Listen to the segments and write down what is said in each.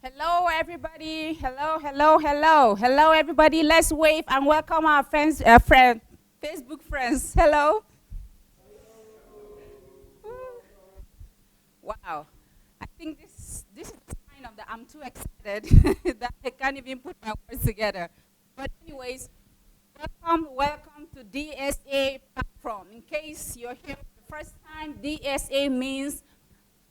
Hello, everybody. Hello, hello, hello. Hello, everybody. Let's wave and welcome our friends, Facebook friends. Hello. Wow. I think this is the sign of that I'm too excited that I can't even put my words together. But anyways, welcome to DSA platform. In case you're here for the first time, DSA means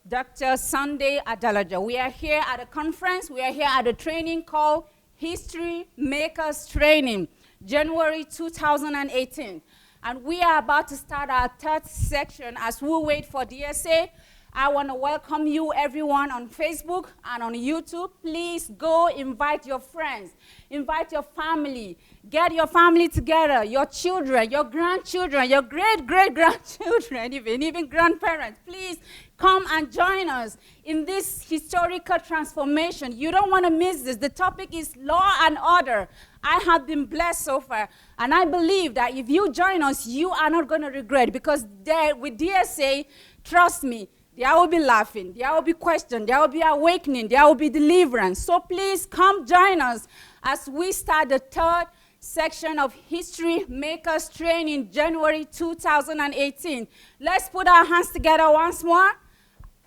Dr. Sunday Adalaja. We are here at a conference. We are here at a training called History Makers Training, January 2018. And we are about to start our third section as we wait for DSA. I want to welcome you, everyone, on Facebook and on YouTube. Please go invite your friends, invite your family, get your family together, your children, your grandchildren, your great-great-grandchildren, even grandparents. Please come and join us in this historical transformation. You don't want to miss this. The topic is law and order. I have been blessed so far, and I believe that if you join us, you are not going to regret, because there with DSA, trust me, there will be laughing, there will be question, there will be awakening, there will be deliverance. So please come join us as we start the third section of History Makers Training, January 2018. Let's put our hands together once more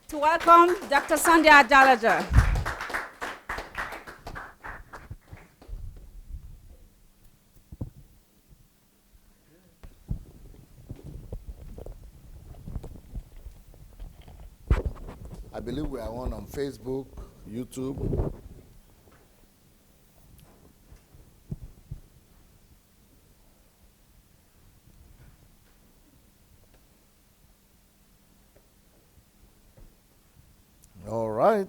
to welcome Dr. Sunday Adalaja. I believe we are on Facebook, YouTube. All right.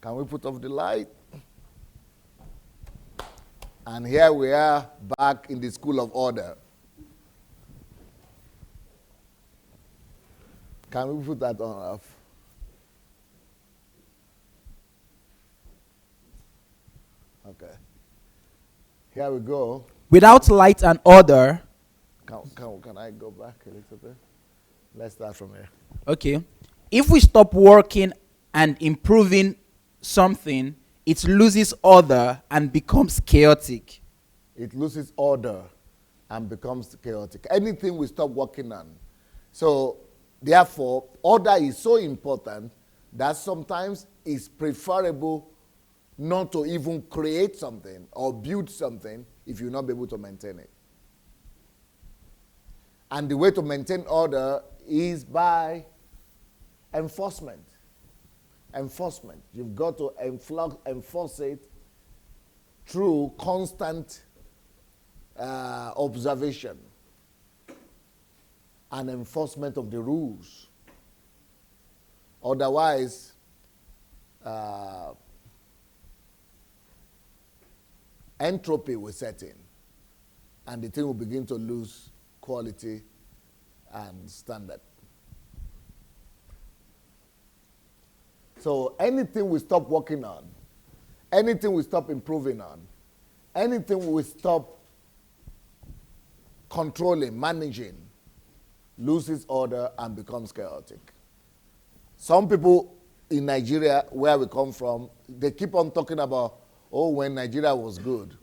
Can we put off the light? And here we are back in the School of Order. Can we put that on off? Okay. Here we go. Without light and order. Can I go back a little bit? Let's start from here. Okay. If we stop working and improving something, it loses order and becomes chaotic. It loses order and becomes chaotic. Anything we stop working on. So, therefore, order is so important that sometimes it's preferable not to even create something or build something if you're not able to maintain it. And the way to maintain order is by enforcement. Enforcement. You've got to enforce it through constant observation and enforcement of the rules. Otherwise, entropy will set in, and the thing will begin to lose quality and standard. So anything we stop working on, anything we stop improving on, anything we stop controlling, managing, loses order and becomes chaotic. Some people in Nigeria, where we come from, they keep on talking about, oh, when Nigeria was good,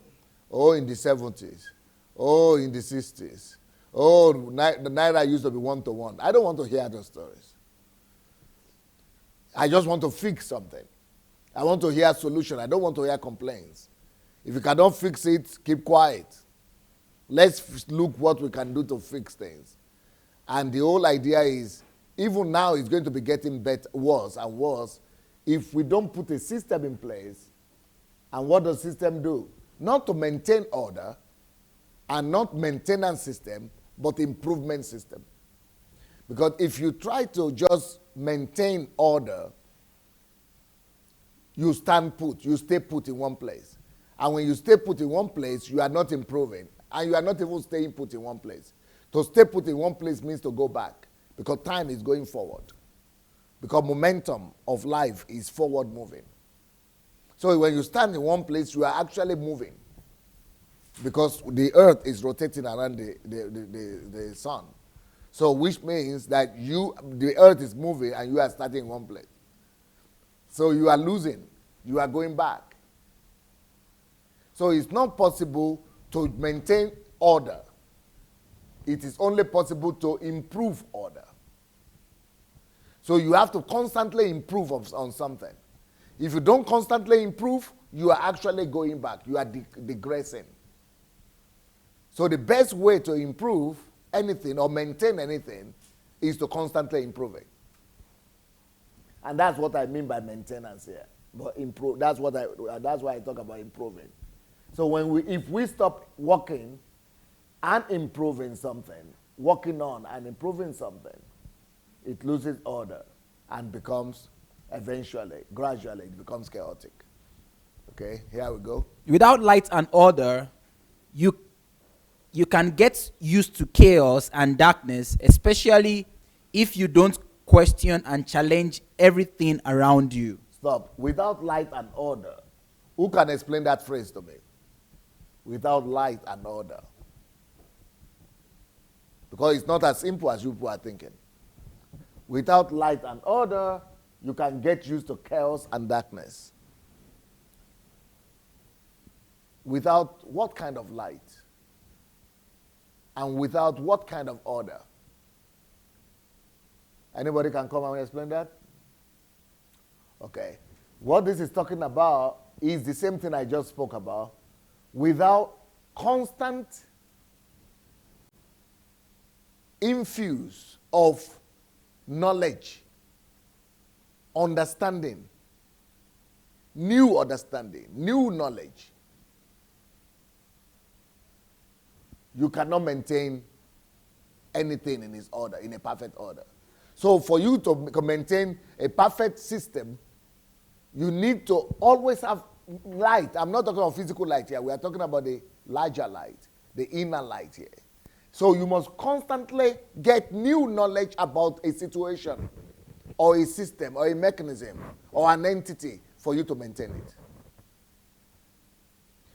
oh, in the 70s, oh, in the 60s, oh, the Naira used to be 1-to-1. I don't want to hear those stories. I just want to fix something. I want to hear a solution. I don't want to hear complaints. If you cannot fix it, keep quiet. Let's look what we can do to fix things. And the whole idea is, even now it's going to be getting worse and worse if we don't put a system in place. And what does system do? Not to maintain order and not maintenance system, but improvement system. Because if you try to just maintain order, you stand put, you stay put in one place. And when you stay put in one place, you are not improving. And you are not even staying put in one place. To stay put in one place means to go back, because time is going forward. Because momentum of life is forward moving. So when you stand in one place, you are actually moving. Because the earth is rotating around the sun. So which means that the earth is moving and you are starting in one place. So you are losing. You are going back. So it's not possible to maintain order. It is only possible to improve order. So you have to constantly improve on something. If you don't constantly improve, you are actually going back. You are digressing. So the best way to improve anything or maintain anything is to constantly improve it. And that's what I mean by maintenance here. But improve. That's why I talk about improving. So if we stop working and improving something, working on and improving something, it loses order and becomes gradually, it becomes chaotic. Okay, here we go. Without light and order, you can get used to chaos and darkness, especially if you don't question and challenge everything around you. Stop. Without light and order. Who can explain that phrase to me? Without light and order. Because it's not as simple as you people are thinking. Without light and order, you can get used to chaos and darkness. Without what kind of light? And without what kind of order? Anybody can come and explain that? Okay. What this is talking about is the same thing I just spoke about. Without constant infuse of knowledge, understanding, new knowledge, you cannot maintain anything in its order, in a perfect order. So for you to maintain a perfect system, you need to always have light. I'm not talking about physical light here. We are talking about the larger light, the inner light here. So you must constantly get new knowledge about a situation or a system or a mechanism or an entity for you to maintain it.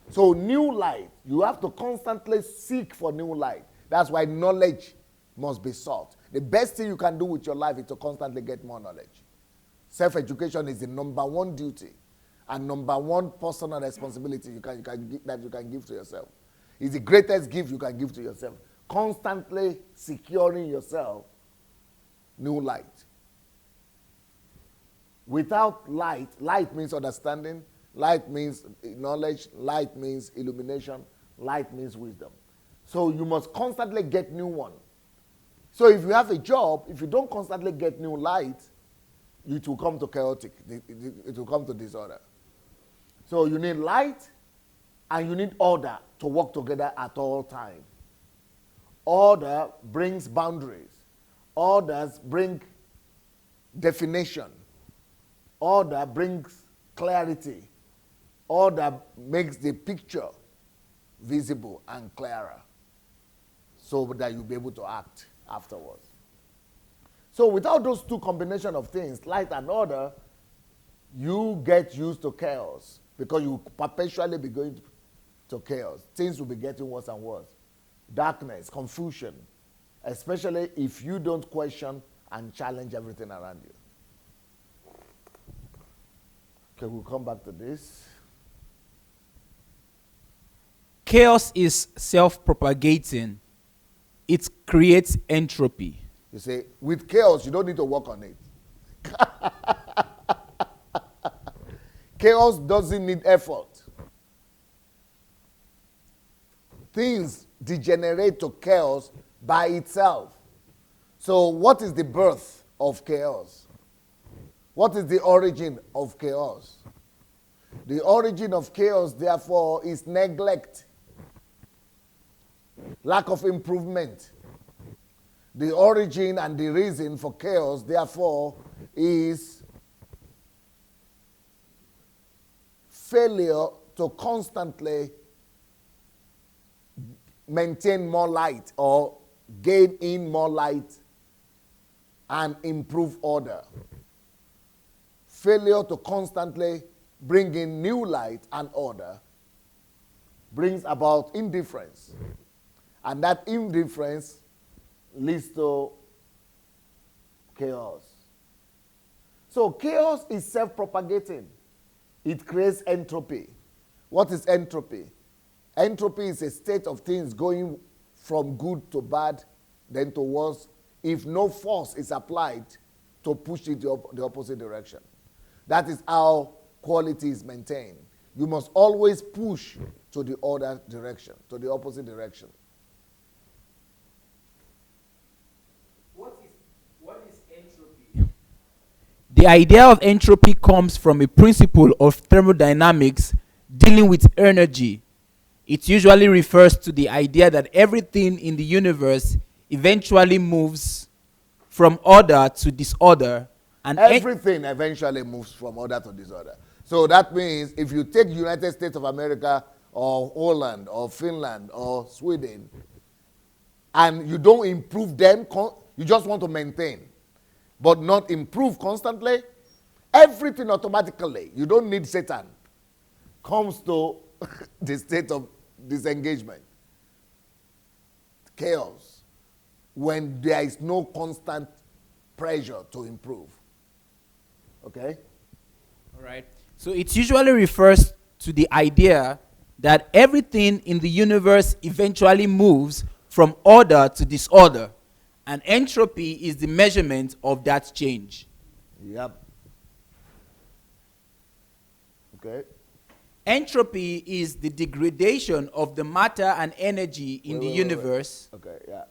So new light, you have to constantly seek for new light. That's why knowledge must be sought. The best thing you can do with your life is to constantly get more knowledge. Self-education is the number one duty and number one personal responsibility that you can give to yourself. It's the greatest gift you can give to yourself. Constantly securing yourself new light. Without light, light means understanding, light means knowledge, light means illumination, light means wisdom. So you must constantly get new one. So if you have a job, if you don't constantly get new light, it will come to chaotic. It will come to disorder. So you need light and you need order to work together at all times. Order brings boundaries. Orders bring definition. Order brings clarity. Order makes the picture visible and clearer so that you'll be able to act afterwards. So without those two combination of things, light and order, you get used to chaos because you perpetually be going to chaos. Things will be getting worse and worse. Darkness, confusion, especially if you don't question and challenge everything around you. Okay, we'll come back to this. Chaos is self-propagating. It creates entropy. You see, with chaos, you don't need to work on it. Chaos doesn't need effort. Things degenerate to chaos by itself. So what is the birth of chaos? What is the origin of chaos? The origin of chaos, therefore, is neglect, lack of improvement. The origin and the reason for chaos, therefore, is failure to constantly maintain more light or gain in more light and improve order. Failure to constantly bring in new light and order brings about indifference. And that indifference leads to chaos. So chaos is self-propagating. It creates entropy. What is entropy? Entropy is a state of things going from good to bad, then to worse, if no force is applied to push it the opposite direction. That is how quality is maintained. You must always push to the other direction, to the opposite direction. What is entropy? The idea of entropy comes from a principle of thermodynamics dealing with energy. It usually refers to the idea that everything in the universe eventually moves from order to disorder, and everything eventually moves from order to disorder. So that means if you take United States of America or Holland or Finland or Sweden and you don't improve them, you just want to maintain but not improve constantly, everything automatically, you don't need Satan, comes to the state of disengagement, chaos, when there is no constant pressure to improve. Okay? All right. So it usually refers to the idea that everything in the universe eventually moves from order to disorder, and entropy is the measurement of that change. Yep. Okay. Entropy is the degradation of the matter and energy in the universe Okay, yeah.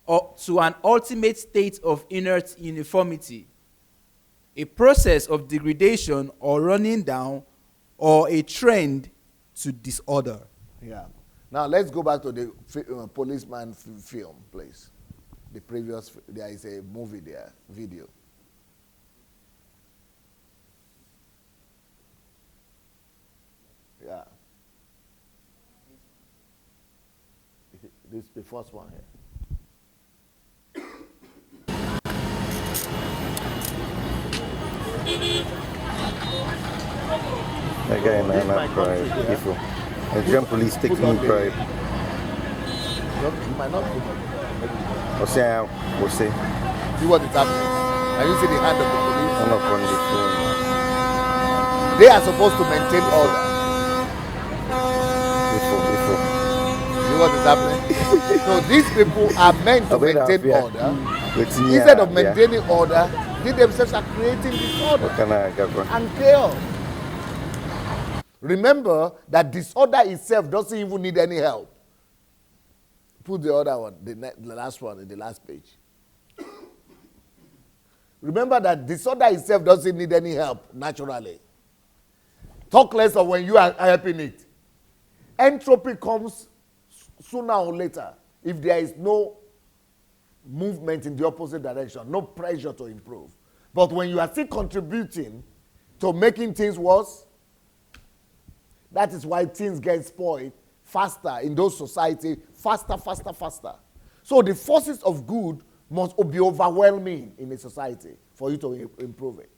or to an ultimate state of inert uniformity, a process of degradation or running down, or a trend to disorder. Yeah. Now let's go back to the policeman film, please. The previous, there is a movie there, video. Yeah. This is the first one here. That guy in that bribe. If Nigerian police taking bribe. You might not put it. We'll say. See what is happening. Can you see the hand of the police? I'm not on the phone. They are supposed to maintain order. Before. See what is happening? So these people are meant to maintain order. Instead of maintaining order, they themselves are creating disorder and chaos. Remember that disorder itself doesn't even need any help. Put the other one, the last one, in the last page. Remember that disorder itself doesn't need any help naturally. Talk less of when you are helping it. Entropy comes sooner or later if there is no movement in the opposite direction, no pressure to improve. But when you are still contributing to making things worse, that is why things get spoiled faster in those societies, faster. So the forces of good must be overwhelming in a society for you to improve it.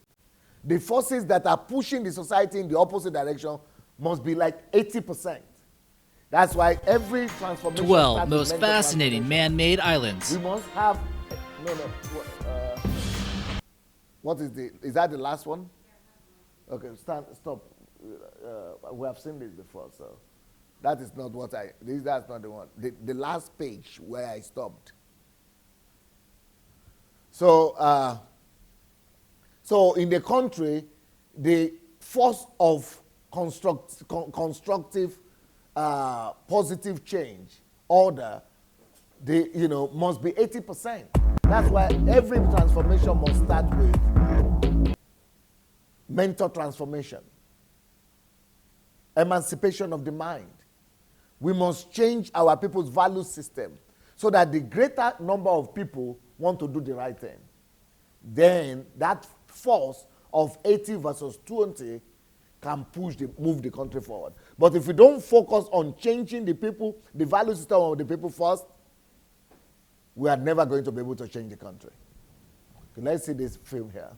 The forces that are pushing the society in the opposite direction must be like 80%. That's why every transformation... 12 most fascinating man-made islands. We must have... what is that the last one? Okay, stop. We have seen this before, so that is not what that's not the one. The last page where I stopped. So, so in the country, the force of constructive, positive change, order, must be 80%. That's why every transformation must start with mental transformation, emancipation of the mind. We must change our people's value system so that the greater number of people want to do the right thing. Then that force of 80 versus 20 can move the country forward. But if we don't focus on changing the people, the value system of the people first, we are never going to be able to change the country. Okay, let's see this film here.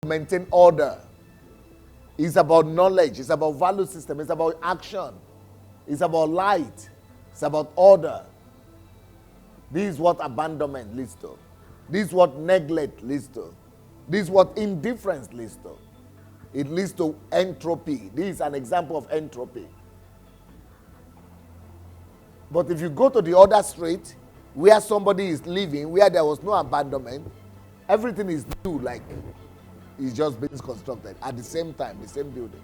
maintain order. It's about knowledge. It's about value system. It's about action. It's about light. It's about order. This is what abandonment leads to. This is what neglect leads to. This is what indifference leads to. It leads to entropy. This is an example of entropy. But if you go to the other street, where somebody is living, where there was no abandonment, everything is new, like it's just being constructed at the same time, the same building.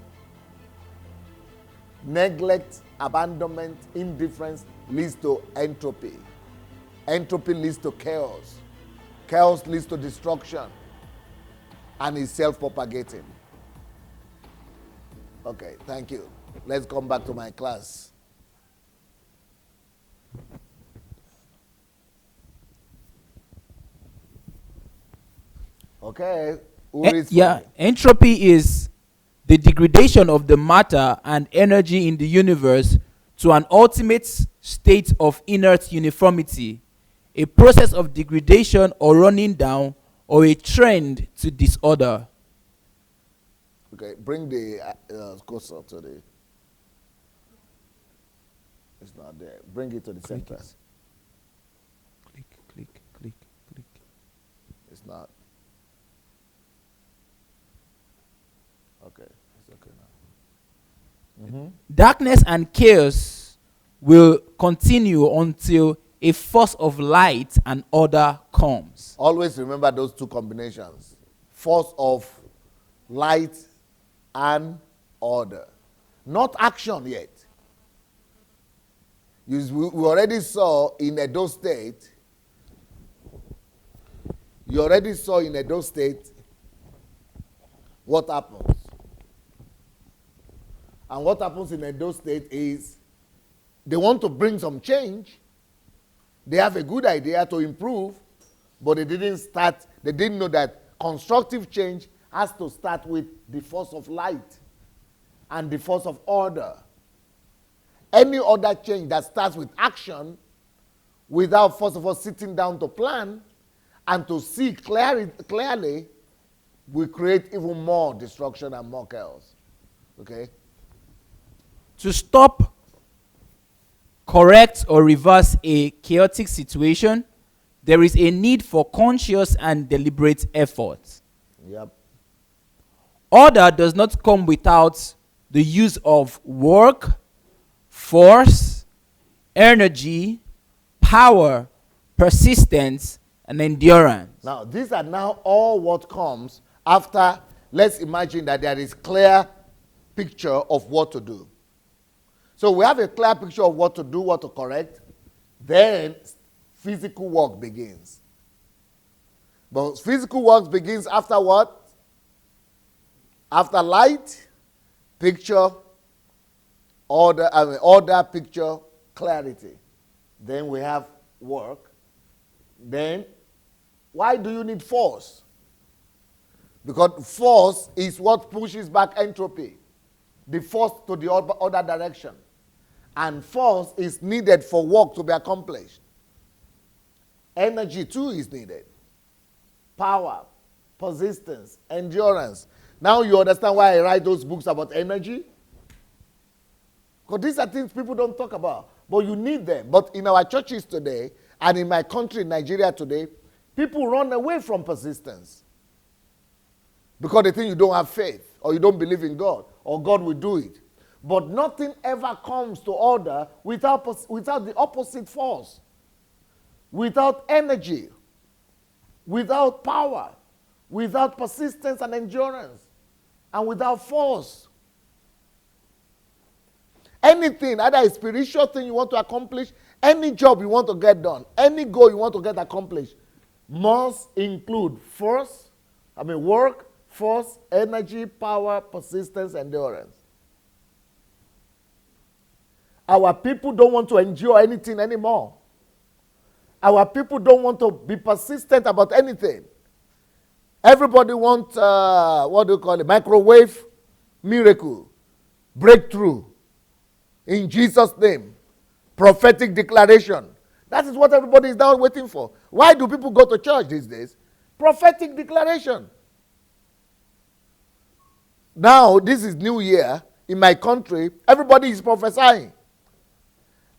Neglect, abandonment, indifference leads to entropy. Entropy leads to chaos. Chaos leads to destruction and is self-propagating. Okay, thank you. Let's come back to my class. Okay. Entropy is the degradation of the matter and energy in the universe to an ultimate state of inert uniformity, a process of degradation or running down, or a trend to disorder. Okay, bring the cursor to the. It's not there. Bring it to the center. Click, click, click, click. It's not. Okay, it's okay now. Mm-hmm. Darkness and chaos will continue until a force of light and order comes. Always remember those two combinations. Force of light and order. Not action yet. We already saw in Edo State. You already saw in Edo State what happens. And what happens in Edo State is they want to bring some change. They have a good idea to improve, but they didn't know that constructive change has to start with the force of light and the force of order. Any other change that starts with action without, first of all, sitting down to plan and to see clearly will create even more destruction and more chaos. Okay? To stop, correct, or reverse a chaotic situation, there is a need for conscious and deliberate effort. Yep. Order does not come without the use of work, force, energy, power, persistence, and endurance. Now, these are now all what comes after. Let's imagine that there is clear picture of what to do. So we have a clear picture of what to do, what to correct. Then physical work begins. But physical work begins after what? After light, picture, order, picture, clarity. Then we have work. Then, why do you need force? Because force is what pushes back entropy. The force to the other direction. And force is needed for work to be accomplished. Energy too is needed. Power, persistence, endurance. Now you understand why I write those books about energy? Because these are things people don't talk about. But you need them. But in our churches today, and in my country, Nigeria today, people run away from persistence. Because they think you don't have faith, or you don't believe in God, or God will do it. But nothing ever comes to order without the opposite force, without energy, without power, without persistence and endurance, and without force. Anything, either a spiritual thing you want to accomplish, any job you want to get done, any goal you want to get accomplished, must include work, force, energy, power, persistence, endurance. Our people don't want to endure anything anymore. Our people don't want to be persistent about anything. Everybody wants, microwave miracle, breakthrough, in Jesus' name, prophetic declaration. That is what everybody is now waiting for. Why do people go to church these days? Prophetic declaration. now this is New Year in my country, everybody is prophesying.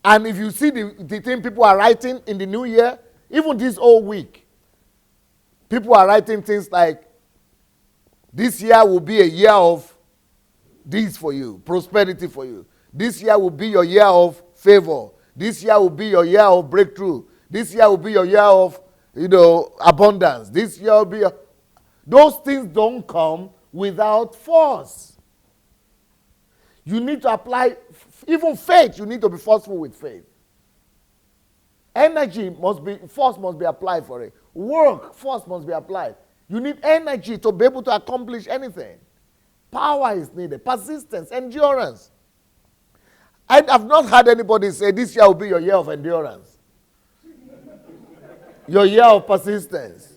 And if you see the thing people are writing in the New Year, even this whole week, people are writing things like, this year will be a year of this for you, prosperity for you. This year will be your year of favor. This year will be your year of breakthrough. This year will be your year of, abundance. This year will be your... Those things don't come without force. You need to apply, even faith, you need to be forceful with faith. Energy force must be applied for it. Work, force must be applied. You need energy to be able to accomplish anything. Power is needed, persistence, endurance. I have not heard anybody say this year will be your year of endurance. Your year of persistence.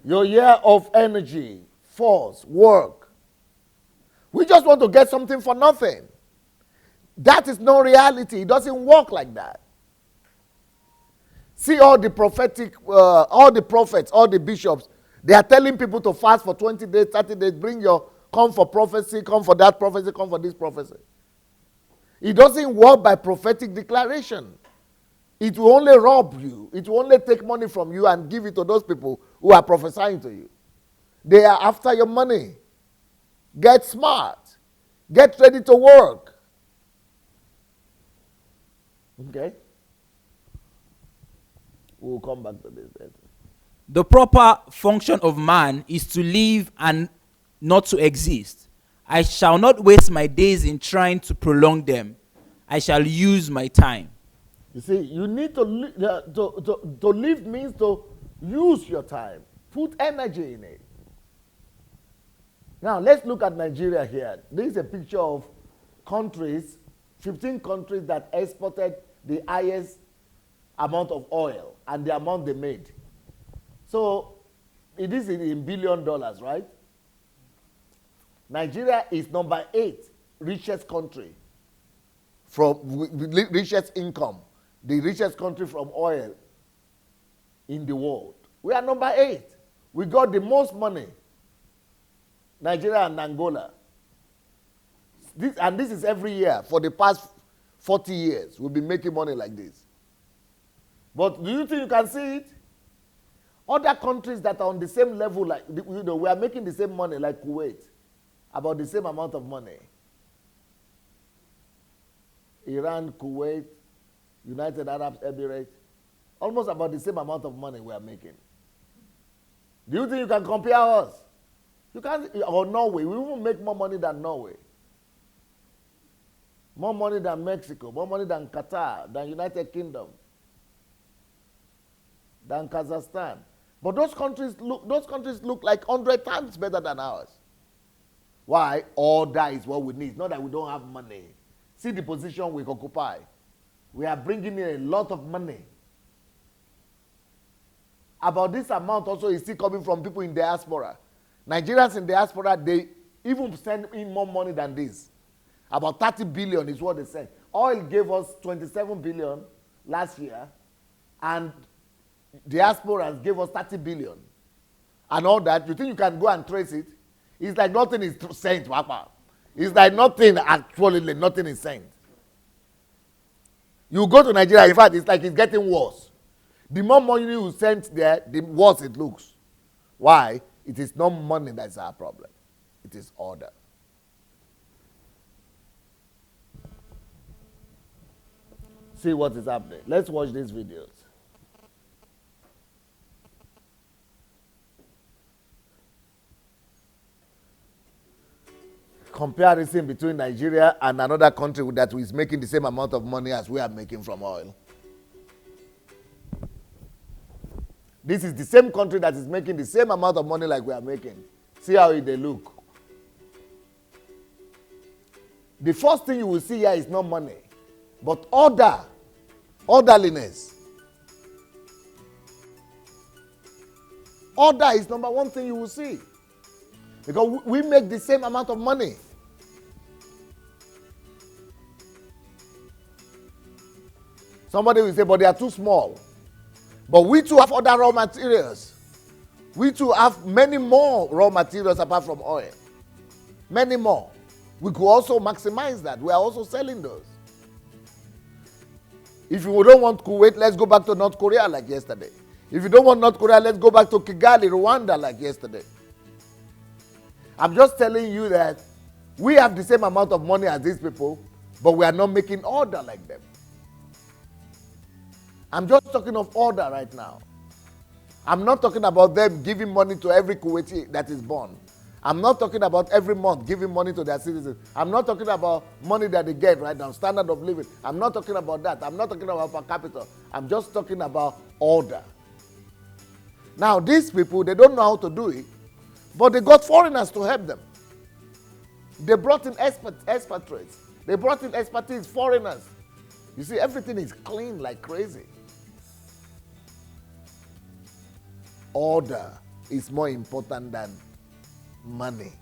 Your year of energy, force, work. We just want to get something for nothing. That is no reality. It doesn't work like that. See all the all the prophets, all the bishops, they are telling people to fast for 20 days, 30 days, come for prophecy, come for that prophecy, come for this prophecy. It doesn't work by prophetic declaration. It will only rob you. It will only take money from you and give it to those people who are prophesying to you. They are after your money. Get smart. Get ready to work. Okay? We'll come back to this later. The proper function of man is to live and not to exist. I shall not waste my days in trying to prolong them. I shall use my time. You see, you need to live means to use your time. Put energy in it. Now, let's look at Nigeria here. This is a picture of countries, 15 countries that exported the highest amount of oil and the amount they made. So, it is in $1 billion, right? Nigeria is number 8 richest country from richest income, the richest country from oil in the world. We are number 8. We got the most money. Nigeria and Angola. This is every year for the past 40 years. We've been making money like this. But do you think you can see it? Other countries that are on the same level, like we are making the same money, like Kuwait, about the same amount of money. Iran, Kuwait, United Arab Emirates, almost about the same amount of money we are making. Do you think you can compare us? You can't. Or Norway, we will make more money than Norway. More money than Mexico, more money than Qatar, than United Kingdom, than Kazakhstan. But those countries look like 100 times better than ours. Why? Order is what we need. Not that we don't have money. See the position we occupy. We are bringing in a lot of money. About this amount also is still coming from people in diaspora. Nigerians in diaspora, they even send in more money than this. About 30 billion is what they send. Oil gave us 27 billion last year, and diasporans gave us 30 billion. And all that, you think you can go and trace it? It's like nothing is sent, Papa. It's like nothing, actually, nothing is sent. You go to Nigeria, in fact, it's like it's getting worse. The more money you send there, the worse it looks. Why? It is not money that's our problem. It is order. See what is happening. Let's watch these videos. Comparison between Nigeria and another country that is making the same amount of money as we are making from oil. This is the same country that is making the same amount of money like we are making. See how they look. The first thing you will see here is not money, but order, orderliness. Order is number one thing you will see. Because we make the same amount of money. Somebody will say, but they are too small. But we too have other raw materials. We too have many more raw materials apart from oil. many more. We could also maximize that. We are also selling those. If you don't want Kuwait, let's go back to North Korea like yesterday. If you don't want North Korea, let's go back to Kigali, Rwanda like yesterday. I'm just telling you that we have the same amount of money as these people, but we are not making order like them. I'm just talking of order right now. I'm not talking about them giving money to every Kuwaiti that is born. I'm not talking about every month giving money to their citizens. I'm not talking about money that they get right now, standard of living. I'm not talking about that. I'm not talking about per capita. I'm just talking about order. Now, these people, they don't know how to do it, but they got foreigners to help them. They brought in expatriates. They brought in expertise, foreigners. You see, everything is clean like crazy. Order is more important than money.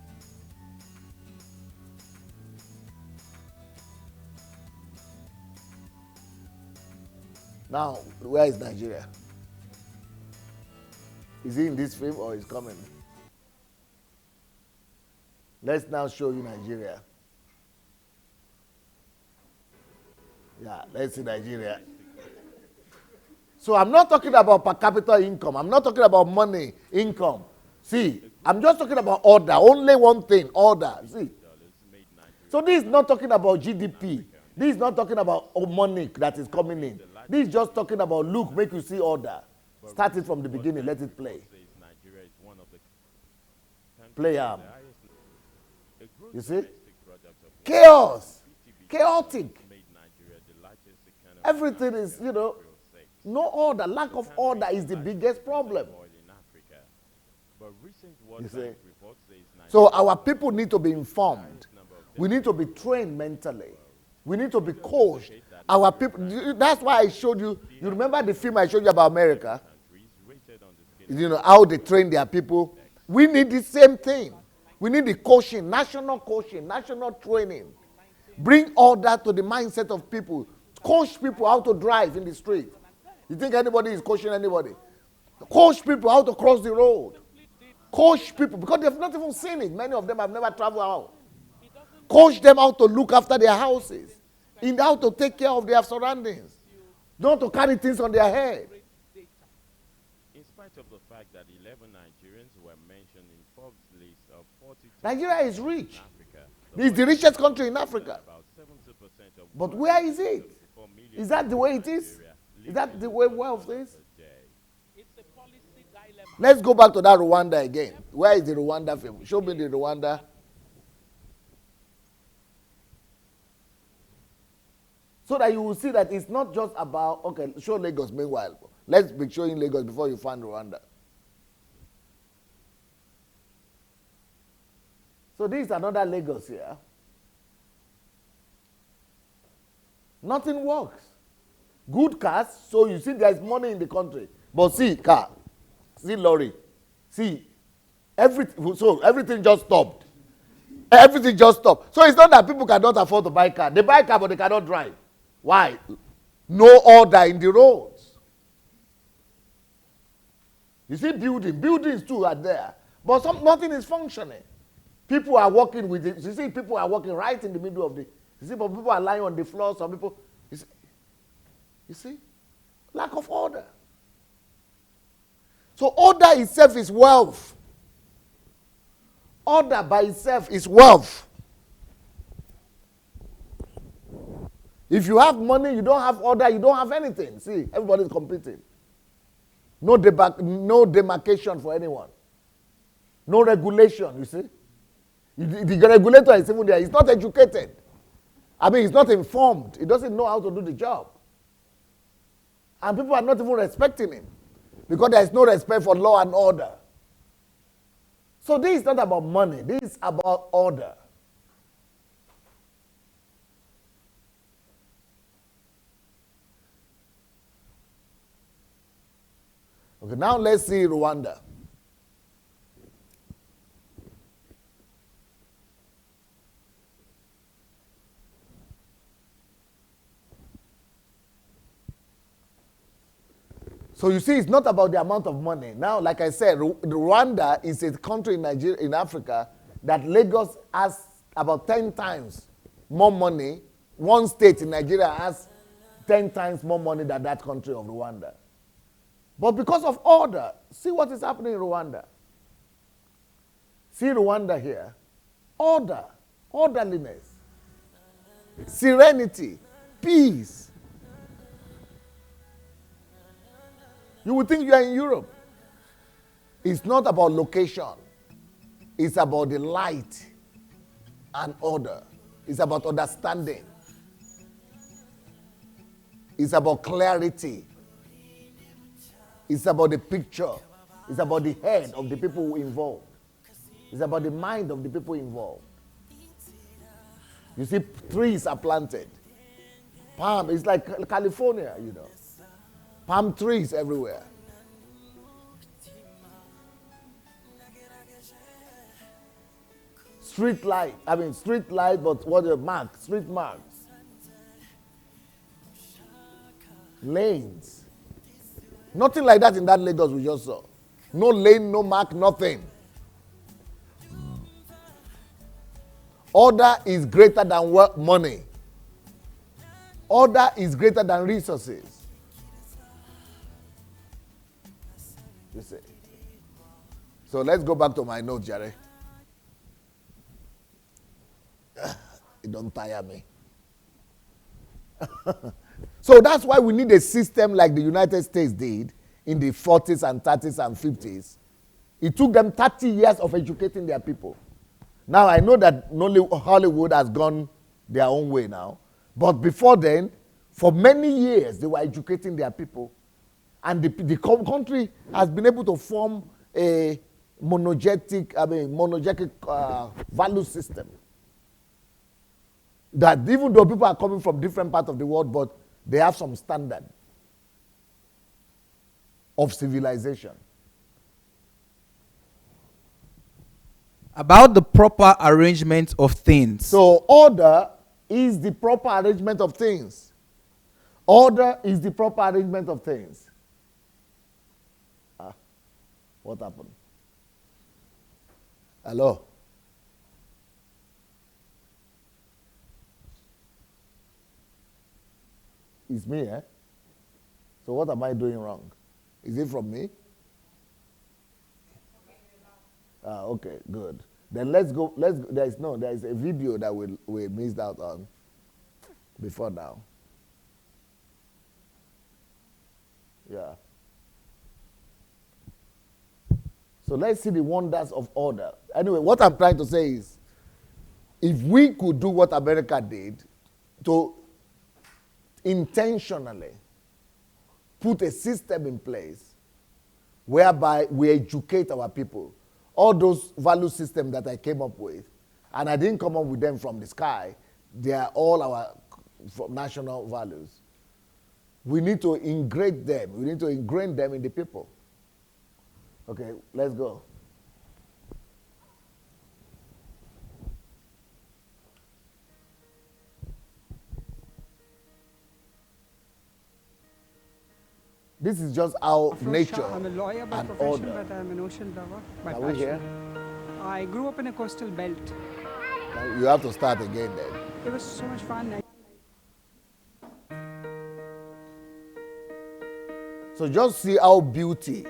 Now, where is Nigeria? Is he in this film or is coming? Let's now show you Nigeria. Yeah, let's see Nigeria. So I'm not talking about per capita income. I'm not talking about money, income. See, I'm just talking about order. Only one thing, order. See. So this is not talking about GDP. This is not talking about money that is coming in. This is just talking about, look, make you see order. Start it from the beginning. Let it play. Play up. You see? Chaos. Chaotic. Everything is, no order. Lack of order is the biggest problem. You see? So our people need to be informed. We need to be trained mentally. We need to be coached. Our people, that's why I showed you, you remember the film I showed you about America? How they train their people. We need the same thing. We need the coaching, national training. Bring order to the mindset of people. Coach people how to drive in the street. You think anybody is coaching anybody? Coach people how to cross the road. Coach people, because they've not even seen it. Many of them have never traveled out. Coach them how to look after their houses, in how to take care of their surroundings, not to carry things on their head. In spite of the fact that 11 Nigerians were mentioned in Forbes' list of 40 Nigeria is rich. Africa, It's the richest country in Africa. about 70% of But where is it? 4 million Is that the way it is? Is that the way wealth is? Let's go back to that Rwanda again. Where is the Rwanda film? Show me the Rwanda. So that you will see that it's not just about, okay, show Lagos meanwhile. Let's be showing Lagos before you find Rwanda. So this is another Lagos here. Nothing works. Good cars, so you see there's money in the country. But see car, see lorry, see, everything just stopped. Everything just stopped. So it's not that people cannot afford to buy car. They buy car, but they cannot drive. Why? No order in the roads. You see buildings too are there, but nothing is functioning. People are walking with it. You see, people are walking right in the middle of the. You see, but people are lying on the floor. Some people, you see, lack of order. So order itself is wealth. Order by itself is wealth. If you have money, you don't have order, you don't have anything. See, everybody's competing. No demarcation for anyone. No regulation, you see. The regulator is even there. He's not educated. I mean, he's not informed. He doesn't know how to do the job. And people are not even respecting him because there is no respect for law and order. So this is not about money. This is about order. Okay, now let's see Rwanda. So you see, it's not about the amount of money. Now, like I said, Rwanda is a country in Africa that Lagos has about 10 times more money. One state in Nigeria has 10 times more money than that country of Rwanda. But because of order, see what is happening in Rwanda. See Rwanda here. Order, orderliness, serenity, peace. You would think you are in Europe. It's not about location. It's about the light and order. It's about understanding. It's about clarity. It's about the picture. It's about the head of the people involved. It's about the mind of the people involved. You see, trees are planted. Palm, it's like California, you know. Palm trees everywhere. Street light, but what are marks? Street marks. Lanes. Nothing like that in that Lagos we just saw. No lane, no mark, nothing. Order is greater than money. Order is greater than resources. You see. So let's go back to my note, Jerry. It don't tire me. So that's why we need a system like the United States did in the 40s and 30s and 50s. It took them 30 years of educating their people. Now I know that Hollywood has gone their own way now. But before then, for many years, they were educating their people. And the country has been able to form a monogenetic value system. That even though people are coming from different parts of the world, but they have some standard of civilization. About the proper arrangement of things. So order is the proper arrangement of things. Order is the proper arrangement of things. What happened? Hello? It's me, eh? So what am I doing wrong? Is it from me? Okay, good. Then let's go. There is a video that we missed out on before now. Yeah. So let's see the wonders of order. Anyway, what I'm trying to say is, if we could do what America did to intentionally put a system in place whereby we educate our people, all those value systems that I came up with, and I didn't come up with them from the sky, they are all our national values. We need to ingrain them. We need to ingrain them in the people. Okay, let's go. This is just how nature I'm a lawyer by and profession, order. but I'm an ocean lover by Are passion. we here? I grew up in a coastal belt. Now you have to start again then. It was so much fun. So just see how beauty,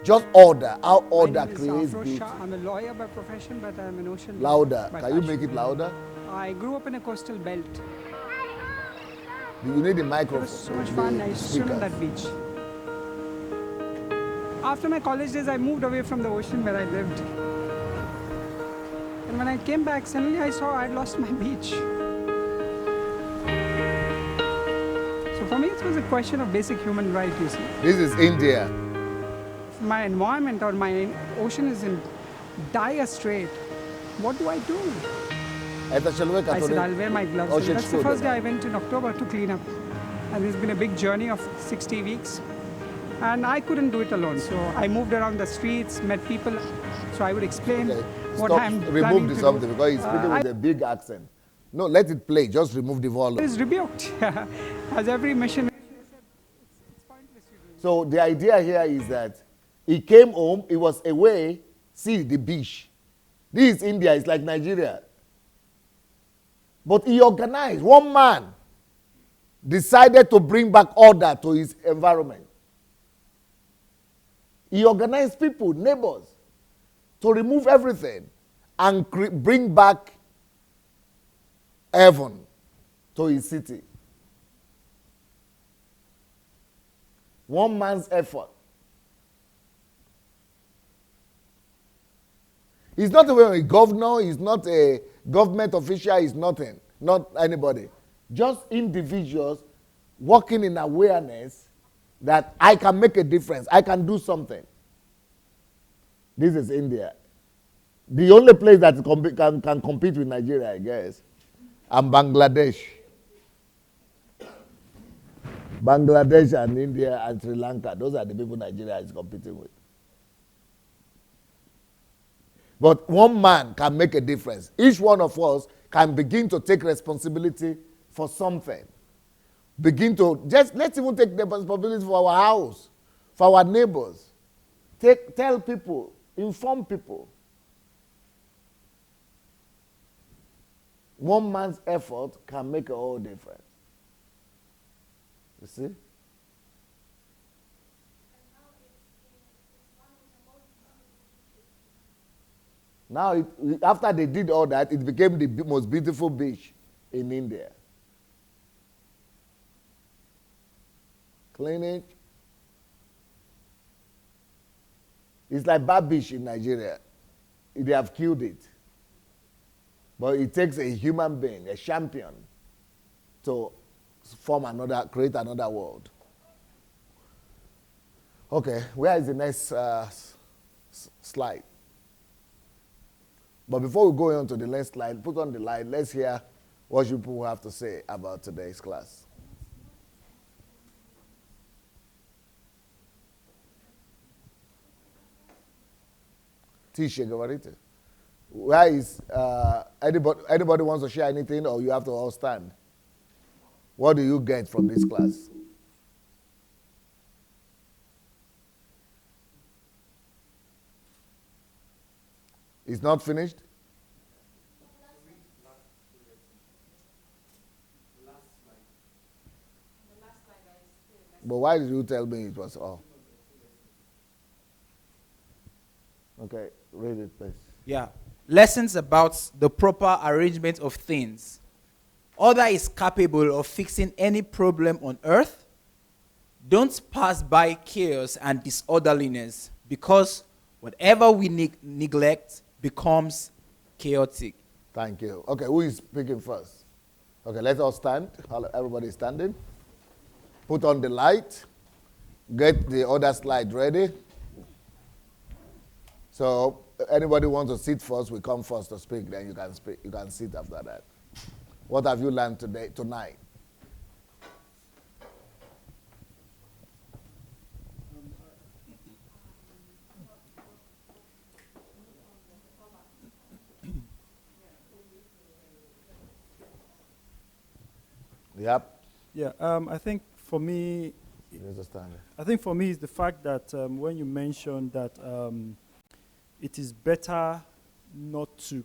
just order, how order My name is creates Afroz beauty. Shah. I'm a lawyer by profession, but I'm an ocean Louder. lover by Can you passion. make it louder? I grew up in a coastal belt. Do you need the It microphone? was so much fun. I used to swim on that beach. After my college days, I moved away from the ocean where I lived. And when I came back, suddenly I saw I'd lost my beach. So for me, it was a question of basic human right, you see. This is India. If my environment or my ocean is in dire strait, what do I do? I said, I'll wear my gloves. And that's the first day I went in October to clean up. And it's been a big journey of 60 weeks. And I couldn't do it alone. So I moved around the streets, met people. So I would explain what I'm planning Remove to the do. something because he's speaking with a big accent. No, let it play. Just remove the I volume. was rebuked. As every missionary said, it's pointless you doing. So the idea here is that he came home, he was away, see the beach. This is India, it's like Nigeria. But he organized. One man decided to bring back order to his environment. He organized people, neighbors, to remove everything and bring back heaven to his city. One man's effort. He's not even a governor, he's not a government official, he's nothing, not anybody. Just individuals working in awareness that I can make a difference, I can do something. This is India. The only place that can compete with Nigeria, I guess, and Bangladesh. Bangladesh and India and Sri Lanka, those are the people Nigeria is competing with. But one man can make a difference. Each one of us can begin to take responsibility for something. Begin to, let's even take the responsibility for our house, for our neighbors. Tell people, inform people. One man's effort can make a whole difference. You see? Now, after they did all that, it became the most beautiful beach in India. Clean it. It's like Bad Beach in Nigeria. They have killed it. But it takes a human being, a champion, to create another world. Okay, where is the next slide? But before we go on to the next slide, put on the light, let's hear what you people have to say about today's class. Tisha Gavarite. Where is, anybody wants to share anything, or you have to all stand? What do you get from this class? It's not finished? But why did you tell me it was all? Okay, read it, please. Yeah. Lessons about the proper arrangement of things. Order is capable of fixing any problem on earth. Don't pass by chaos and disorderliness, because whatever we neglect becomes chaotic. Thank you. Okay, who is speaking first? Okay, let's all stand. Everybody is standing. Put on the light. Get the other slide ready. So anybody wants to sit first, we come first to speak, then you can speak. You can sit after that. What have you learned tonight? Yep. Yeah, I think for me, it's the fact that when you mentioned that it is better not to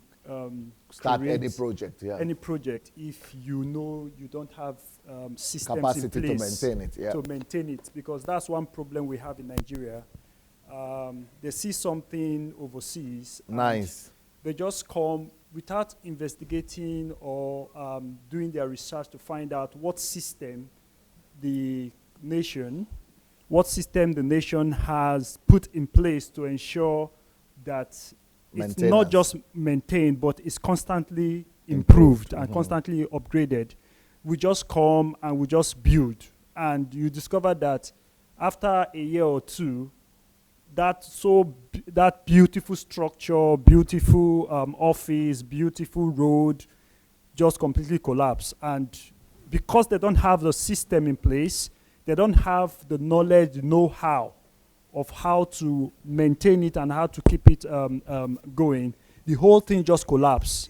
start any project, any project if you know you don't have systems capacity in place to maintain it, to maintain it, because that's one problem we have in Nigeria. They see something overseas. Nice. They just come without investigating or doing their research to find out what system the nation has put in place to ensure that it's not just maintained, but it's constantly improved and constantly upgraded. We just come and we just build. And you discover that after a year or two, that beautiful structure, beautiful office, beautiful road just completely collapse. And because they don't have the system in place, they don't have the knowledge, the know-how of how to maintain it and how to keep it going, the whole thing just collapses.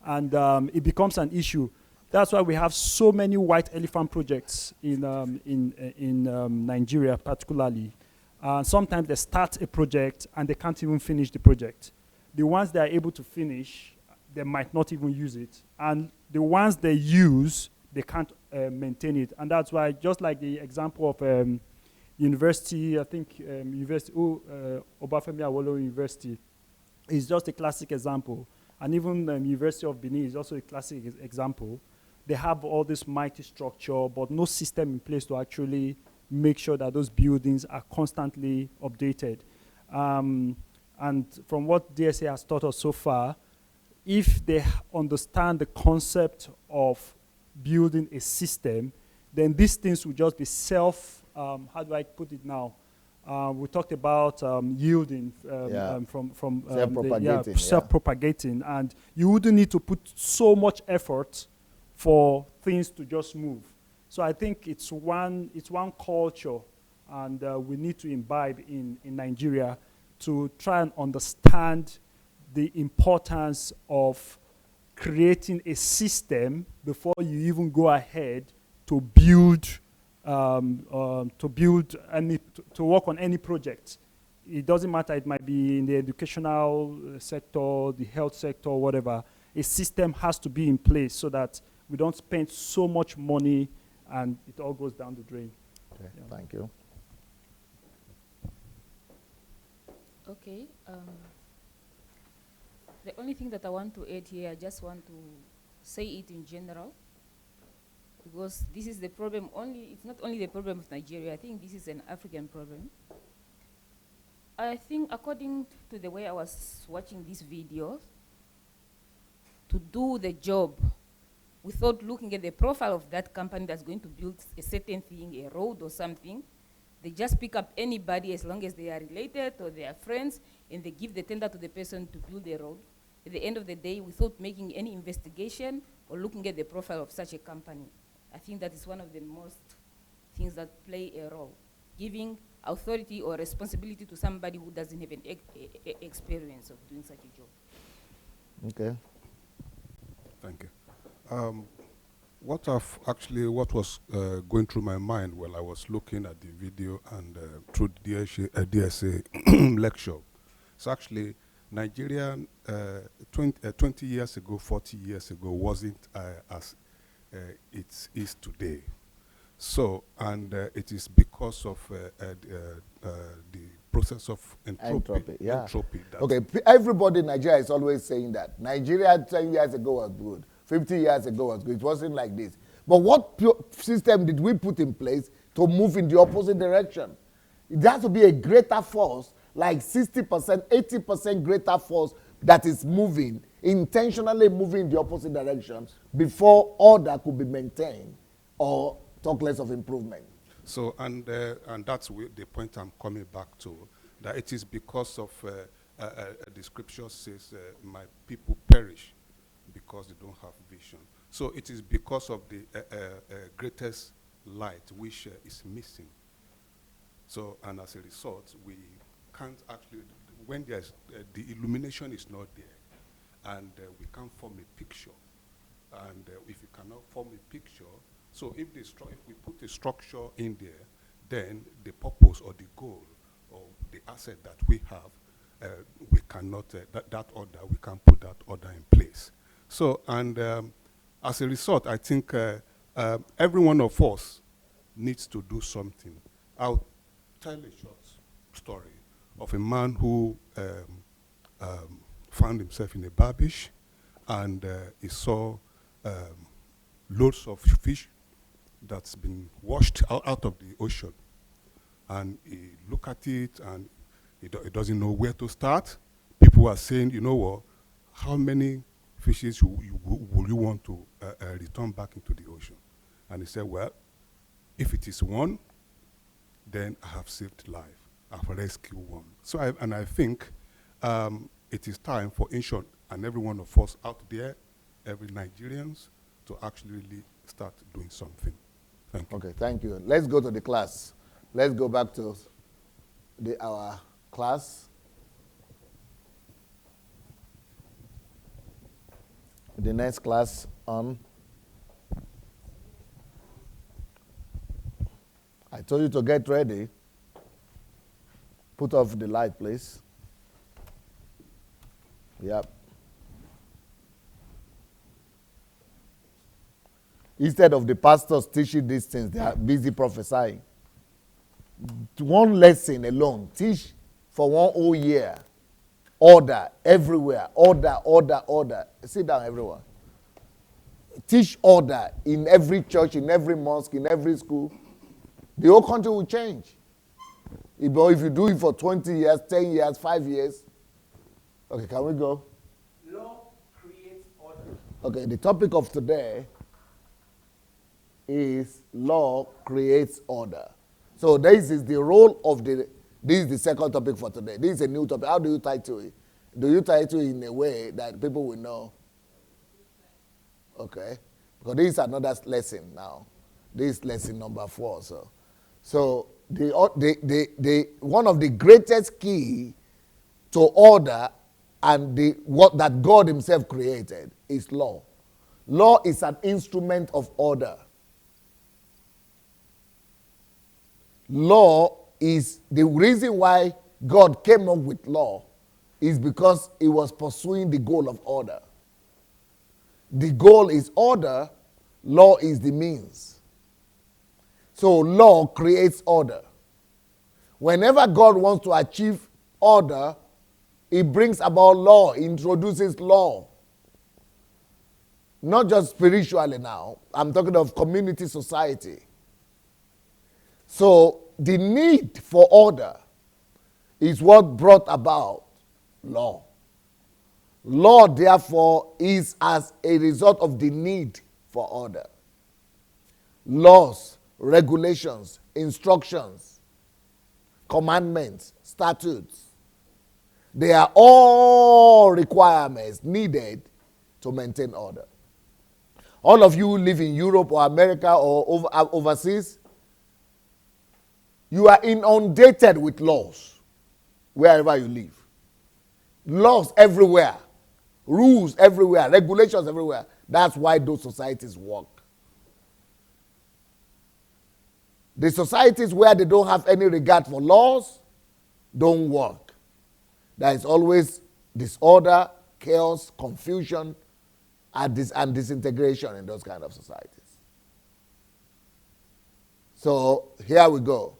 And it becomes an issue. That's why we have so many white elephant projects in Nigeria particularly. Sometimes they start a project and they can't even finish the project. the ones they are able to finish, they might not even use it. And the ones they use, they can't maintain it. And that's why, just like the example of university, I think Obafemi Awolowo University is just a classic example. And even University of Benin is also a classic example. They have all this mighty structure, but no system in place to actually make sure that those buildings are constantly updated. And from what DSA has taught us so far, if they understand the concept of building a system, then these things will just be how do I put it now? We talked about yielding from self-propagating, and you wouldn't need to put so much effort for things to just move. So I think it's one culture, and we need to imbibe in Nigeria to try and understand the importance of creating a system before you even go ahead to build to work on any project. It doesn't matter, it might be in the educational sector, the health sector, whatever. A system has to be in place so that we don't spend so much money and it all goes down the drain. Okay, yeah. Thank you. Okay. The only thing that I want to add here, I just want to say it in general, because this is the problem it's not only the problem of Nigeria, I think this is an African problem. I think according to the way I was watching these videos, to do the job without looking at the profile of that company that's going to build a certain thing, a road or something, they just pick up anybody as long as they are related or they are friends, and they give the tender to the person to build the road. At the end of the day, without making any investigation or looking at the profile of such a company. I think that is one of the most things that play a role, giving authority or responsibility to somebody who doesn't have an experience of doing such a job. Okay. Thank you. What was going through my mind while I was looking at the video and through the DSA lecture, it's actually Nigeria 20 years ago, 40 years ago wasn't as it is today. So, and it is because of the process of entropy. Yeah. Entropy okay, everybody in Nigeria is always saying that. Nigeria 10 years ago was good. 50 years ago was good. It wasn't like this. But what system did we put in place to move in the opposite direction? It has to be a greater force, like 60%, 80% greater force that is moving, intentionally moving in the opposite direction before order could be maintained or talk less of improvement. So, and that's the point I'm coming back to, that it is because of the scripture says, my people perish because they don't have vision. So it is because of the greatest light which is missing. So, and as a result, we can't actually, when there's, the illumination is not there, and we can't form a picture. And if you cannot form a picture, so if we put a structure in there, then the purpose or the goal or the asset that we have, we cannot, that order, we can't put that order in place. So, and as a result, I think every one of us needs to do something. I'll tell a short story of a man who found himself in a barbish, and he saw loads of fish that's been washed out of the ocean. And he looked at it, and he doesn't know where to start. People are saying, you know what, how many fishes will you want to return back into the ocean? And he said, well, if it is one, then I have saved life. I've rescued one. So I think it is time for each and every one of us out there, every Nigerians, to actually really start doing something. Thank you. Okay, thank you. Let's go to the class. Let's go back to our class. The next class on. I told you to get ready. Put off the light, please. Yep. Instead of the pastors teaching these things, they are busy prophesying. One lesson alone, teach for 1 whole year. Order everywhere. Order, order, order. Sit down, everyone. Teach order in every church, in every mosque, in every school. The whole country will change. If you do it for 20 years, 10 years, 5 years. Okay, can we go? Law creates order. Okay, the topic of today is law creates order. So this is the role of this is the second topic for today. This is a new topic. How do you title it? Do you title it in a way that people will know? Okay. Because this is another lesson now. This is lesson number 4. So the one of the greatest key to order and what that God himself created is law. Law is an instrument of order. Law is the reason why God came up with law is because he was pursuing the goal of order. The goal is order, law is the means. So law creates order. Whenever God wants to achieve order, he brings about law, he introduces law. Not just spiritually now, I'm talking of community society. So the need for order is what brought about law. Law, therefore, is as a result of the need for order. Laws, regulations, instructions, commandments, statutes, they are all requirements needed to maintain order. All of you who live in Europe or America or overseas, you are inundated with laws wherever you live. Laws everywhere, rules everywhere, regulations everywhere. That's why those societies work. The societies where they don't have any regard for laws don't work. There is always disorder, chaos, confusion, and disintegration in those kind of societies. So here we go.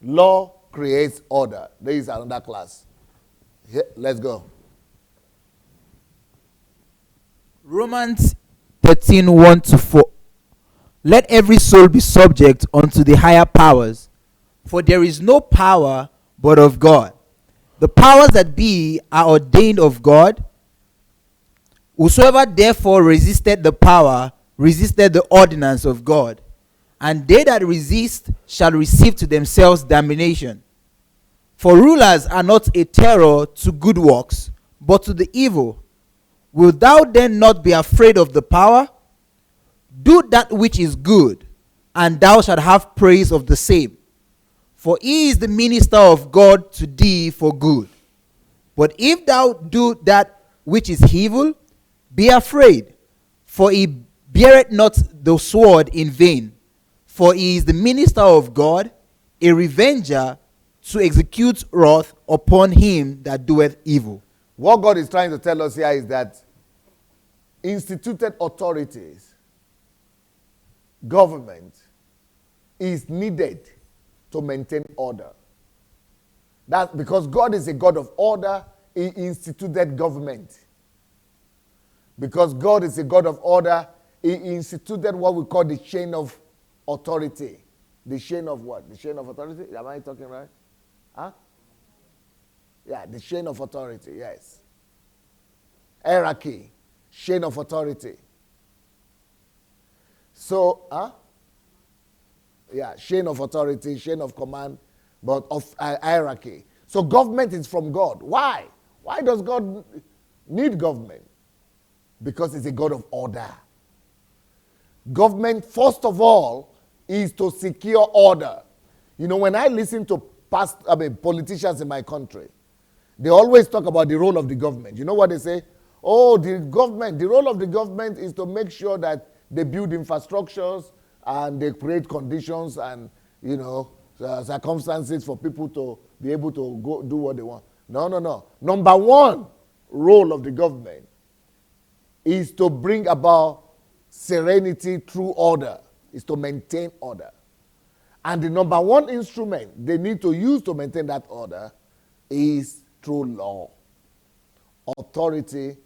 Law creates order. There is another class. Here, let's go. Romans 13:1-4. Let every soul be subject unto the higher powers, for there is no power but of God. The powers that be are ordained of God. Whosoever therefore resisted the power, resisted the ordinance of God. And they that resist shall receive to themselves damnation. For rulers are not a terror to good works, but to the evil. Wilt thou then not be afraid of the power? Do that which is good, and thou shalt have praise of the same. For he is the minister of God to thee for good. But if thou do that which is evil, be afraid, for he beareth not the sword in vain. For he is the minister of God, a revenger, to execute wrath upon him that doeth evil. What God is trying to tell us here is that instituted authorities, government, is needed to maintain order. That's because God is a God of order, he instituted government. Because God is a God of order, he instituted what we call the chain of authority. The chain of what? The chain of authority? Am I talking right? Huh? Yeah, the chain of authority, yes. Hierarchy, chain of authority. So, yeah, chain of authority, chain of command, but of hierarchy. So government is from God. Why? Why does God need government? Because it's a God of order. Government, first of all, is to secure order. You know, when I listen to politicians in my country, they always talk about the role of the government. You know what they say? Oh, the role of the government is to make sure that they build infrastructures and they create conditions and, circumstances for people to be able to go do what they want. No. Number one role of the government is to bring about serenity through order, is to maintain order. And the number one instrument they need to use to maintain that order is through law. Authority,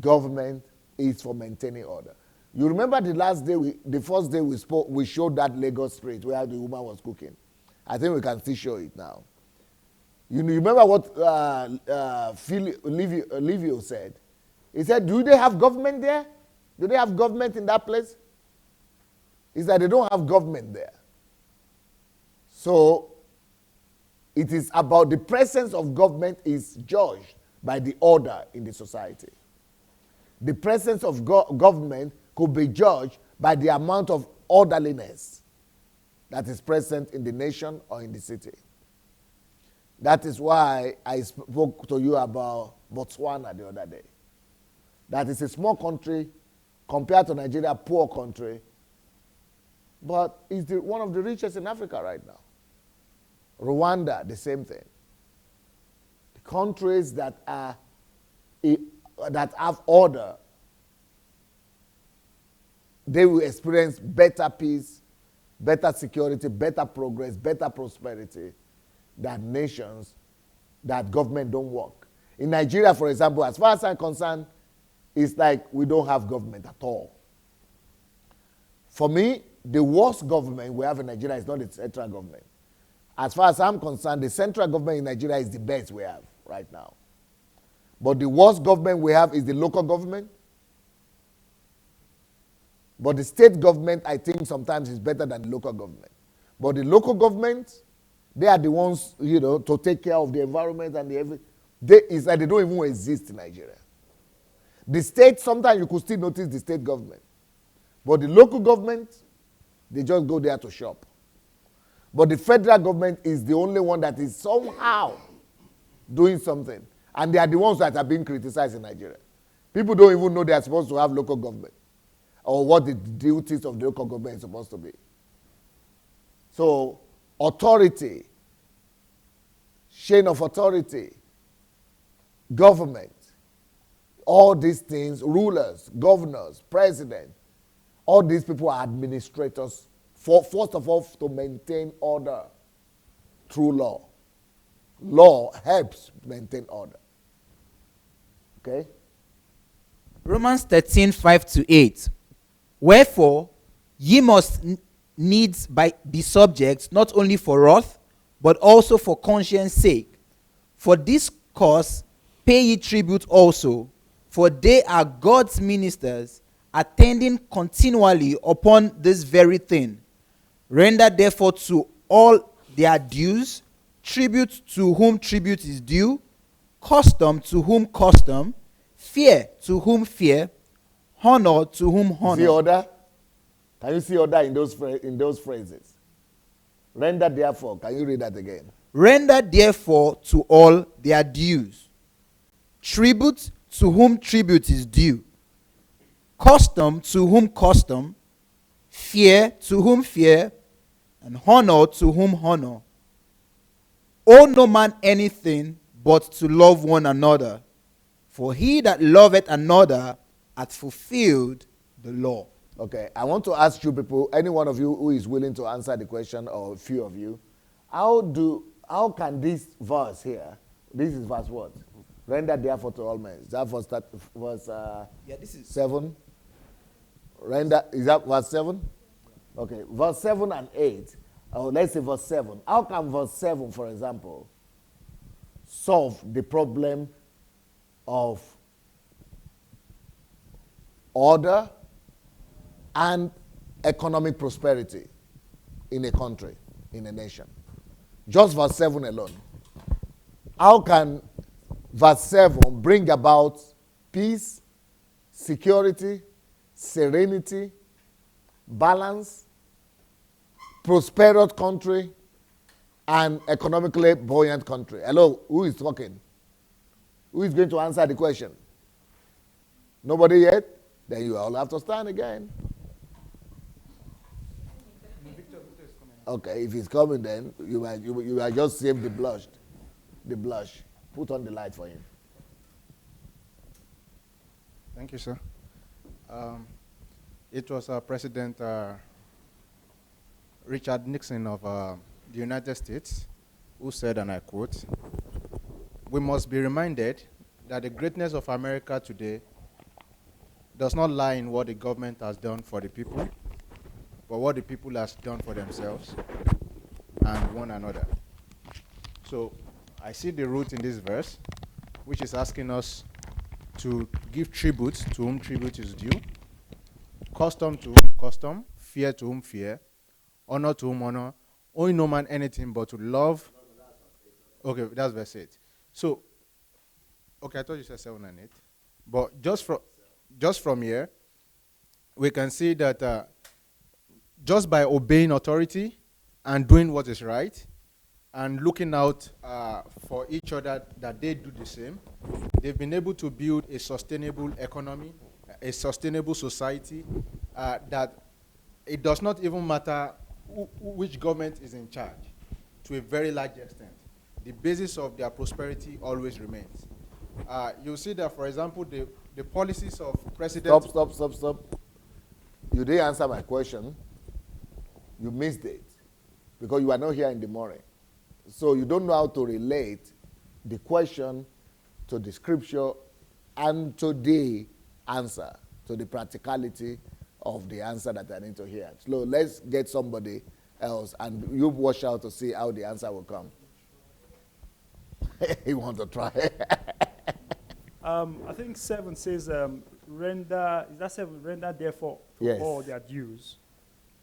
government is for maintaining order. You remember the first day we spoke, we showed that Lagos street where the woman was cooking. I think we can still show it now. You remember what Livio said? He said, do they have government there? Do they have government in that place? He said they don't have government there. So it is about the presence of government is judged by the order in the society. The presence of government could be judged by the amount of orderliness that is present in the nation or in the city. That is why I spoke to you about Botswana the other day. That is a small country compared to Nigeria, poor country, but it's one of the richest in Africa right now. Rwanda, the same thing. The countries that have order, they will experience better peace, better security, better progress, better prosperity than nations that government don't work. In Nigeria, for example, as far as I'm concerned, it's like we don't have government at all. For me, the worst government we have in Nigeria is not the central government. As far as I'm concerned, the central government in Nigeria is the best we have right now. But the worst government we have is the local government. But the state government, I think, sometimes is better than the local government. But the local government, they are the ones, to take care of the environment and it's like they don't even exist in Nigeria. The state, sometimes you could still notice the state government. But the local government, they just go there to shop. But the federal government is the only one that is somehow doing something. And they are the ones that are being criticized in Nigeria. People don't even know they are supposed to have local government or what the duties of the local government is supposed to be. So, authority, chain of authority, government, all these things, rulers, governors, president, all these people are administrators, first of all, to maintain order through law. Law helps maintain order. Okay? Romans 13:5-8. Wherefore, ye must needs be subject, not only for wrath, but also for conscience sake. For this cause pay ye tribute also, for they are God's ministers, attending continually upon this very thing. Render therefore to all their dues, tribute to whom tribute is due, custom to whom custom, fear to whom fear, honor to whom honor. See order? Can you see order in those phrases? Render therefore. Can you read that again? Render therefore to all their dues, tribute to whom tribute is due, custom to whom custom, fear to whom fear, and honor to whom honor. Owe no man anything but to love one another, for he that loveth another hath fulfilled the law. Okay, I want to ask you people, any one of you who is willing to answer the question, or a few of you, how can this verse here, this is verse what? Render therefore to all men. Is that verse this is 7? Render, is that verse 7? Okay, verse 7 and 8. Let's say verse 7. How can verse 7, for example, solve the problem of order and economic prosperity in a country, in a nation? Just verse 7 alone. How can verse 7 bring about peace, security, serenity, balance, prosperous country, and economically buoyant country? Hello, who is talking? Who is going to answer the question? Nobody yet? Then you all have to stand again. Okay, if he's coming, then you might just save the blush. Put on the light for him. Thank you, sir. It was President Richard Nixon of the United States who said, and I quote, "We must be reminded that the greatness of America today does not lie in what the government has done for the people, but what the people has done for themselves and one another." So I see the root in this verse, which is asking us to give tribute to whom tribute is due, custom to whom custom, fear to whom fear, honor to whom honor, owing no man anything but to love. Okay, that's verse 8. So, okay, I thought you said 7 and 8. But just from here, we can see that just by obeying authority and doing what is right and looking out for each other that they do the same, they've been able to build a sustainable economy, a sustainable society that it does not even matter which government is in charge to a very large extent. The basis of their prosperity always remains. You'll see that, for example, the policies of President... Stop. You didn't answer my question. You missed it because you are not here in the morning. So you don't know how to relate the question to the scripture and to the answer, to the practicality of the answer that I need to hear. So let's get somebody else, and you watch out to see how the answer will come. You want to try? I think 7 says, render, is that 7? Render therefore to Yes. all their dues.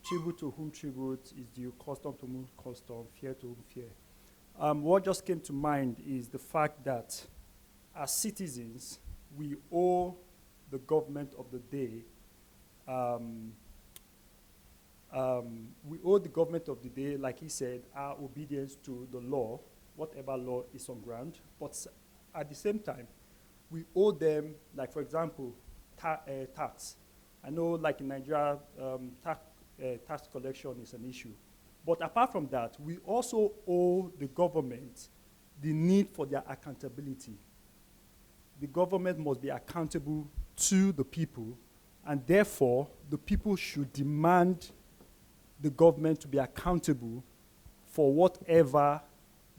Tribute to whom tribute is due, custom to whom custom, fear to whom fear. What just came to mind is the fact that as citizens, we owe the government of the day, like he said, our obedience to the law, whatever law is on ground. But at the same time, we owe them, like for example, tax. I know like in Nigeria, tax collection is an issue. But apart from that, we also owe the government the need for their accountability. The government must be accountable to the people, and therefore, the people should demand the government to be accountable for whatever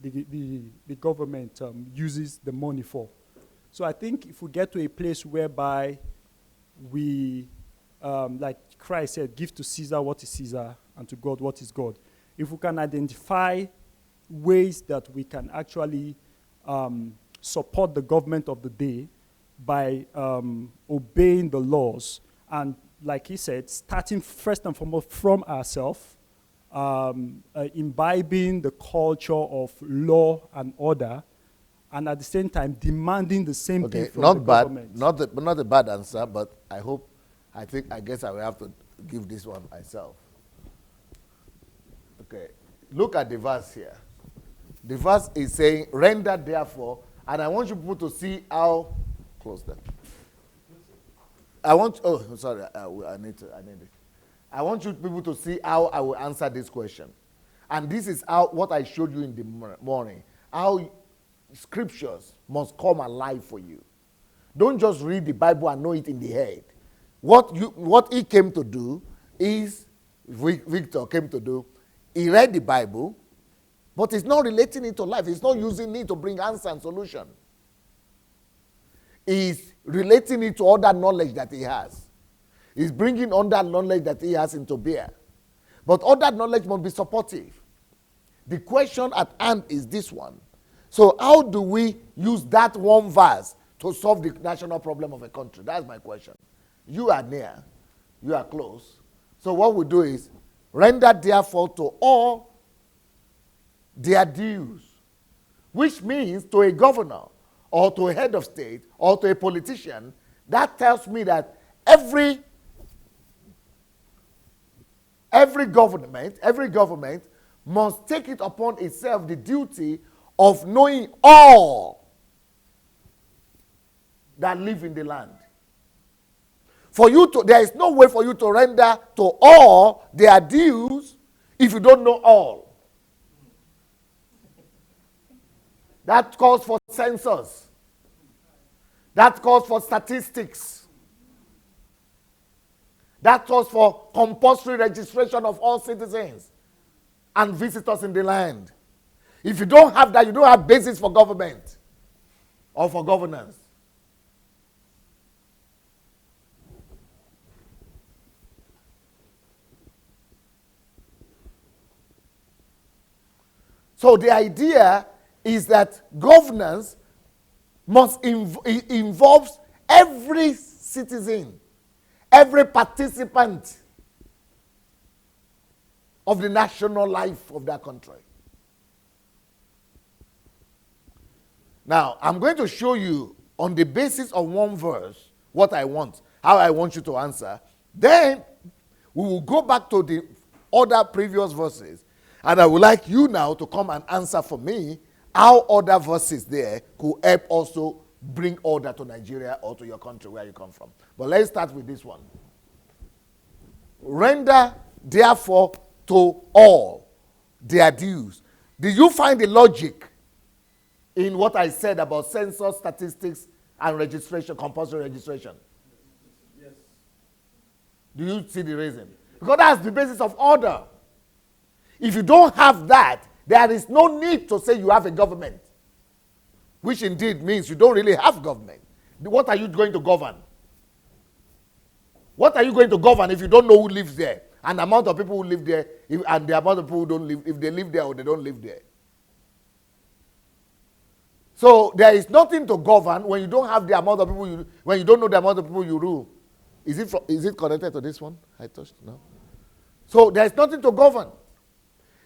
the government uses the money for. So I think if we get to a place whereby we, like Christ said, give to Caesar what is Caesar and to God what is God. If we can identify ways that we can actually support the government of the day by obeying the laws, and like he said, starting first and foremost from ourselves, imbibing the culture of law and order, and at the same time demanding the same thing from the government. Not a bad answer, but I guess I will have to give this one myself. Okay, look at the verse here. The verse is saying, render therefore, and I want you people to see how, close that. I want you people to see how I will answer this question. And this is what I showed you in the morning, how scriptures must come alive for you. Don't just read the Bible and know it in the head. What he came to do is, Victor came to do, he read the Bible, but he's not relating it to life. He's not using it to bring answer and solution. He's relating it to other knowledge that he has. He's bringing other knowledge that he has into bear. But other knowledge must be supportive. The question at hand is this one. So how do we use that one verse to solve the national problem of a country? That's my question. You are near. You are close. So what we do is, render therefore to all their dues, which means to a governor or to a head of state or to a politician. That tells me that every government must take it upon itself the duty of knowing all that live in the land. There is no way for you to render to all their dues if you don't know all. That calls for census. That calls for statistics. That calls for compulsory registration of all citizens and visitors in the land. If you don't have that, you don't have basis for government or for governance. So the idea is that governance must involve every citizen, every participant of the national life of that country. Now, I'm going to show you on the basis of one verse what I want, how I want you to answer. Then we will go back to the other previous verses, and I would like you now to come and answer for me how other verses there could help also bring order to Nigeria or to your country where you come from. But let's start with this one. Render, therefore, to all their dues. Did you find the logic in what I said about census, statistics, and registration, compulsory registration? Yes. Do you see the reason? Because that's the basis of order. If you don't have that, there is no need to say you have a government, which indeed means you don't really have government. What are you going to govern? What are you going to govern if you don't know who lives there, and the amount of people who live there, and the amount of people who don't live, if they live there or they don't live there? So there is nothing to govern when you don't have the amount of people when you don't know the amount of people you rule. Is it connected to this one? I touched no. So there is nothing to govern.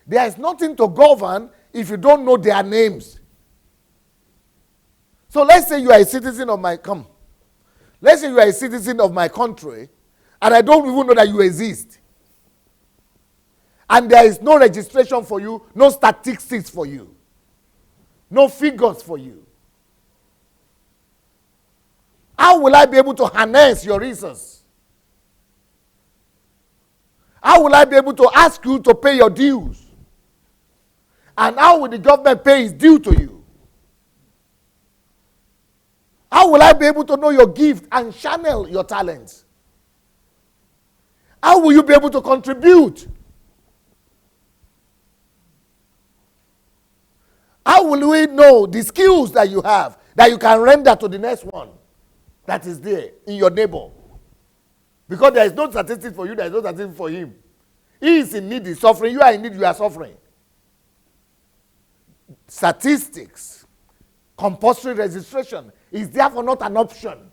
There is nothing to govern if you don't know their names. So let's say you are a citizen of Let's say you are a citizen of my country, and I don't even know that you exist. And there is no registration for you, no statistics for you, no figures for you. How will I be able to harness your resources? How will I be able to ask you to pay your dues? And how will the government pay its due to you? How will I be able to know your gift and channel your talents? How will you be able to contribute? How will we know the skills that you have that you can render to the next one that is there in your neighbor? Because there is no statistic for you, there is no statistic for him. He is in need, he is suffering. You are in need, you are suffering. Statistics, compulsory registration is therefore not an option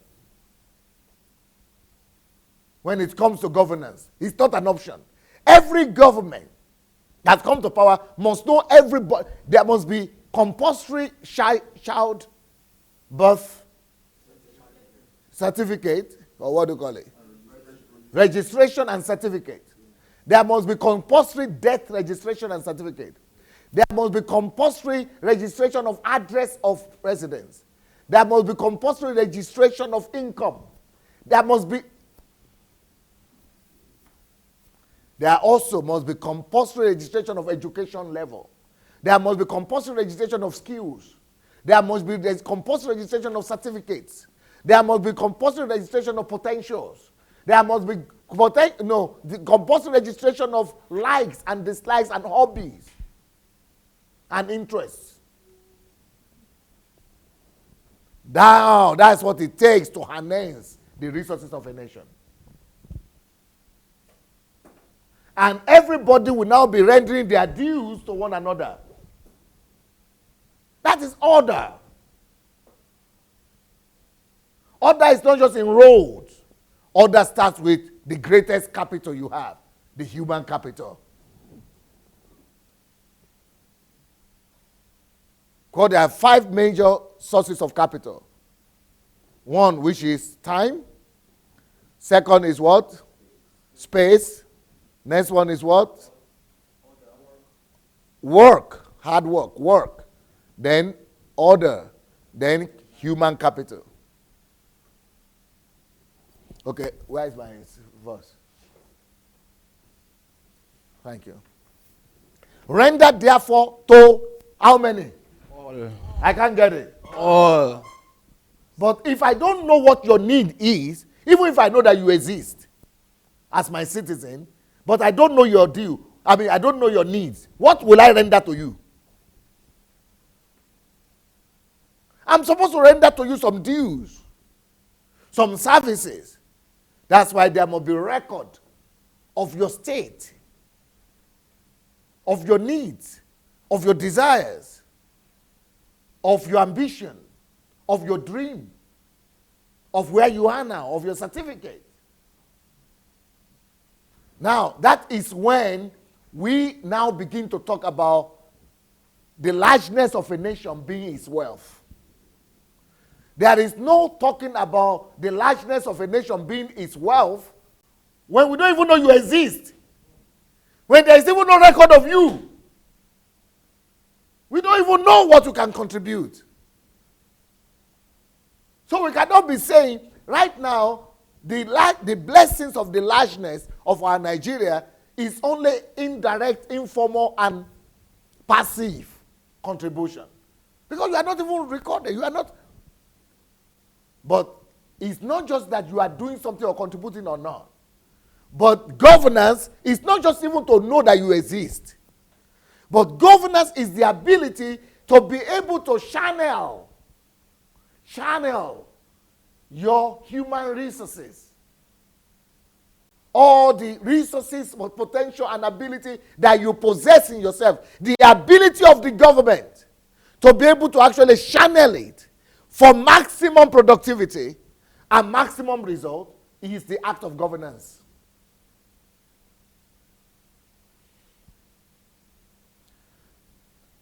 when it comes to governance. It's not an option. Every government that comes to power must know everybody. There must be compulsory child birth certificate, or what do you call it? Registration and certificate. There must be compulsory death registration and certificate. There must be compulsory registration of address of residence. There must be compulsory registration of income. There also must be compulsory registration of education level. There must be compulsory registration of skills. There must be compulsory registration of certificates. There must be compulsory registration of potentials. There must be the compulsory registration of likes and dislikes and hobbies and interests. Now, that's what it takes to harness the resources of a nation. And everybody will now be rendering their dues to one another. That is order. Order is not just in roads. Order starts with the greatest capital you have, the human capital. Because there are 5 major sources of capital. One, which is time. Second is what? Space. Next one is what? Work. Hard work. Work. Then order. Then human capital. Okay, where is my verse? Thank you. Render therefore to how many? All. I can't get it. All. But if I don't know what your need is, even if I know that you exist, as my citizen, but I don't know your due. I mean, I don't know your needs. What will I render to you? I'm supposed to render to you some dues, some services. That's why there must be a record of your state, of your needs, of your desires, of your ambition, of your dream, of where you are now, of your certificate. Now, that is when we now begin to talk about the largeness of a nation being its wealth. There is no talking about the largeness of a nation being its wealth when we don't even know you exist. When there is even no record of you. We don't even know what you can contribute. So we cannot be saying right now the blessings of the largeness of our Nigeria is only indirect, informal, and passive contribution. Because you are not even recorded. You are not. But it's not just that you are doing something or contributing or not. But governance is not just even to know that you exist. But governance is the ability to be able to channel your human resources. All the resources, potential, and ability that you possess in yourself. The ability of the government to be able to actually channel it for maximum productivity and maximum result is the act of governance.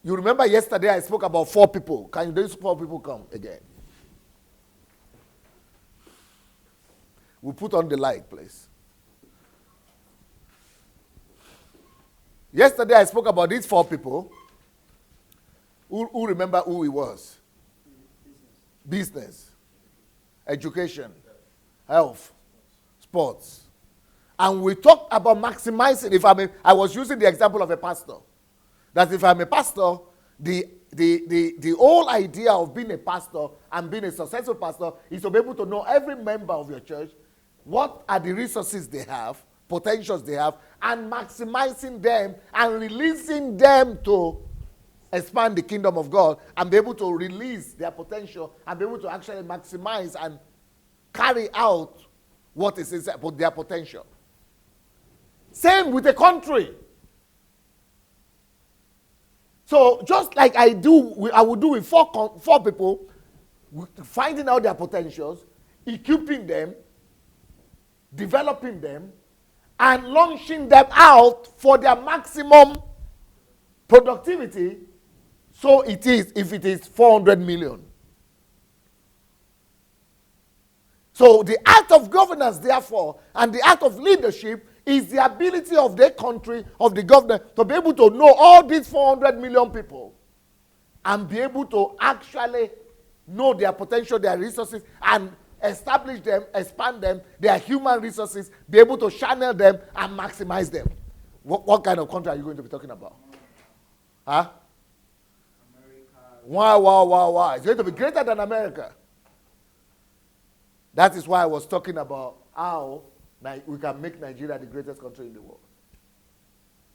You remember yesterday I spoke about 4 people. Can those 4 people come again? We'll put on the light, please. Yesterday I spoke about these 4 people. Who remember who he was? Business, education, health, sports. And we talked about maximizing. I was using the example of a pastor. That if I'm a pastor, the whole idea of being a pastor and being a successful pastor is to be able to know every member of your church, what are the resources they have, potentials they have, and maximizing them and releasing them to expand the kingdom of God and be able to release their potential and be able to actually maximize and carry out what is inside their potential. Same with the country. So just like I will do with 4 people, finding out their potentials, equipping them, developing them, and launching them out for their maximum productivity. So it is if it is 400 million. So the act of governance, therefore, and the act of leadership is the ability of the country, of the government, to be able to know all these 400 million people and be able to actually know their potential, their resources, and establish them, expand them, their human resources, be able to channel them and maximize them. What kind of country are you going to be talking about? Huh? Wow. It's going to be greater than America. That is why I was talking about how we can make Nigeria the greatest country in the world.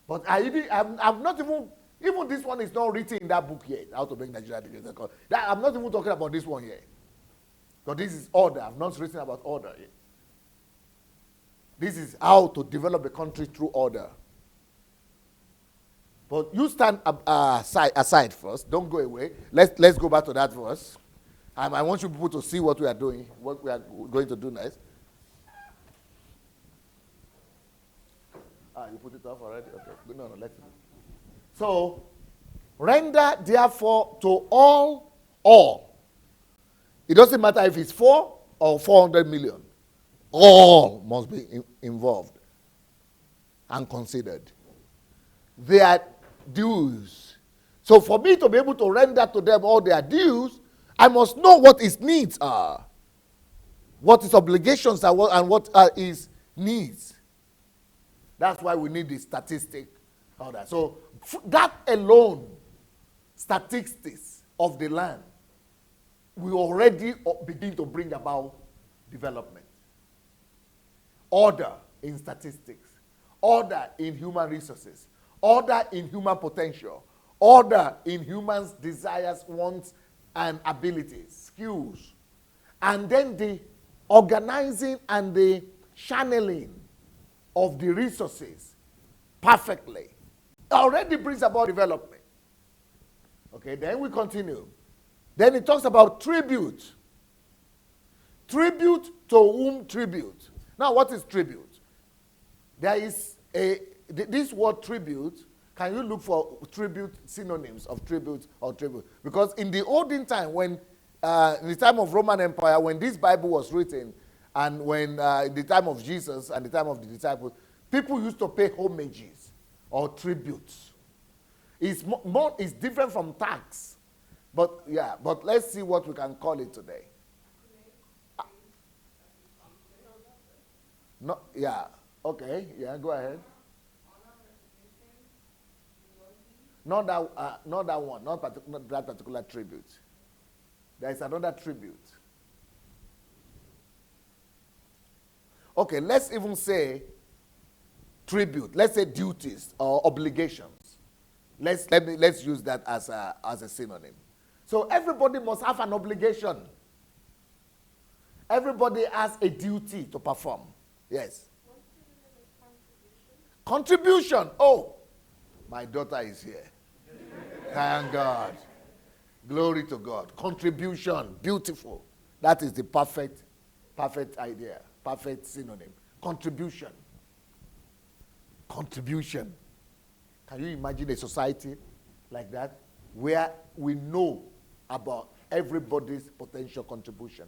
But I'm not even this one is not written in that book yet, how to make Nigeria the greatest country. I'm not even talking about this one yet. Because this is order. I've not written about order yet. This is how to develop a country through order. But you stand aside first. Don't go away. Let's go back to that verse. I want you people to see what we are doing, what we are going to do next. You put it off already? Okay. No, let's do it. So, render therefore to all. It doesn't matter if it's 4 or 400 million. All must be involved and considered. Their dues. So for me to be able to render to them all their dues, I must know what his needs are, what his obligations are, and what are his needs. That's why we need the statistic. All that. So that alone, statistics of the land, we already begin to bring about development. Order in statistics, order in human resources, order in human potential, order in humans' desires, wants, and abilities, skills. And then the organizing and the channeling of the resources perfectly already brings about development. Okay, then we continue. Then it talks about tribute. Tribute to whom tribute? Now, what is tribute? There is this word tribute. Can you look for tribute synonyms of tribute or tribute? Because in the olden time, when in the time of Roman Empire, when this Bible was written, and when in the time of Jesus and the time of the disciples, people used to pay homages or tributes. It's it's different from tax, but yeah. But let's see what we can call it today. No, yeah. Okay, yeah. Go ahead. Not that one. Not that particular tribute. There is another tribute. Okay, let's even say tribute. Let's say duties or obligations. Let's use that as a synonym. So everybody must have an obligation. Everybody has a duty to perform. Yes. Contribution. Oh, my daughter is here. Thank God. Glory to God. Contribution. Beautiful. That is the perfect idea. Perfect synonym. Contribution. Contribution. Can you imagine a society like that where we know about everybody's potential contribution?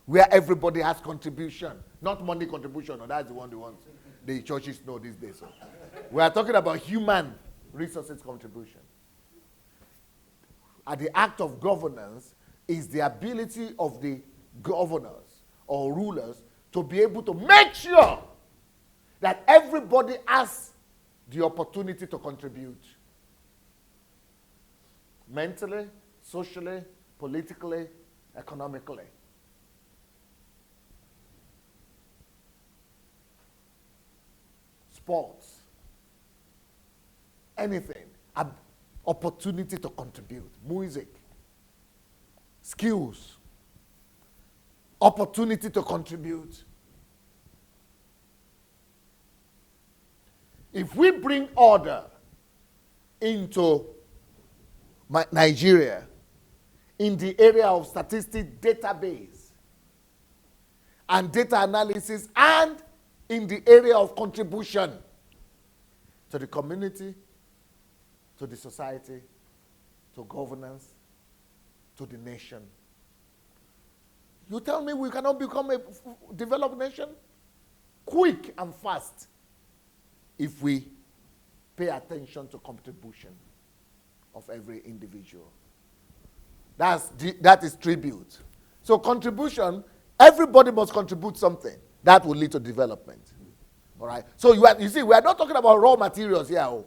Where everybody has contribution, not money contribution, or that's the one the churches know these days. So we are talking about human resources contribution. And the act of governance is the ability of the governors or rulers to be able to make sure that everybody has the opportunity to contribute mentally, socially, politically, economically. Sports, anything, opportunity to contribute, music, skills, opportunity to contribute. If we bring order into Nigeria in the area of statistics database and data analysis, and in the area of contribution to the community, to the society, to governance, to the nation. You tell me we cannot become a developed nation? Quick and fast if we pay attention to contribution of every individual. That is tribute. So contribution, everybody must contribute something. That will lead to development. All right? So you see, we are not talking about raw materials here. Oh.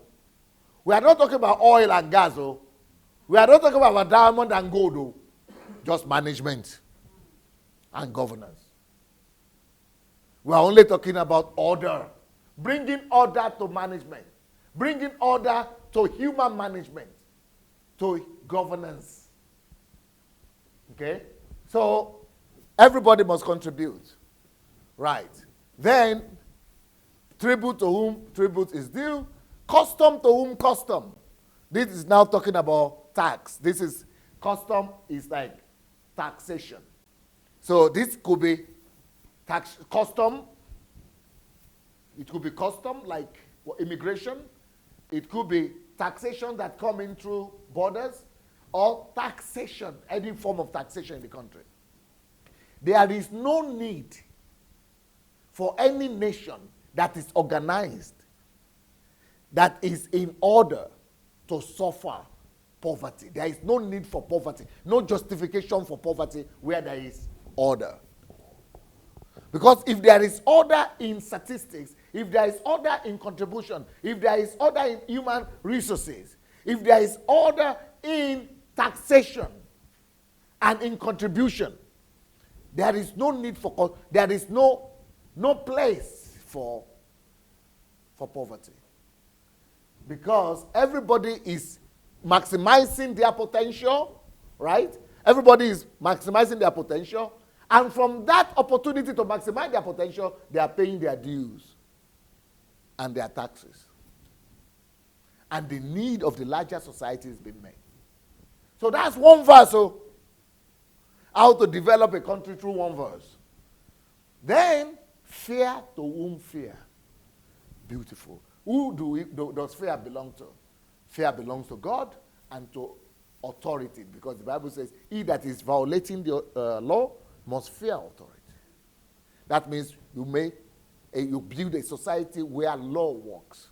We are not talking about oil and gas. Oh. We are not talking about diamond and gold. Oh. Just management and governance. We are only talking about order. Bringing order to management. Bringing order to human management. To governance. Okay? So, everybody must contribute. Right. Then, tribute to whom tribute is due. Custom to whom custom. This is now talking about tax. This is, custom is like taxation. So this could be custom. It could be custom like immigration. It could be taxation that come in through borders, or taxation, any form of taxation in the country. There is no need for any nation that is organized, that is in order to suffer poverty. There is no need for poverty, no justification for poverty where there is order. Because if there is order in statistics, if there is order in contribution, if there is order in human resources, if there is order in taxation and in contribution, there is no need for, there is no place for poverty. Because everybody is maximizing their potential, right? Everybody is maximizing their potential. And from that opportunity to maximize their potential, they are paying their dues and their taxes. And the need of the larger society is being met. So that's one verse. So how to develop a country through one verse. Then, fear to whom fear? Beautiful. Who does fear belong to? Fear belongs to God and to authority, because the Bible says, he that is violating the law must fear authority. That means you build a society where law works,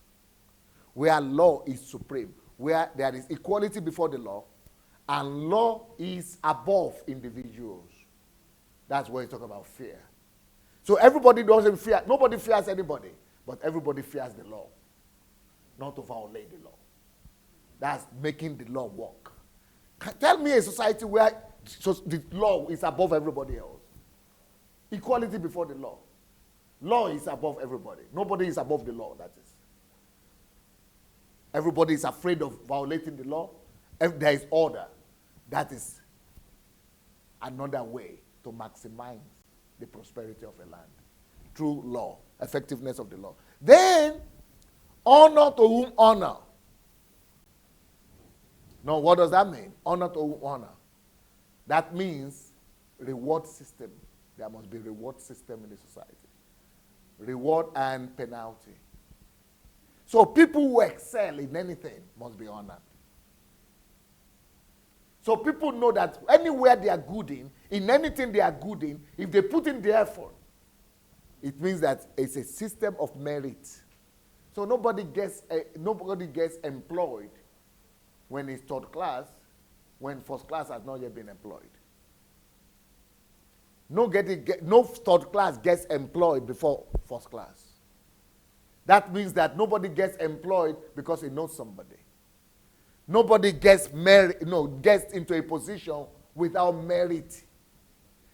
where law is supreme, where there is equality before the law, and law is above individuals. That's where you talk about fear. So everybody doesn't fear, nobody fears anybody, but everybody fears the law, not to violate the law. That's making the law work. Tell me a society where the law is above everybody else. Equality before the law. Law is above everybody. Nobody is above the law, that is. Everybody is afraid of violating the law. If there is order, that is another way to maximize the prosperity of a land through law, effectiveness of the law. Then, honor to whom honor. Now, what does that mean? Honor to whom honor. That means reward system. There must be reward system in the society. Reward and penalty. So people who excel in anything must be honored. So people know that anywhere they are good in anything they are good in, if they put in the effort, it means that it's a system of merit. So nobody gets employed when it's third class, when first class has not yet been employed. No third class gets employed before first class. That means that nobody gets employed because he knows somebody. Nobody gets into a position without merit.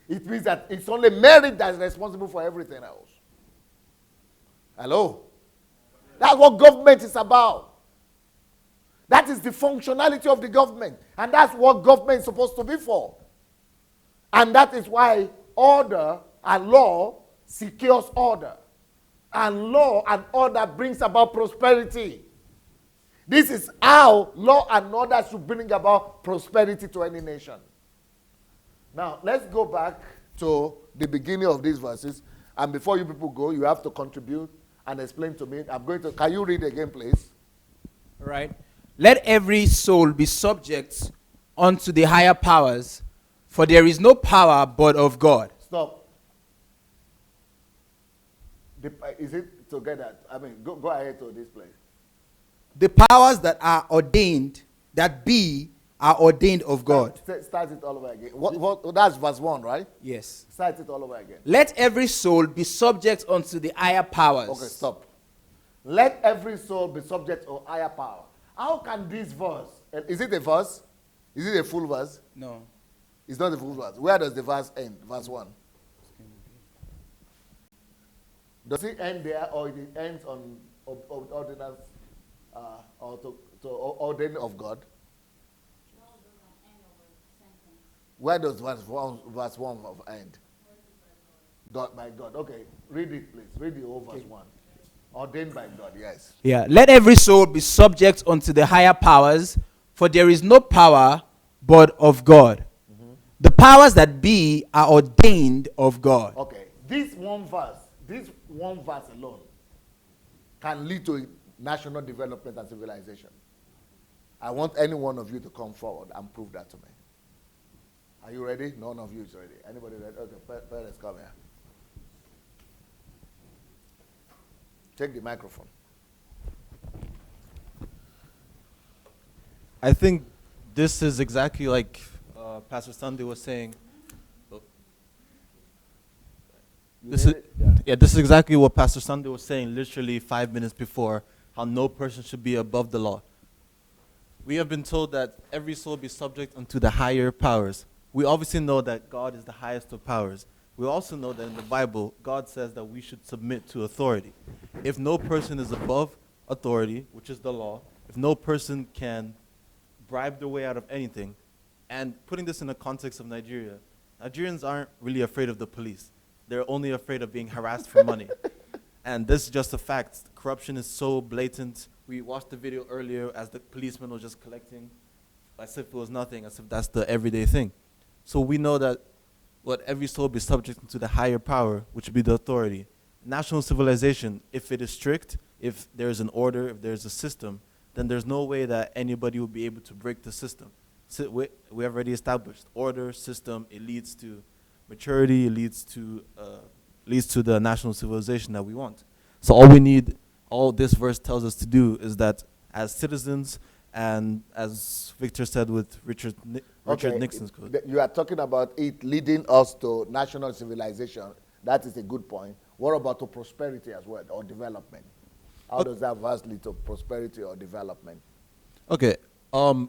It means that it's only merit that's responsible for everything else. Hello? That's what government is about. That is the functionality of the government. And that's what government is supposed to be for. And that is why order and law secures order. And law and order brings about prosperity. This is how law and order should bring about prosperity to any nation. Now, let's go back to the beginning of these verses. And before you people go, you have to contribute and explain to me. Can you read again, please? All right. Let every soul be subject unto the higher powers, for there is no power but of God. Stop. Is it together? I mean, go ahead to this place. The powers that are ordained, are ordained of God. Start it all over again. That's verse 1, right? Yes. Start it all over again. Let every soul be subject unto the higher powers. Okay, stop. Let every soul be subject to higher power. How can this verse, is it a verse? Is it a full verse? No. It's not a full verse. Where does the verse end? Verse 1. Does it end there, or it ends on ordinance or to ordain of God? Where does verse 1 end? God by God. Okay, read it, please. Read the whole verse 1. Ordained by God, yes. Yeah. Let every soul be subject unto the higher powers, for there is no power but of God. Mm-hmm. The powers that be are ordained of God. Okay. This one verse alone can lead to national development and civilization. I want any one of you to come forward and prove that to me. Are you ready? None of you is ready. Anybody ready? Okay, let's come here. Take the microphone. I think this is exactly like Pastor Sunday was saying. This is exactly what Pastor Sunday was saying literally 5 minutes before, how no person should be above the law. We have been told that every soul be subject unto the higher powers. We obviously know that God is the highest of powers. we also know that in the Bible, God says that we should submit to authority. If no person is above authority, which is the law, if no person can bribe their way out of anything, and putting this in the context of Nigeria, Nigerians aren't really afraid of the police. They're only afraid of being harassed for money. And this is just a fact. Corruption is so blatant. We watched the video earlier as the policeman was just collecting as if it was nothing, as if that's the everyday thing. So we know that every soul be subject to the higher power, which would be the authority. National civilization, if it is strict, if there's an order, if there's a system, then there's no way that anybody will be able to break the system. So we have already established order, system, it leads to maturity, it leads to the national civilization that we want. So all this verse tells us to do is that as citizens, and as Victor said with Richard Nixon's code. You are talking about it leading us to national civilization. That is a good point. What about to prosperity as well, or development? How does that verse lead to prosperity or development? Okay,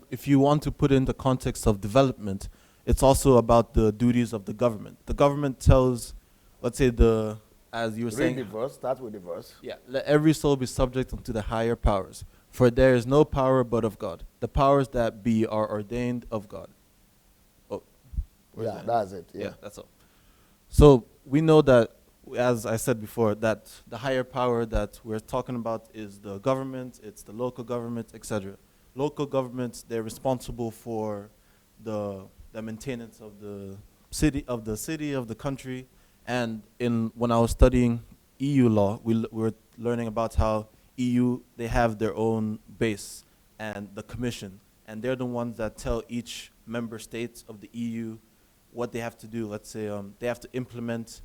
if you want to put it in the context of development, it's also about the duties of the government. The government tells, let's say as you were saying. Read the verse, start with the verse. Yeah, let every soul be subject unto the higher powers. For there is no power but of God. The powers that be are ordained of God. Oh, yeah, that's it. Yeah, that's all. So we know that, as I said before, that the higher power that we're talking about is the government, it's the local government, etc. Local governments, they're responsible for the maintenance of the city, of the country. And when I was studying EU law, we were learning about how EU, they have their own base and the commission, and they're the ones that tell each member states of the EU what they have to do. Let's say they have to implement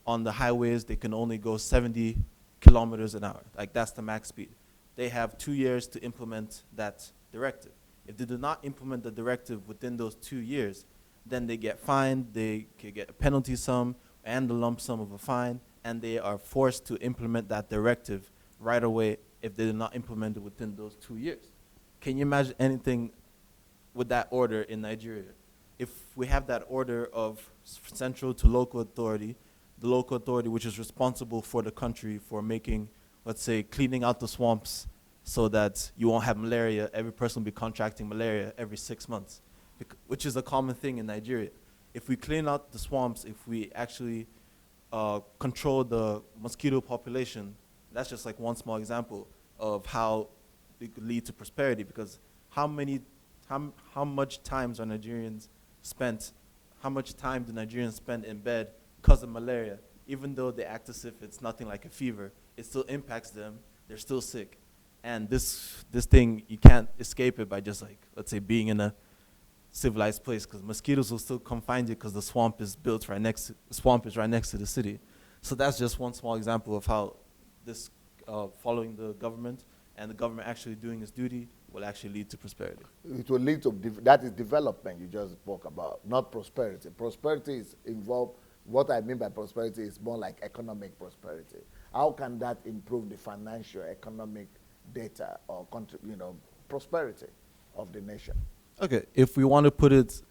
on the highways, they can only go 70 kilometers an hour. Like that's the max speed. They have 2 years to implement that directive. If they do not implement the directive within those 2 years, then they get fined, they can get a penalty sum and the lump sum of a fine, and they are forced to implement that directive right away if they do not implement it within those 2 years. Can you imagine anything with that order in Nigeria? If we have that order of central to local authority, the local authority which is responsible for the country for making, let's say, cleaning out the swamps so that you won't have malaria, every person will be contracting malaria every 6 months, which is a common thing in Nigeria. If we clean out the swamps, if we actually control the mosquito population, that's just like one small example of how it could lead to prosperity, because how much time do Nigerians spend in bed because of malaria? Even though they act as if it's nothing like a fever, it still impacts them, they're still sick. And this thing, you can't escape it by just like, let's say, being in a civilized place, because mosquitoes will still come find you because the swamp is right next to the city. So that's just one small example of how this following the government and the government actually doing its duty will actually lead to prosperity. It will lead to, that is development you just spoke about, not prosperity. Prosperity is involved, what I mean by prosperity is more like economic prosperity. How can that improve the financial, economic data or prosperity of the nation? Okay, if we want to put it,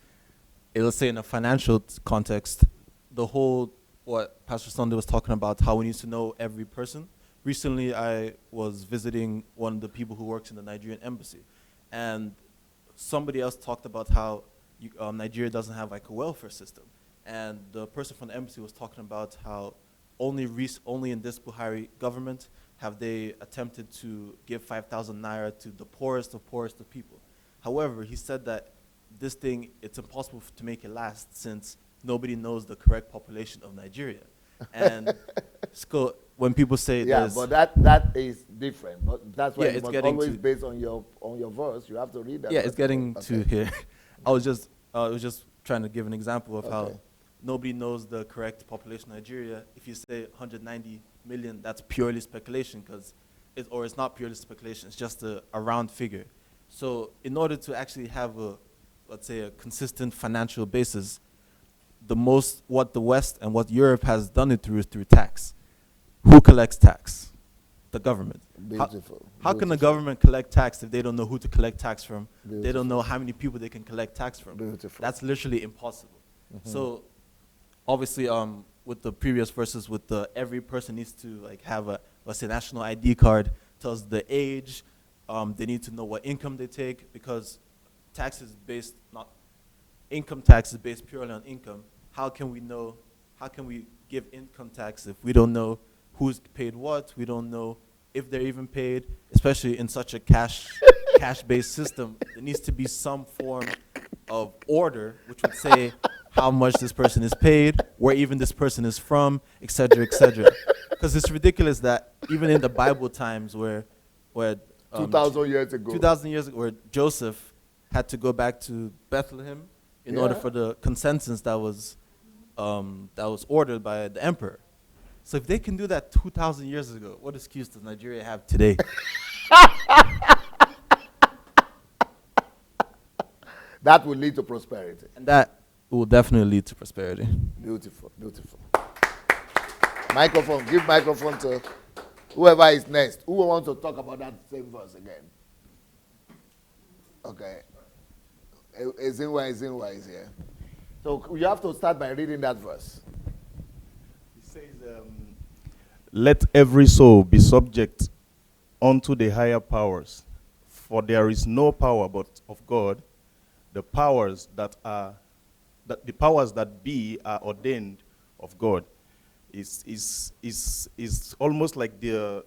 let's say in a financial context, the whole, what Pastor Sunday was talking about, how we need to know every person. Recently, I was visiting one of the people who works in the Nigerian embassy, and somebody else talked about how Nigeria doesn't have like a welfare system. And the person from the embassy was talking about how only in this Buhari government have they attempted to give 5,000 naira to the poorest of people. However, he said that this thing, it's impossible to make it last since nobody knows the correct population of Nigeria. And when people say yeah, but that is different. But that's why it's always based on your verse. You have to read that. Yeah, it's getting to here. I was just trying to give an example of how nobody knows the correct population of Nigeria. If you say 190 million, that's purely speculation, or it's not purely speculation. It's just a round figure. So in order to actually have let's say, a consistent financial basis, what the West and what Europe has done it through is through tax. Who collects tax? The government. Beautiful. How can the government collect tax if they don't know who to collect tax from? Beautiful. They don't know how many people they can collect tax from. Beautiful. That's literally impossible. Mm-hmm. So obviously with the previous verses, with the every person needs to like have a, let's say, national ID card, tells the age, they need to know what income they take, because tax is based, not, income tax is based purely on income. How can we know, how can we give income tax if we don't know who's paid what, we don't know if they're even paid, especially in such a cash-based system? There needs to be some form of order which would say how much this person is paid, where even this person is from, et cetera, et cetera. Because it's ridiculous that even in the Bible times where 2,000 years ago. 2,000 years ago, where Joseph had to go back to Bethlehem in order for the consensus that was ordered by the emperor. So if they can do that 2,000 years ago, what excuse does Nigeria have today? That will lead to prosperity. And that will definitely lead to prosperity. Beautiful, beautiful. Microphone, give microphone to whoever is next. Who wants to talk about that same verse again? Okay. Ezinwa is here. So you have to start by reading that verse. It says, let every soul be subject unto the higher powers, for there is no power but of God. The powers the powers that be are ordained of God. Is almost like the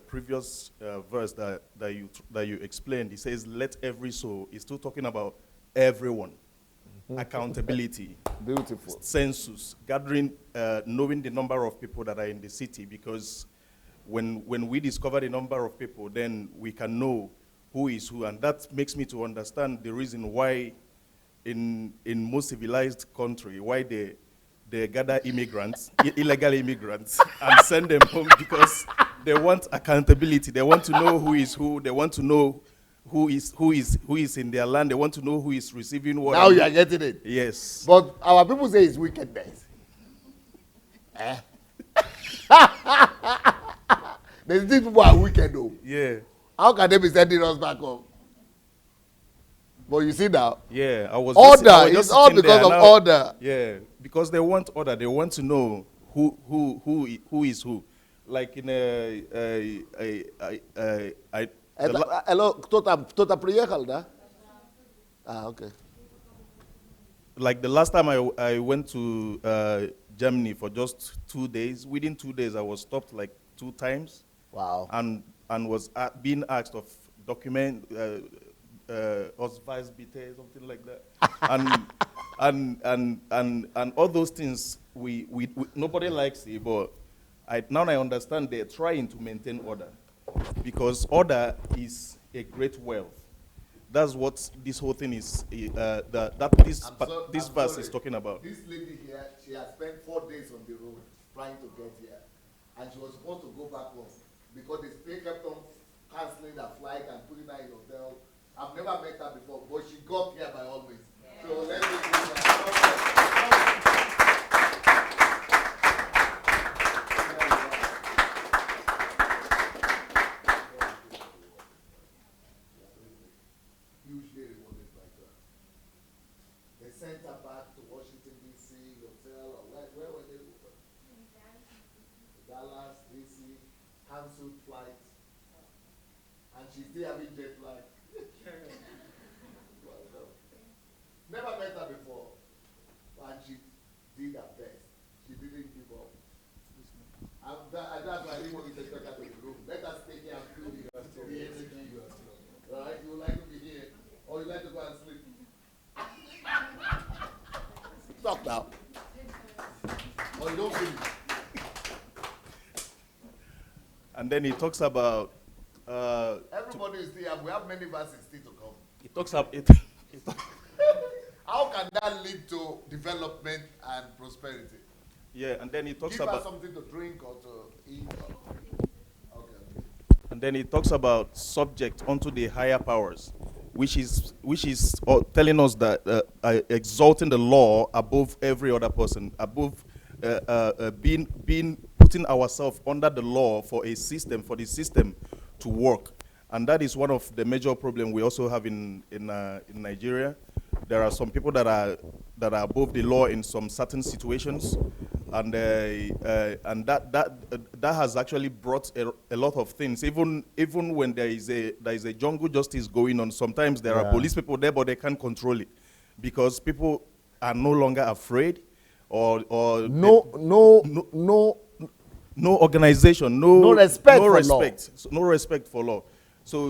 previous verse that you explained. It says, "Let every soul." It's still talking about everyone. Accountability. Beautiful. Census, gathering, knowing the number of people that are in the city, because when we discover the number of people, then we can know who is who, and that makes me to understand the reason why in most civilized country, why they gather immigrants, illegal immigrants, and send them home, because they want accountability. They want to know who is who. They want to know who is in their land. They want to know who is receiving what. Now you are getting it. Yes. But our people say it's wickedness. These people are wicked though. Yeah. How can they be sending us back home? But you see now. Yeah, I was order. It's all because of order. Yeah, because they want order. They want to know who is who. Like in hello, tota priekal da? Okay. Like the last time I went to Germany for just 2 days. Within 2 days, I was stopped like 2 times. Wow. And was being asked of document Ausweisbitte, something like that. and all those things we nobody likes it, but now I understand they're trying to maintain order, because order is a great wealth. That's what this whole thing is. This verse is talking about. This lady here, she has spent 4 days on the road trying to get here, and she was supposed to go back home because they kept on canceling her flight and putting her in hotel. I've never met her before, but she got here by all means. So let's give her. Usually rewarded by God. They sent her back to Washington, D.C. hotel, or where were they? Dallas, D.C., cancelled flights, and she's still having jet lag. Never met her before, and she did her best. She didn't give up. That's why I didn't want to take her to the room. Let us stay here and feel the energy. Right? You would like to be here, or you like to go and sleep. Stop now. Or you don't finish. And then he talks about. Everybody is here. We have many verses still to come. It talks about it. How can that lead to development and prosperity? Yeah, and then he talks Give about us something to drink or to eat. Okay. And then he talks about subject unto the higher powers, which is telling us that exalting the law above every other person, above putting ourselves under the law for the system to work. And that is one of the major problems we also have in Nigeria. There are some people that are that are above the law in some certain situations, and that has actually brought a lot of things. Even when there is a jungle justice going on, sometimes there are police people there, but they can't control it because people are no longer afraid, or no organization, no respect for law. So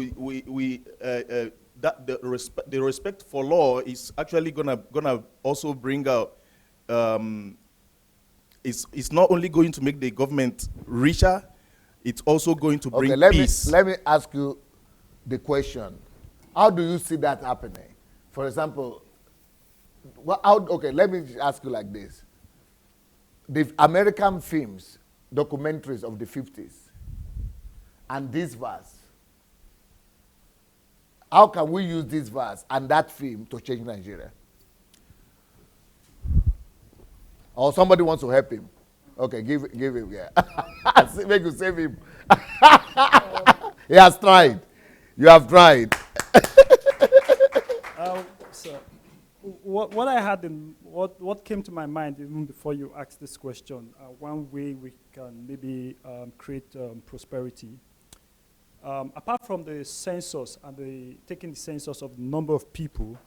the respect for law is actually gonna also bring out. It's not only going to make the government richer, it's also going to bring peace. Let me ask you the question: how do you see that happening? For example, let me ask you like this: the American films, documentaries of the 50s, and this verse. How can we use this verse and that film to change Nigeria? Or somebody wants to help him. Okay, give him, yeah. Make you save him. He has tried. You have tried. So, what I had what came to my mind even before you asked this question, one way we can maybe create prosperity. Apart from the census and taking the census of the number of people,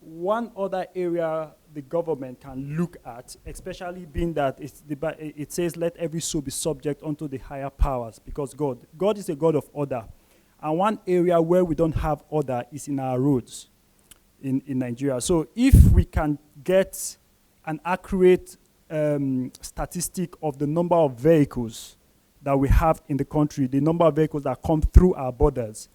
one other area the government can look at, especially being that it says, let every soul be subject unto the higher powers, because God is a God of order. And one area where we don't have order is in our roads in Nigeria. So if we can get an accurate statistic of the number of vehicles that we have in the country, the number of vehicles that come through our borders,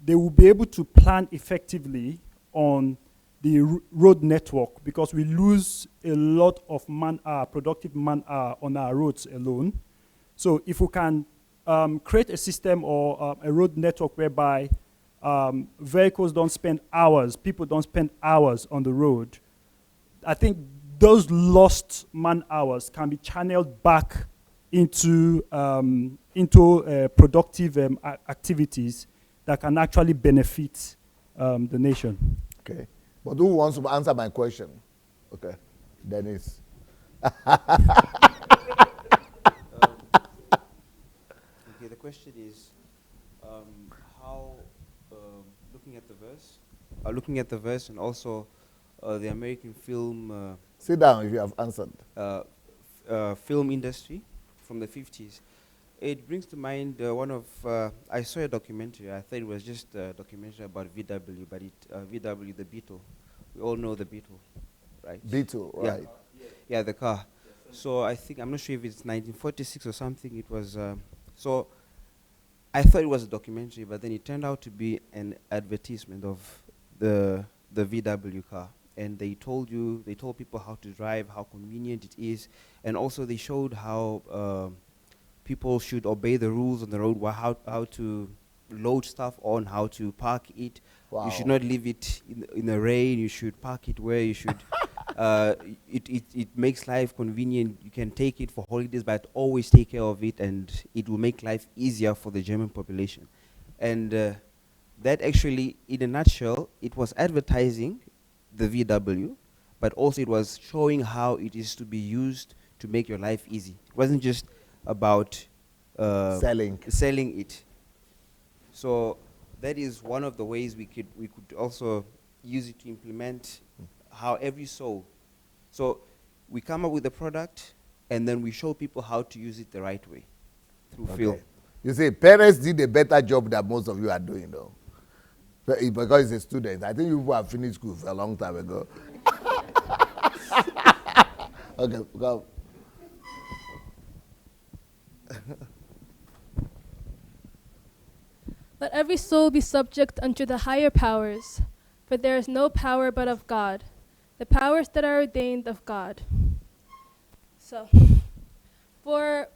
they will be able to plan effectively on the road network, because we lose a lot of man-hour, productive man-hour on our roads alone. So if we can create a system or a road network whereby vehicles don't spend hours, people don't spend hours on the road, I think those lost man-hours can be channeled back into productive activities that can actually benefit the nation. Okay. But who wants to answer my question? Okay. Dennis. Okay, the question is how, looking at the verse and also the American film... Sit down if you have answered. Film industry from the 50s. It brings to mind I saw a documentary. I thought it was just a documentary about VW, but VW, the Beetle. We all know the Beetle, right? Beetle, right. Yeah, the car. So I think, I'm not sure if it's 1946 or something. It was, so I thought it was a documentary, but then it turned out to be an advertisement of the VW car. And they told people how to drive, how convenient it is, and also they showed how people should obey the rules on the road, how to load stuff on, how to park it. Wow. You should not leave it in the rain. You should park it where you should. It makes life convenient. You can take it for holidays, but always take care of it, and it will make life easier for the German population. And that actually, in a nutshell, it was advertising the VW, but also it was showing how it is to be used to make your life easy. It wasn't just about selling it. So that is one of the ways we could also use it to implement how every soul. So we come up with a product, and then we show people how to use it the right way through film. You see, parents did a better job than most of you are doing, though. Because he's a student. I think you people have finished school for a long time ago. Okay, go. Let every soul be subject unto the higher powers, for there is no power but of God, the powers that are ordained of God. So, for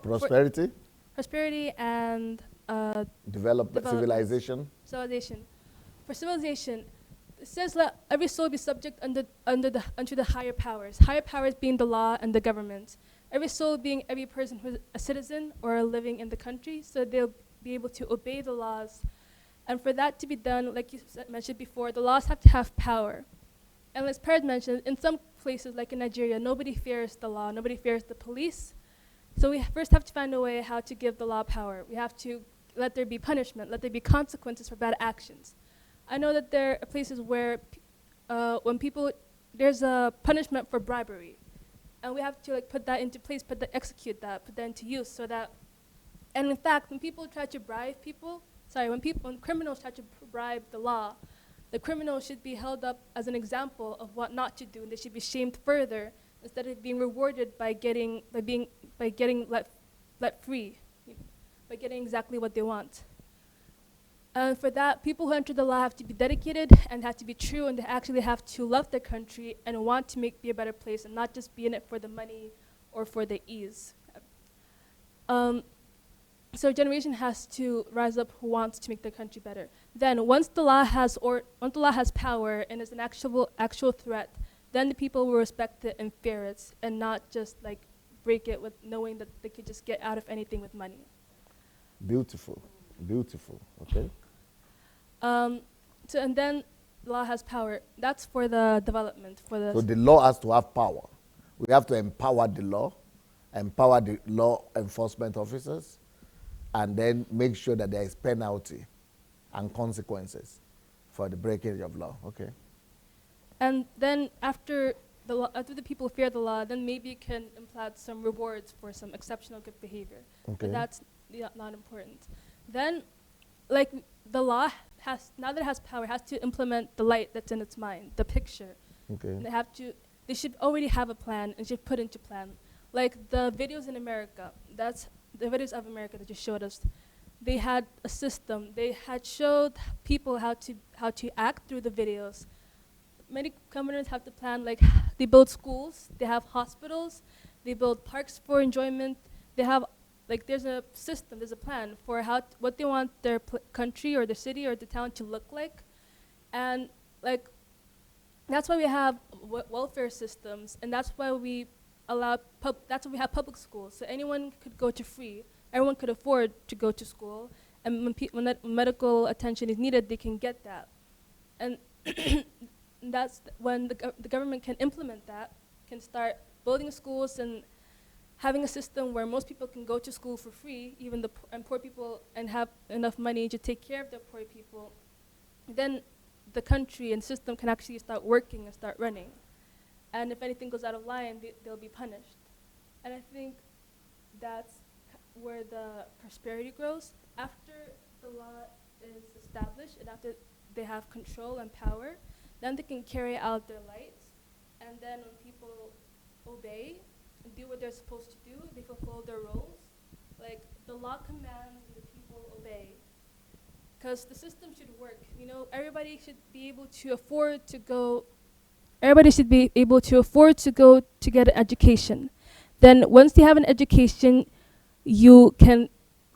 prosperity, prosperity and development, civilization. For civilization, it says let every soul be subject unto the higher powers. Higher powers being the law and the government. Every soul being every person who is a citizen or living in the country, so they'll be able to obey the laws And for that to be done, like you mentioned before, the laws have to have power. And as Perez mentioned, in some places, like in Nigeria, nobody fears the law, nobody fears the police. So we first have to find a way how to give the law power. We have to let there be punishment, let there be consequences for bad actions. I know that there are places where there's a punishment for bribery. And we have to like put that into place, execute that, put that into use so that, and in fact, when people try to bribe people, when criminals try to bribe the law, the criminal should be held up as an example of what not to do, and they should be shamed further instead of being rewarded by getting let free, by getting exactly what they want. And for that, people who enter the law have to be dedicated and have to be true, and they actually have to love their country and want to be a better place and not just be in it for the money or for the ease. So a generation has to rise up who wants to make their country better. Then once the law has power and is an actual threat, then the people will respect it and fear it and not just like break it with knowing that they could just get out of anything with money. Beautiful, beautiful, okay. And then law has power. That's for the development. So the law has to have power. We have to empower the law enforcement officers, and then make sure that there is penalty and consequences for the breakage of law. Okay. And then after the people fear the law, then maybe you can implant some rewards for some exceptional good behavior. Okay. But that's not important. Then, like the law now that it has power, has to implement the light that's in its mind, the picture. Okay. And they should already have a plan and should put into plan. Like the videos in America, that's the videos of America that you showed us. They had a system. They had showed people how to act through the videos. Many governments have to plan, like they build schools, they have hospitals, they build parks for enjoyment. They have, like there's a system, there's a plan for what they want their country or the city or the town to look like. And like, that's why we have welfare systems, and that's why we that's why we have public schools. So anyone could go to free, everyone could afford to go to school, and when that medical attention is needed, they can get that. And that's when the government can implement that, can start building schools and having a system where most people can go to school for free, even the poor people, and have enough money to take care of the poor people. Then the country and system can actually start working and start running. And if anything goes out of line, they'll be punished. And I think that's where the prosperity grows. After the law is established and after they have control and power, then they can carry out their lights. And then when people obey and do what they're supposed to do, they fulfill their roles. Like the law commands and the people obey. Because the system should work. You know, everybody should be able to afford to go to get an education. Then once you have an education, you'll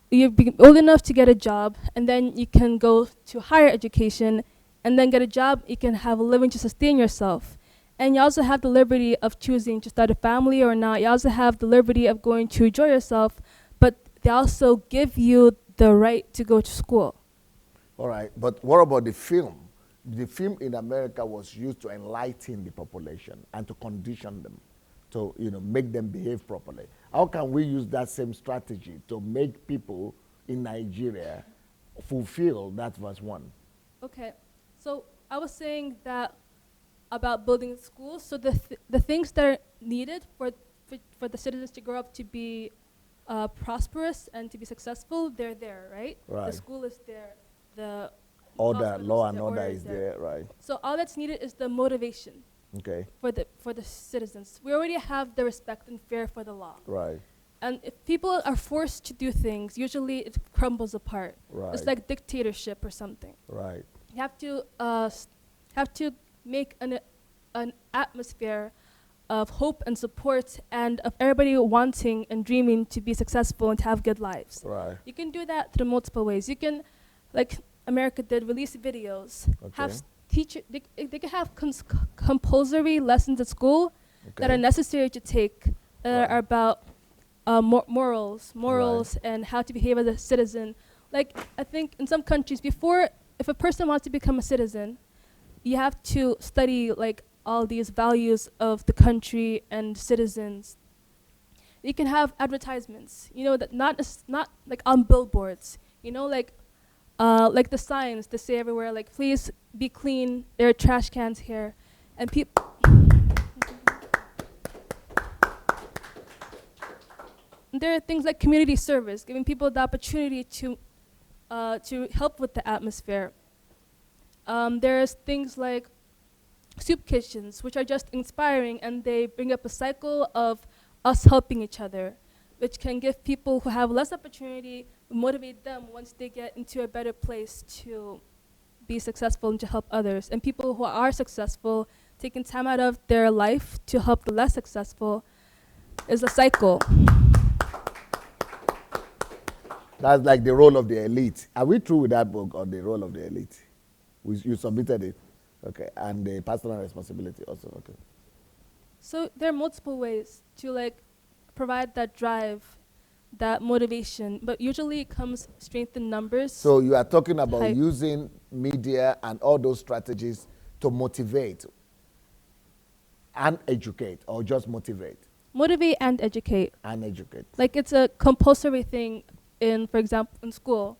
be old enough to get a job, and then you can go to higher education and then get a job. You can have a living to sustain yourself. And you also have the liberty of choosing to start a family or not. You also have the liberty of going to enjoy yourself, but they also give you the right to go to school. All right, but what about the film? The film in America was used to enlighten the population and to condition them, to make them behave properly. How can we use that same strategy to make people in Nigeria fulfill that verse 1? Okay, so I was saying that about building schools. So the things that are needed for the citizens to grow up to be prosperous and to be successful, they're there, right? Right. The school is there. The law and order is there, right? So all that's needed is the motivation. Okay. For the citizens, we already have the respect and fear for the law. Right. And if people are forced to do things, usually it crumbles apart. Right. It's like dictatorship or something. Right. You have to make an atmosphere of hope and support and of everybody wanting and dreaming to be successful and to have good lives. Right. You can do that through multiple ways. You can, like America did, release videos, have they can have compulsory lessons at school that are necessary to take, that are about morals, and how to behave as a citizen. Like, I think in some countries, before if a person wants to become a citizen, you have to study like all these values of the country and citizens. You can have advertisements, you know, that not like on billboards, you know, like the signs that say everywhere, like, please be clean, there are trash cans here. And people, there are things like community service, giving people the opportunity to help with the atmosphere. There's things like soup kitchens, which are just inspiring, and they bring up a cycle of us helping each other, which can give people who have less opportunity, motivate them once they get into a better place to be successful and to help others. And people who are successful, taking time out of their life to help the less successful, is a cycle. That's like the role of the elite. Are we through with that book on the role of the elite? You submitted it. Okay. And the personal responsibility also. Okay. So there are multiple ways to like provide that drive, that motivation, but usually it comes strength in numbers. So you are talking about using media and all those strategies to motivate and educate, or just motivate? Motivate and educate. And educate. Like it's a compulsory thing in, for example, in school,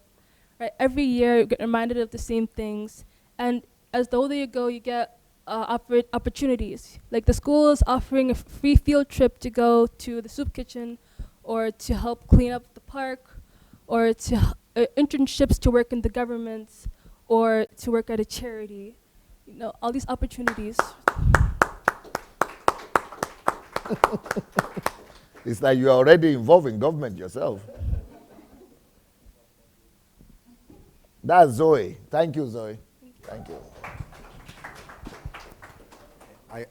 right? Every year you get reminded of the same things, and as the older you go, you get opportunities. Like the school is offering a free field trip to go to the soup kitchen, or to help clean up the park, or to internships to work in the government, or to work at a charity. You know, all these opportunities. It's like you're already involved in government yourself. That's Zoe. Thank you, Zoe. Thank you.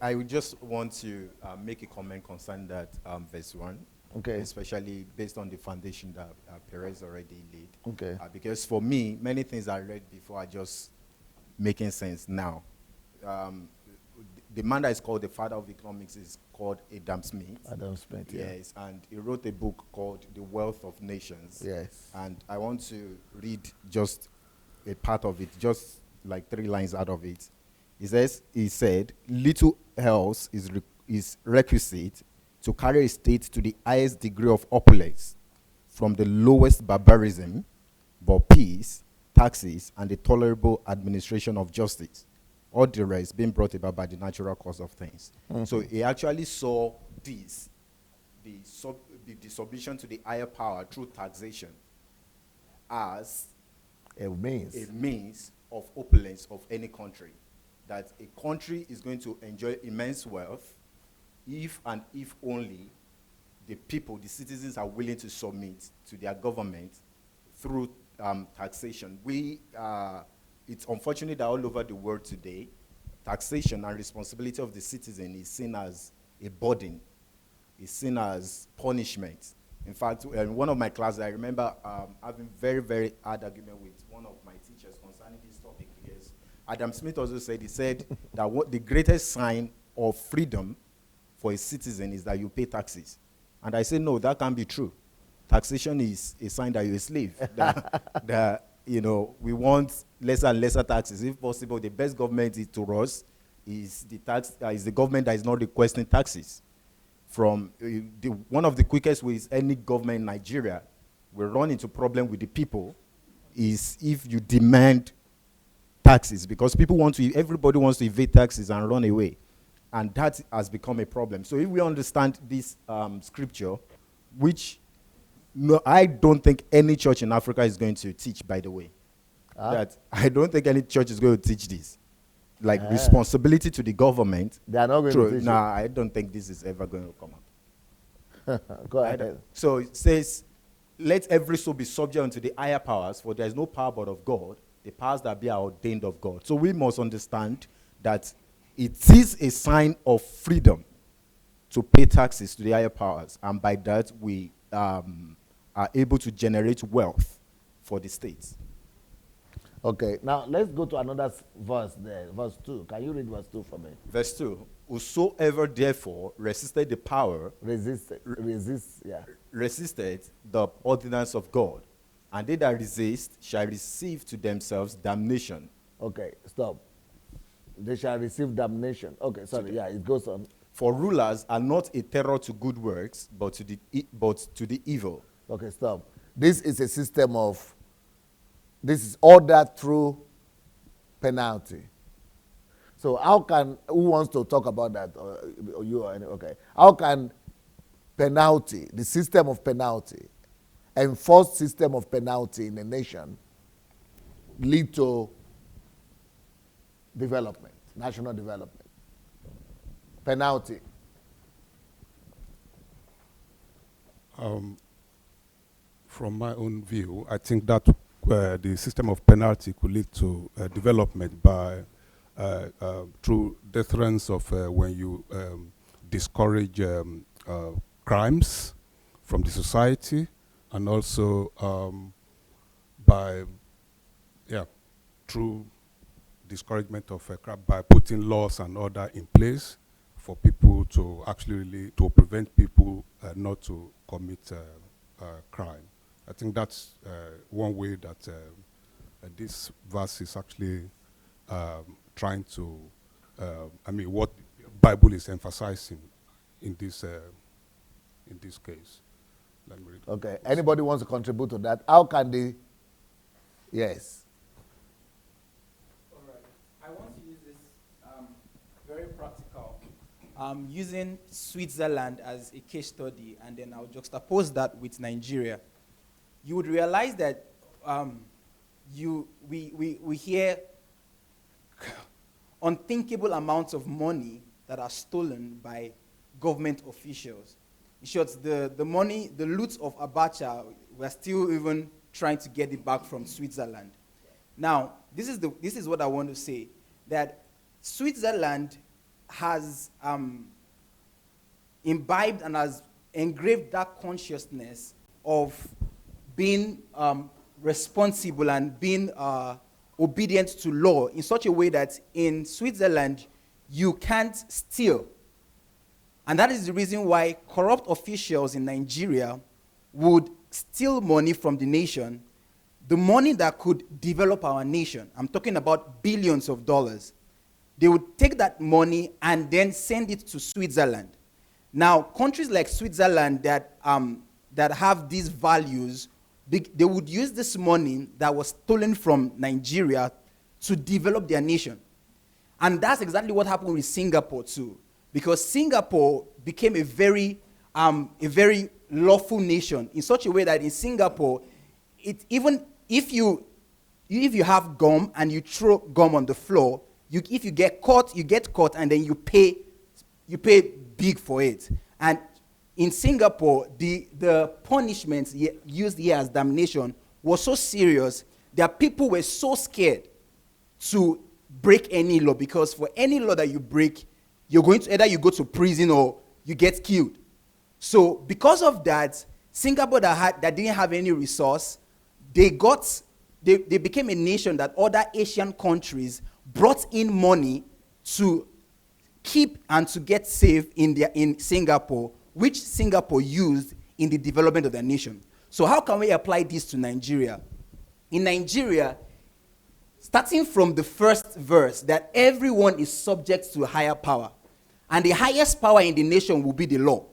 I would just want to make a comment concerning that verse 1. Okay. Especially based on the foundation that Perez already laid. Okay. Because for me, many things I read before are just making sense now. The man that is called the father of economics is called Adam Smith. Adam Smith, yeah. Yes, and he wrote a book called The Wealth of Nations. Yes. And I want to read just a part of it, just like 3 lines out of it. He said, little else is requisite to carry a state to the highest degree of opulence, from the lowest barbarism, but peace, taxes, and the tolerable administration of justice, all the rest being brought about by the natural course of things. Mm-hmm. So he actually saw this, the submission to the higher power through taxation, as a means of opulence of any country. That a country is going to enjoy immense wealth if and if only the people, the citizens, are willing to submit to their government through taxation. It's unfortunate that all over the world today, taxation and responsibility of the citizen is seen as a burden, is seen as punishment. In fact, in one of my classes, I remember having very, very hard argument with one of my teachers concerning this topic, because Adam Smith also said, that what the greatest sign of freedom for a citizen is that you pay taxes. And I say, no, that can't be true. Taxation is a sign that you're a slave. that we want lesser and lesser taxes. If possible, the best government to us is the government that is not requesting taxes. From one of the quickest ways any government in Nigeria will run into problem with the people is if you demand taxes, because everybody wants to evade taxes and run away. And that has become a problem. So if we understand this scripture, which I don't think any church in Africa is going to teach, by the way. That I don't think any church is going to teach this. Like responsibility to the government. They are not going to teach it. I don't think this is ever going to come up. Go ahead. So it says, let every soul be subject unto the higher powers, for there is no power but of God, the powers that be are ordained of God. So we must understand that it is a sign of freedom to pay taxes to the higher powers, and by that we are able to generate wealth for the states. Okay, now let's go to another verse there, verse 2. Can you read verse 2 for me? Verse 2, whosoever therefore resisted the power, resisted the ordinance of God, and they that resist shall receive to themselves damnation. Okay, stop. They shall receive damnation. Okay, sorry, yeah, it goes on. For rulers are not a terror to good works, but to the evil. Okay, stop. This is a system of, this is order through penalty. So how can, who wants to talk about that? Or you or any, okay. How can penalty, the system of penalty, enforced system of penalty in a nation lead to development, national development? Penalty. From my own view, I think that the system of penalty could lead to development by through deterrence of when you discourage crimes from the society, and also by through discouragement of crime by putting laws and order in place for people to actually really to prevent people not to commit crime. I think that's one way that this verse is actually trying to, what the Bible is emphasizing in this case. Let me read. Okay, anybody wants to contribute to that? How can they? Yes. All right. I want to use this very practical. Using Switzerland as a case study, and then I'll juxtapose that with Nigeria. You would realize that we hear unthinkable amounts of money that are stolen by government officials. In short, the money, the loot of Abacha, we're still even trying to get it back from Switzerland. Now, this is what I want to say, that Switzerland has imbibed and has engraved that consciousness of being responsible and being obedient to law in such a way that in Switzerland, you can't steal. And that is the reason why corrupt officials in Nigeria would steal money from the nation, the money that could develop our nation. I'm talking about billions of dollars. They would take that money and then send it to Switzerland. Now, countries like Switzerland that have these values, they would use this money that was stolen from Nigeria to develop their nation. And that's exactly what happened with Singapore too, because Singapore became a very lawful nation in such a way that in Singapore, even if you have gum and you throw gum on the floor, if you get caught, you get caught, and then you pay big for it. And in Singapore, the punishments used here as damnation was so serious that people were so scared to break any law, because for any law that you break, you're going to either you go to prison or you get killed. So because of that, Singapore that didn't have any resource, they became a nation that other Asian countries brought in money to keep and to get safe in Singapore, which Singapore used in the development of their nation. So how can we apply this to Nigeria? In Nigeria, starting from the first verse, that everyone is subject to a higher power, and the highest power in the nation will be the law.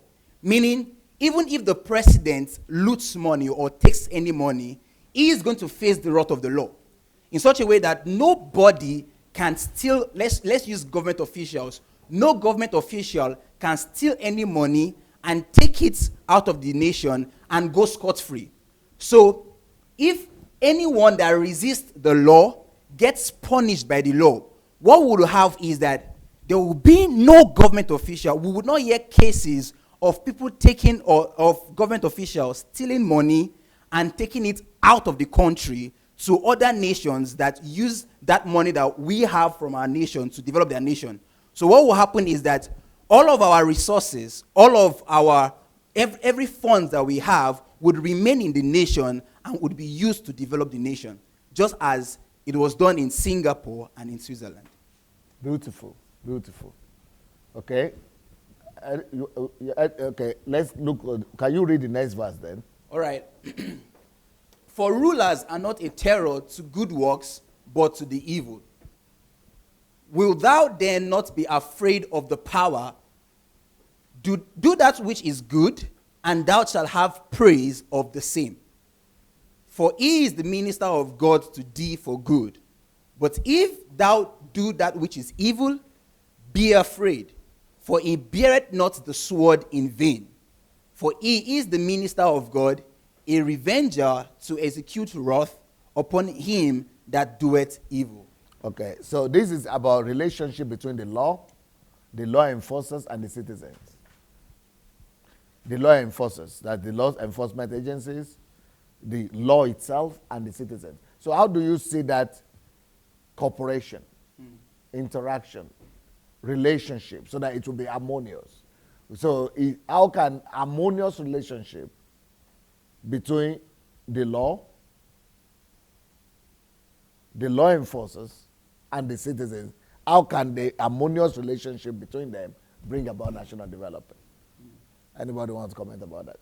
Meaning, even if the president loots money or takes any money, he is going to face the wrath of the law in such a way that nobody can steal. Let's use government officials. No government official can steal any money and take it out of the nation and go scot-free. So if anyone that resists the law gets punished by the law, what we will have is that there will be no government official. We would not hear cases of people taking, or of government officials stealing money and taking it out of the country to other nations that use that money that we have from our nation to develop their nation. So what will happen is that all of our resources, all of our, every funds that we have would remain in the nation and would be used to develop the nation, just as it was done in Singapore and in Switzerland. Beautiful, beautiful. Okay. Okay, let's look. Can you read the next verse then? All right. For rulers are not a terror to good works, but to the evil. Will thou then not be afraid of the power? Do that which is good, and thou shalt have praise of the same. For he is the minister of God to thee for good. But if thou do that which is evil, be afraid, for he beareth not the sword in vain. For he is the minister of God, a revenger to execute wrath upon him that doeth evil. Okay, so this is about relationship between the law enforcers, and the citizens. The law enforcers, that the law enforcement agencies, the law itself, and the citizens. So how do you see that cooperation, interaction, relationship, so that it will be harmonious? So how can harmonious relationship between the law enforcers, and the citizens, how can the harmonious relationship between them bring about national development? Anybody wants to comment about that?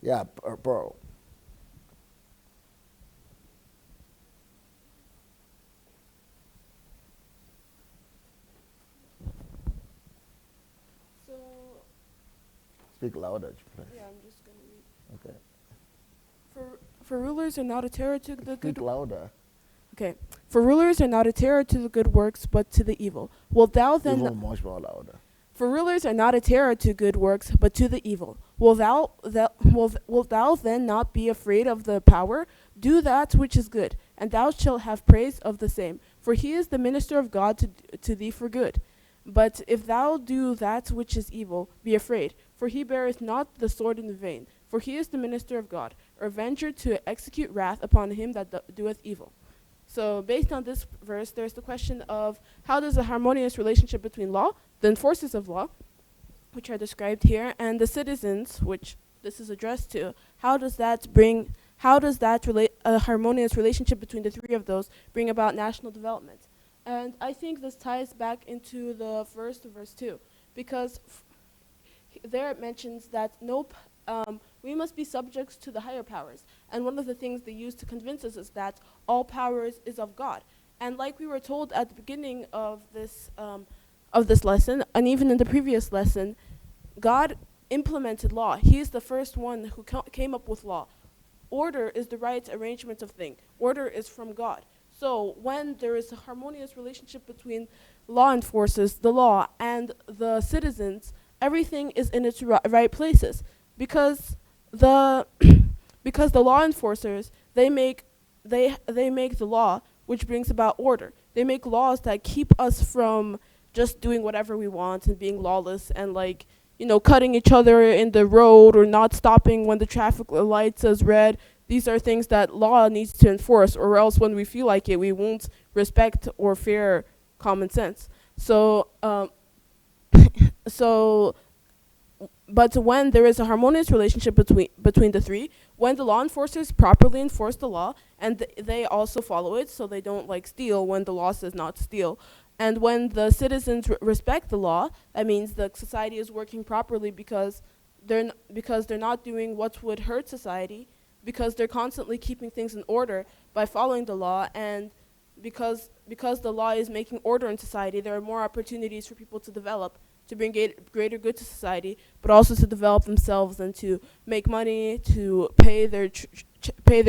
Yeah, Pearl. So, Speak louder, please. yeah, I'm just going to read. Okay. For rulers are not a terror to the good. Speak louder. Okay. For rulers are not a terror to the good works, but to the evil. Wilt thou then? Even much more louder. For rulers are not a terror to good works, but to the evil. Wilt thou then not be afraid of the power? Do that which is good, and thou shalt have praise of the same. For he is the minister of God to thee for good. But if thou do that which is evil, be afraid, for he beareth not the sword in vain. For he is the minister of God, a revenger to execute wrath upon him that doeth evil. So based on this verse, there's the question of how does a harmonious relationship between law, the enforcers of law, which are described here, and the citizens, which this is addressed to, how does that a harmonious relationship between the three of those bring about national development? And I think this ties back into the first verse too, because there it mentions that we must be subjects to the higher powers. And one of the things they use to convince us is that all powers is of God. And like we were told at the beginning of this lesson, and even in the previous lesson, God implemented law. He is the first one who came up with law. Order is the right arrangement of things. Order is from God. So when there is a harmonious relationship between law enforcers, the law, and the citizens, everything is in its right places. Because the law enforcers, they make the law, which brings about order. They make laws that keep us from just doing whatever we want and being lawless and cutting each other in the road or not stopping when the traffic light says red. These are things that law needs to enforce, or else when we feel like it, we won't respect or fear common sense. But when there is a harmonious relationship between the three, when the law enforcers properly enforce the law and they also follow it, so they don't steal when the law says not to steal, and when the citizens respect the law, that means the society is working properly because they're not doing what would hurt society, because they're constantly keeping things in order by following the law, and because the law is making order in society, there are more opportunities for people to develop, to bring greater good to society, but also to develop themselves and to make money, to pay their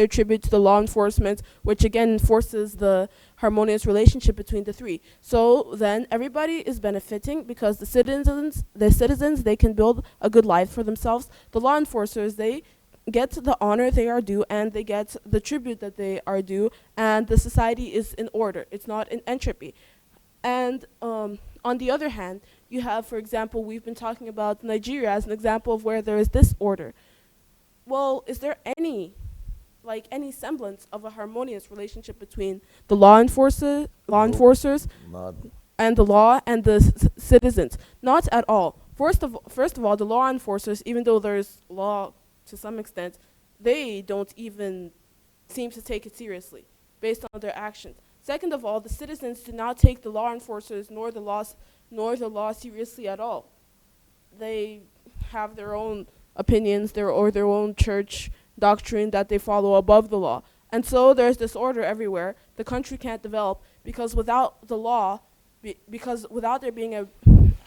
tribute to the law enforcement, which again enforces the harmonious relationship between the three. So then everybody is benefiting because the citizens, they can build a good life for themselves. The law enforcers, they get the honor they are due, and they get the tribute that they are due, and the society is in order. It's not in entropy. And on the other hand, you have, for example, we've been talking about Nigeria as an example of where there is disorder. Well, is there any semblance of a harmonious relationship between the law enforcers and the law and the citizens? Not at all. First of all, the law enforcers, even though there's law to some extent, they don't even seem to take it seriously based on their actions. Second of all, the citizens do not take the law enforcers nor the law seriously at all. They have their own opinions, their own church doctrine that they follow above the law. And so there's disorder everywhere. The country can't develop because without the law, because without there being a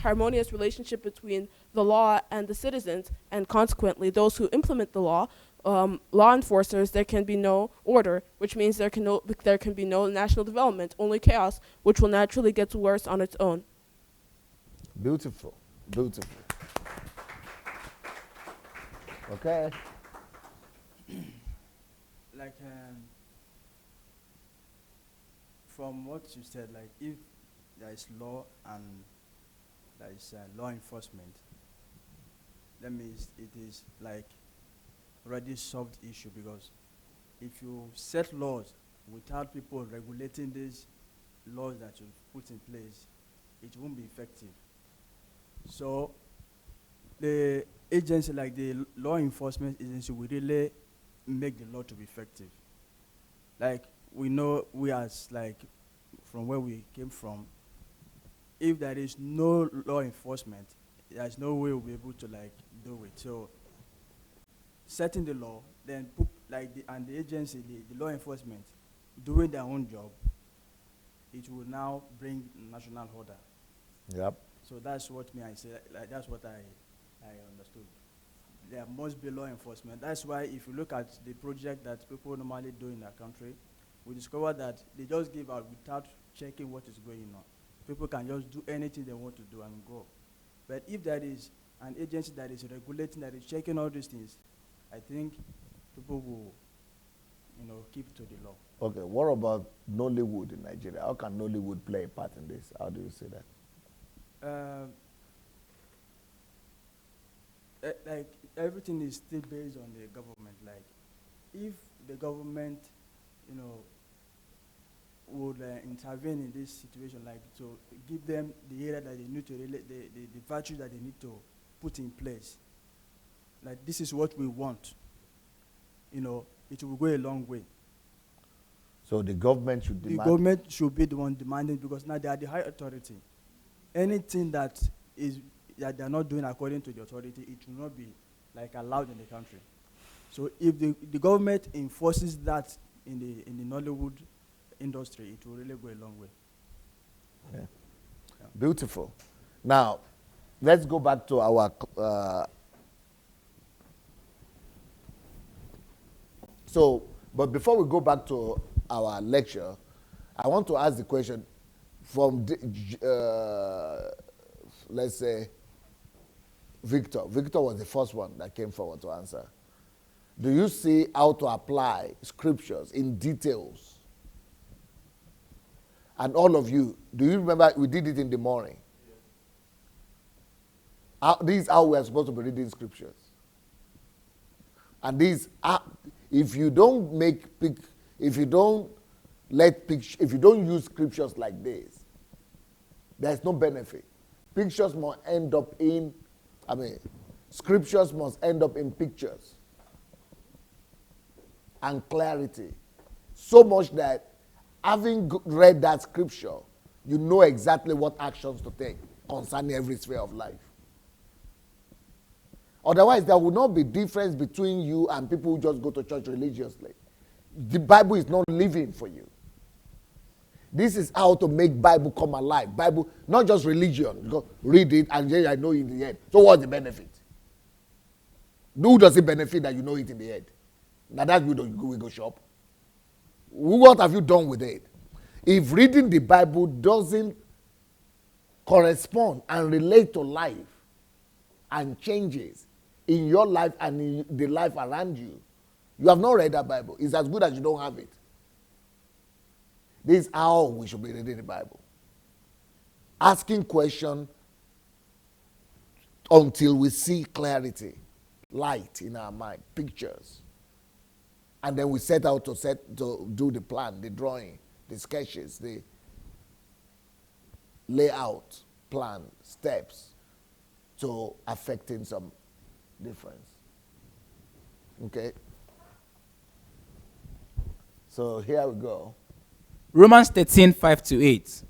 harmonious relationship between the law and the citizens, and consequently those who implement the law, law enforcers, there can be no order, which means there can be no national development, only chaos, which will naturally get worse on its own. Beautiful, beautiful. Okay. Like, from what you said, like if there is law and there is law enforcement, that means it is like already solved issue, because if you set laws without people regulating these laws that you put in place, it won't be effective. So the agency, like the law enforcement agency, will really make the law to be effective. Like we know, we as like from where we came from, if there is no law enforcement, there's no way we'll be able to like do it. So setting the law, then put like the agency, the law enforcement, doing their own job, it will now bring national order. Yep. So that's what I say. Like that's what I understood. There must be law enforcement. That's why if you look at the project that people normally do in our country, we discover that they just give out without checking what is going on. People can just do anything they want to do and go. But if there is an agency that is regulating, that is checking all these things, I think people will, keep to the law. Okay, what about Nollywood in Nigeria? How can Nollywood play a part in this? How do you see that? Like everything is still based on the government. Like if the government, would intervene in this situation, like to give them the area that they need to relate, the virtue that they need to put in place. Like this is what we want. It will go a long way. So the government should demand. The government should be the one demanding, because now they are the high authority. Anything that they are not doing according to the authority, it will not be like allowed in the country. So if the government enforces that in the Nollywood industry, it will really go a long way. Yeah. Yeah. Beautiful. Now, let's go back to our but before we go back to our lecture, I want to ask the question from let's say Victor. Victor was the first one that came forward to answer. Do you see how to apply scriptures in details? And all of you, do you remember we did it in the morning? This is how we are supposed to be reading scriptures. And these are, if you don't use scriptures like this, there's no benefit. Pictures must end up in, scriptures must end up in pictures and clarity. So much that having read that scripture, you know exactly what actions to take concerning every sphere of life. Otherwise, there will not be difference between you and people who just go to church religiously. The Bible is not living for you. This is how to make Bible come alive. Bible, not just religion. Go read it and then I know in the end. So what's the benefit? Who does it benefit that you know it in the end? Now that we go shop. What have you done with it? If reading the Bible doesn't correspond and relate to life and changes in your life and in the life around you, you have not read that Bible. It's as good as you don't have it. This is how we should be reading the Bible. Asking questions until we see clarity, light in our mind, pictures. And then we set out to do the plan, the drawing, the sketches, the layout, plan, steps to affecting some difference. Okay? So here we go. Romans 13, 5-8.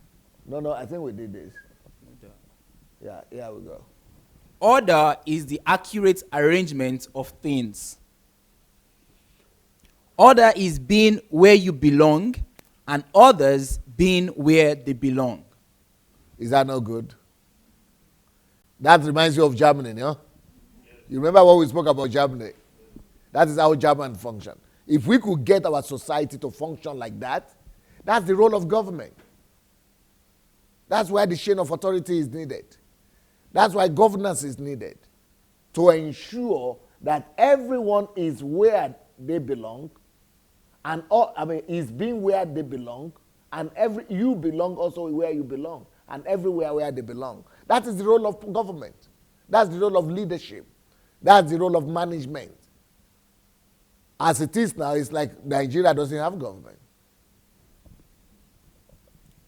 No, I think we did this. Yeah, here we go. Order is the accurate arrangement of things. Order is being where you belong, and others being where they belong. Is that not good? That reminds you of Germany, yeah? You remember what we spoke about Germany? That is how Germany function. If we could get our society to function like that, that's the role of government. That's why the chain of authority is needed. That's why governance is needed, to ensure that everyone is where they belong, and is being where they belong, and you belong also where you belong, and everywhere where they belong. That is the role of government. That's the role of leadership. That's the role of management. As it is now, it's like Nigeria doesn't have government.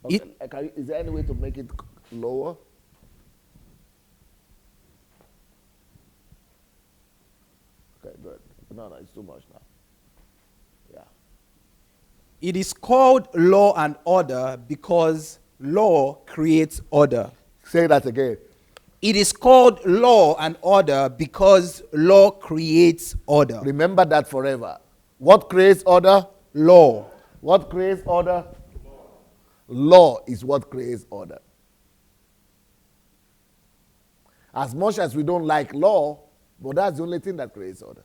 Okay. Is there any way to make it lower? Okay, good. No, it's too much now. Yeah. It is called law and order because law creates order. Say that again. It is called law and order because law creates order. Remember that forever. What creates order? Law. What creates order? Law is what creates order. As much as we don't like law, but that's the only thing that creates order.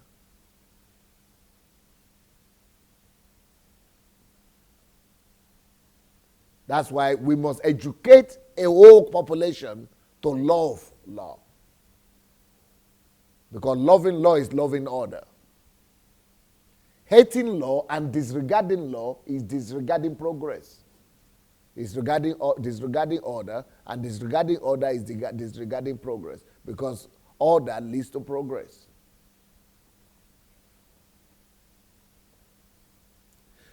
That's why we must educate a whole population to love law. Because loving law is loving order. Hating law and disregarding law is disregarding progress. It's disregarding order, and disregarding order is disregarding progress, because order leads to progress.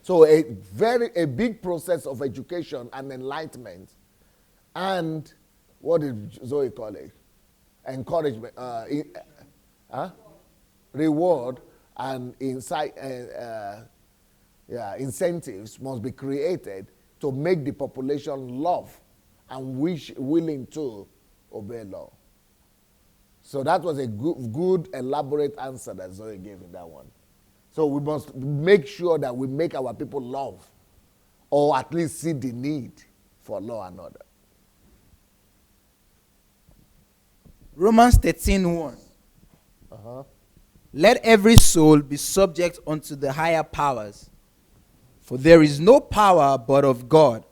So a big process of education and enlightenment, and what did Zoe call it? Encouragement, reward, and incentives must be created to make the population love and willing to obey law. So that was a good elaborate answer that Zoe gave in that one. So we must make sure that we make our people love, or at least see the need for law and order. Romans 13:1. Let every soul be subject unto the higher powers, for there is no power but of God.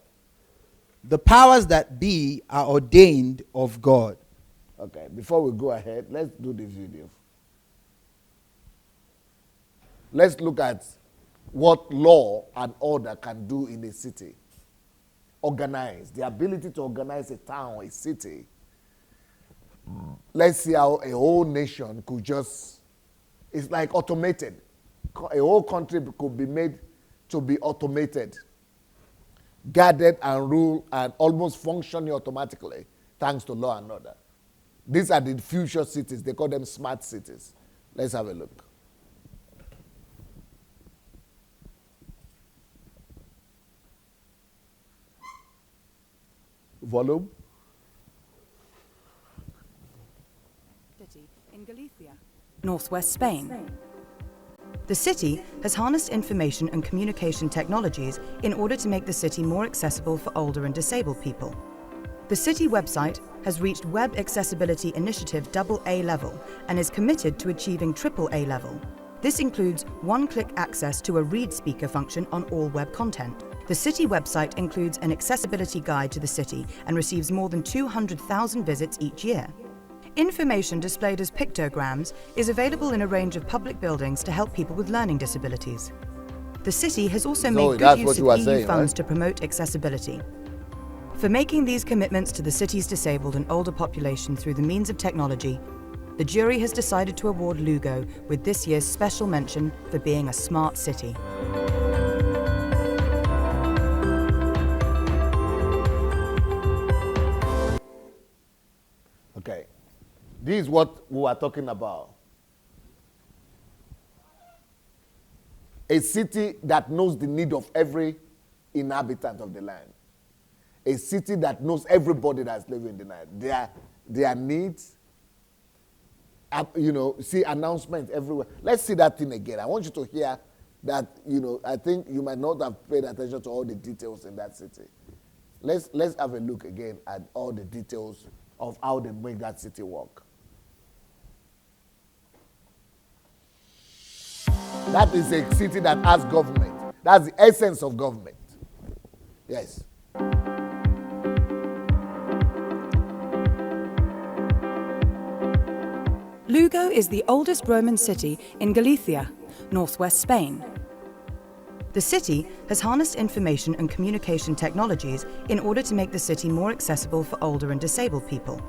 The powers that be are ordained of God. Okay, before we go ahead, let's do this video. Let's look at what law and order can do in a city. Organize, the ability to organize a town, a city. Let's see how a whole nation could just, it's like automated. A whole country could be made to be automated, guarded and ruled and almost functioning automatically thanks to law and order. These are the future cities. They call them smart cities. Let's have a look. Volume. In Galicia, northwest Spain. The city has harnessed information and communication technologies in order to make the city more accessible for older and disabled people. The city website has reached Web Accessibility Initiative AA level and is committed to achieving AAA level. This includes one-click access to a read speaker function on all web content. The city website includes an accessibility guide to the city and receives more than 200,000 visits each year. Information displayed as pictograms is available in a range of public buildings to help people with learning disabilities. The city has also made good use of EU funds to promote accessibility. For making these commitments to the city's disabled and older population through the means of technology, the jury has decided to award Lugo with this year's special mention for being a smart city. Okay. This is what we are talking about. A city that knows the need of every inhabitant of the land. A city that knows everybody that's living in the land. Their needs. See announcements everywhere. Let's see that thing again. I want you to hear that, I think you might not have paid attention to all the details in that city. Let's have a look again at all the details of how they make that city work. That is a city that has government. That's the essence of government. Yes. Lugo is the oldest Roman city in Galicia, northwest Spain. The city has harnessed information and communication technologies in order to make the city more accessible for older and disabled people.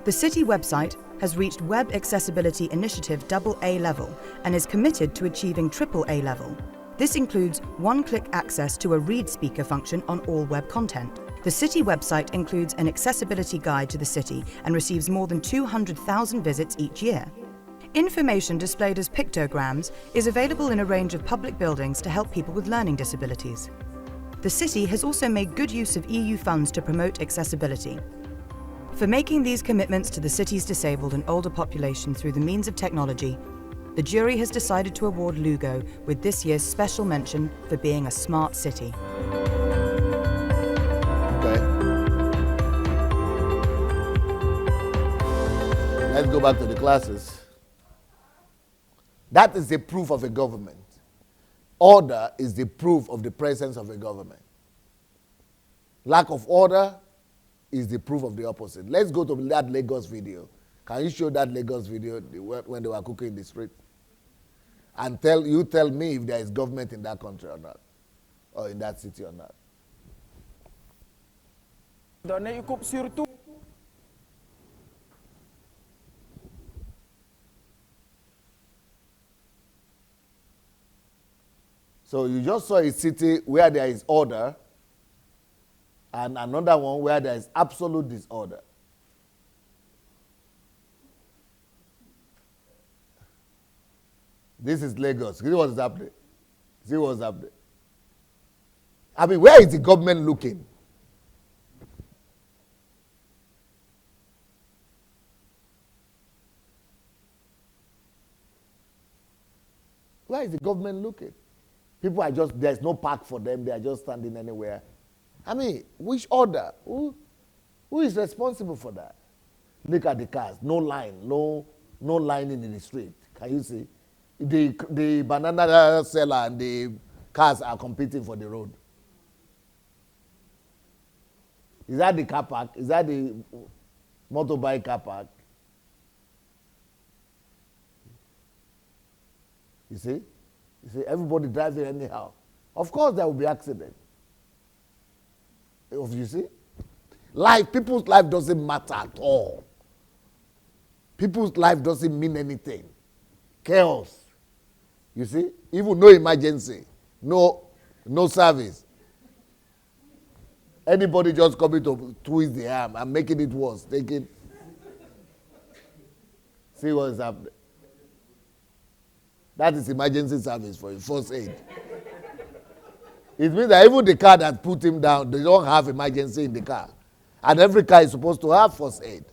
The city website has reached Web Accessibility Initiative AA level and is committed to achieving AAA level. This includes one-click access to a read speaker function on all web content. The city website includes an accessibility guide to the city and receives more than 200,000 visits each year. Information displayed as pictograms is available in a range of public buildings to help people with learning disabilities. The city has also made good use of EU funds to promote accessibility. For making these commitments to the city's disabled and older population through the means of technology, the jury has decided to award Lugo with this year's special mention for being a smart city. Let's go back to the classes. That is the proof of a government. Order is the proof of the presence of a government. Lack of order is the proof of the opposite. Let's go to that Lagos video. Can you show that Lagos video when they were cooking in the street? And tell me if there is government in that country or not, or in that city or not. So you just saw a city where there is order and another one where there is absolute disorder. This is Lagos. See what's happening. See what's happening. I mean, where is the government looking? Where is the government looking? People are just, there's no park for them. They are just standing anywhere. I mean, which order? Who is responsible for that? Look at the cars. No line. No lining in the street. Can you see? The banana seller and the cars are competing for the road. Is that the car park? Is that the motorbike car park? You see? You see, everybody drives it anyhow. Of course there will be accident. You see? People's life doesn't matter at all. People's life doesn't mean anything. Chaos. You see? Even no emergency. No service. Anybody just coming to twist the arm and making it worse. See what is happening. That is emergency service for you, first aid. It means that even the car that put him down, they don't have emergency in the car. And every car is supposed to have first aid.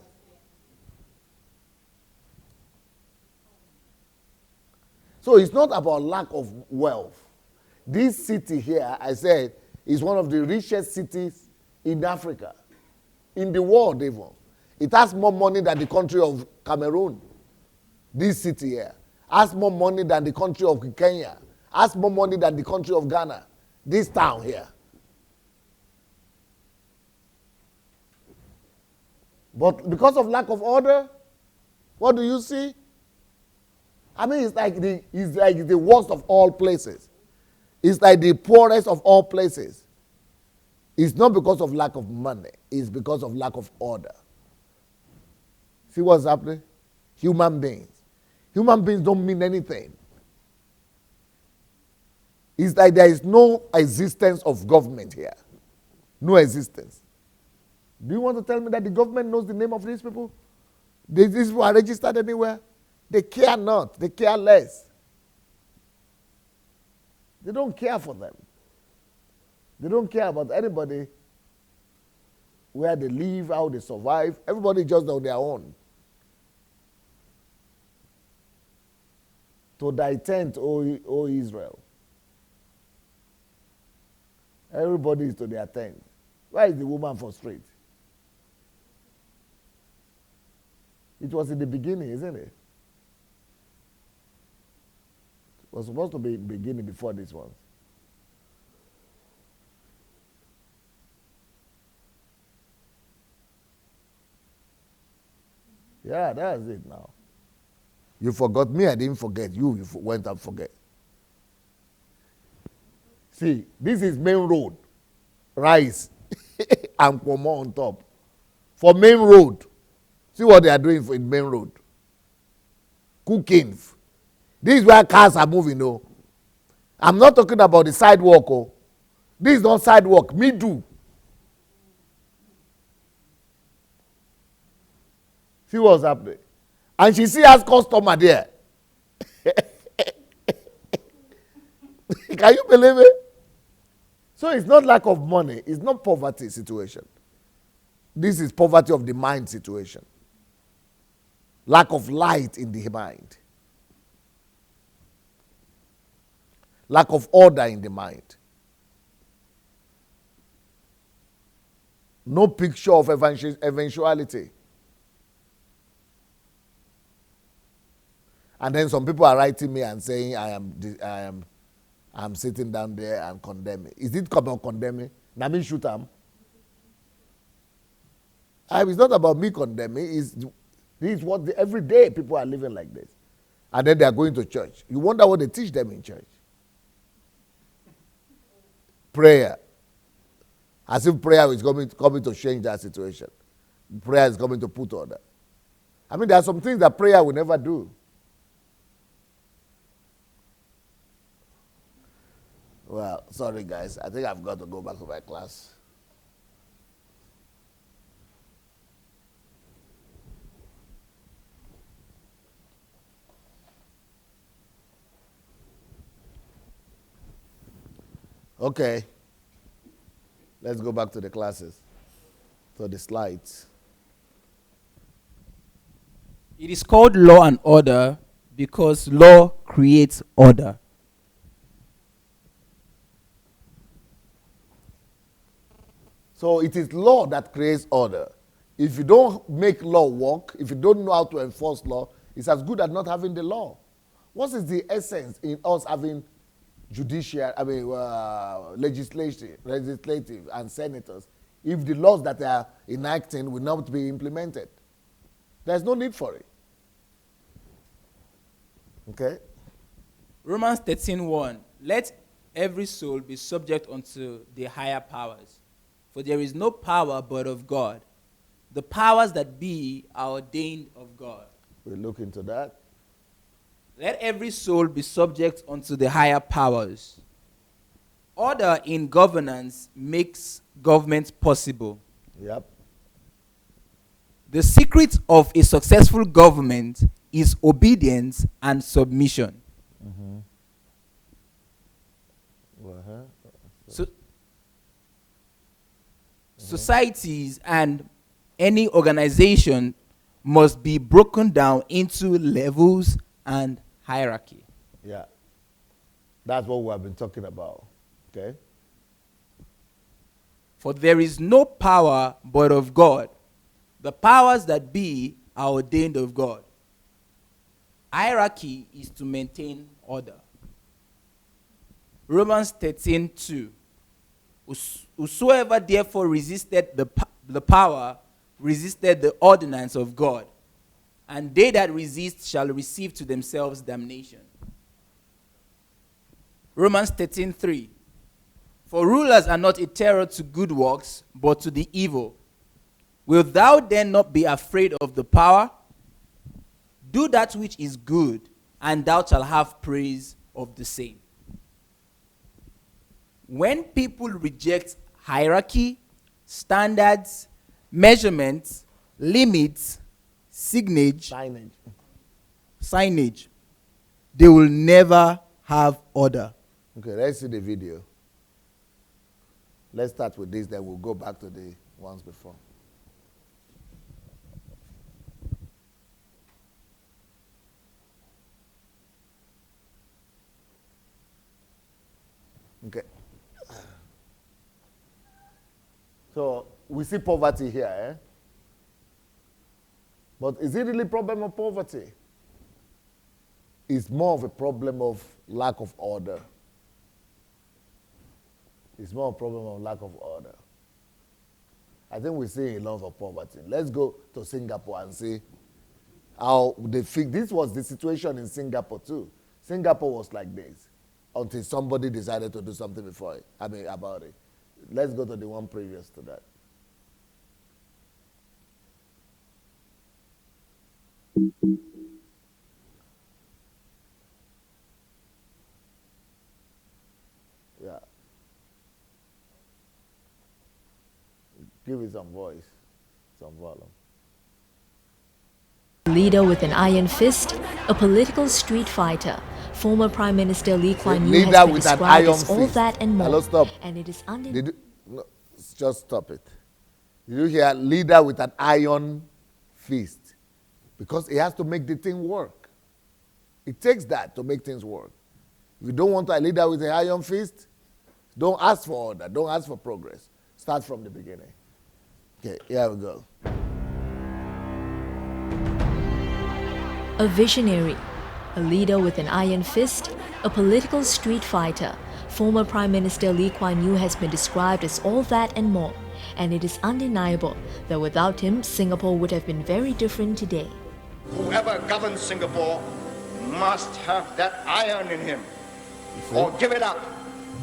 So it's not about lack of wealth. This city here, I said, is one of the richest cities in Africa, in the world even. It has more money than the country of Cameroon. This city here has more money than the country of Kenya, has more money than the country of Ghana. This town here. But because of lack of order, what do you see? I mean, it's like the worst of all places. It's like the poorest of all places. It's not because of lack of money. It's because of lack of order. See what's happening? Human beings. Human beings don't mean anything. It's like there is no existence of government here. No existence. Do you want to tell me that the government knows the name of these people? These people are registered anywhere? They care not. They care less. They don't care for them. They don't care about anybody, where they live, how they survive. Everybody just on their own. To thy tent, O Israel. Everybody is to their tent. Why is the woman for straight? It was in the beginning, isn't it? It was supposed to be beginning before this one. Yeah, that's it now. You forgot me, I didn't forget. You went and forget. See, this is main road. Rice and pomo on top. For main road. See what they are doing in main road. Cooking. This is where cars are moving, no. I'm not talking about the sidewalk, oh. This is not sidewalk, me do. See what's happening. And she see has customer there. Can you believe it? So it's not lack of money. It's not poverty situation. This is poverty of the mind situation. Lack of light in the mind. Lack of order in the mind. No picture of eventuality. And then some people are writing me and saying I'm sitting down there and condemning. Is it about condemning? Na me shoot am. It's not about me condemning. This is what every day people are living like this. And then they are going to church. You wonder what they teach them in church. Prayer. As if prayer is coming to change that situation. Prayer is coming to put order. I mean, there are some things that prayer will never do. Well, sorry guys. I think I've got to go back to my class. Okay. Let's go back to the classes. To the slides. It is called law and order because law creates order. So it is law that creates order. If you don't make law work, if you don't know how to enforce law, it's as good as not having the law. What is the essence in us having legislative and senators if the laws that they are enacting will not be implemented? There's no need for it. Okay? Romans 13:1. Let every soul be subject unto the higher powers. For there is no power but of God. The powers that be are ordained of God. We'll look into that. Let every soul be subject unto the higher powers. Order in governance makes government possible. Yep. The secret of a successful government is obedience and submission. Mm-hmm. Uh-huh. So, societies and any organization must be broken down into levels and hierarchy. Yeah. That's what we have been talking about. Okay? For there is no power but of God. The powers that be are ordained of God. Hierarchy is to maintain order. Romans 13:2. Whosoever therefore resisted the power, resisted the ordinance of God, and they that resist shall receive to themselves damnation. Romans 13:3. For rulers are not a terror to good works, but to the evil. Wilt thou then not be afraid of the power? Do that which is good, and thou shalt have praise of the same. When people reject hierarchy, standards, measurements, limits, signage, signage, they will never have order. Okay, let's see the video. Let's start with this, then we'll go back to the ones before. Okay. So we see poverty here, eh? But is it really a problem of poverty? It's more of a problem of lack of order. It's more a problem of lack of order. I think we see a lot of poverty. Let's go to Singapore and see how they fix. This was the situation in Singapore too. Singapore was like this until somebody decided to do something about it. Let's go to the one previous to that. Yeah. Give it some voice, some volume. Leader with an iron fist, a political street fighter. Former Prime Minister Lee Kuan Yew has been described as all that and more. Hello, stop. And it is no, just stop it. Did you hear leader with an iron fist? Because he has to make the thing work. It takes that to make things work. If you don't want a leader with an iron fist, don't ask for order. Don't ask for progress. Start from the beginning. Okay, here we go. a visionary, a leader with an iron fist, a political street fighter. Former Prime Minister Lee Kuan Yew has been described as all that and more, and it is undeniable that without him, Singapore would have been very different today. Whoever governs Singapore must have that iron in him, or give it up.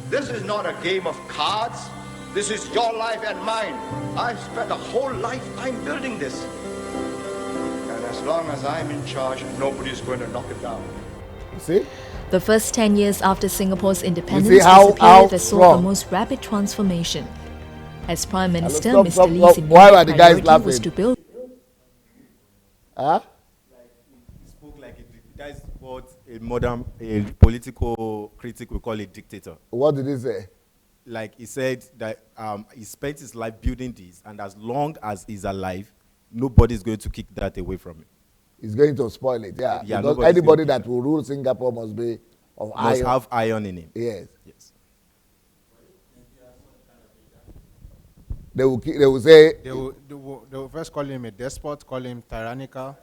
This is not a game of cards. This is your life and mine. I've spent a whole lifetime building this. And as long as I'm in charge, nobody's going to knock it down. You see? The first 10 years after Singapore's independence was a period that saw the most rapid transformation. As Prime Minister, Mr. Lee's immediate priority was to build... Huh? He spoke like that's what a political critic will call a dictator. What did he say? Like he said that he spent his life building this, and as long as he's alive, nobody's going to kick that away from him. He's going to spoil it, yeah. Because anybody that will rule Singapore must be of iron. Must have iron in him. Yes. Yes. They will say... They will first call him a despot, call him tyrannical.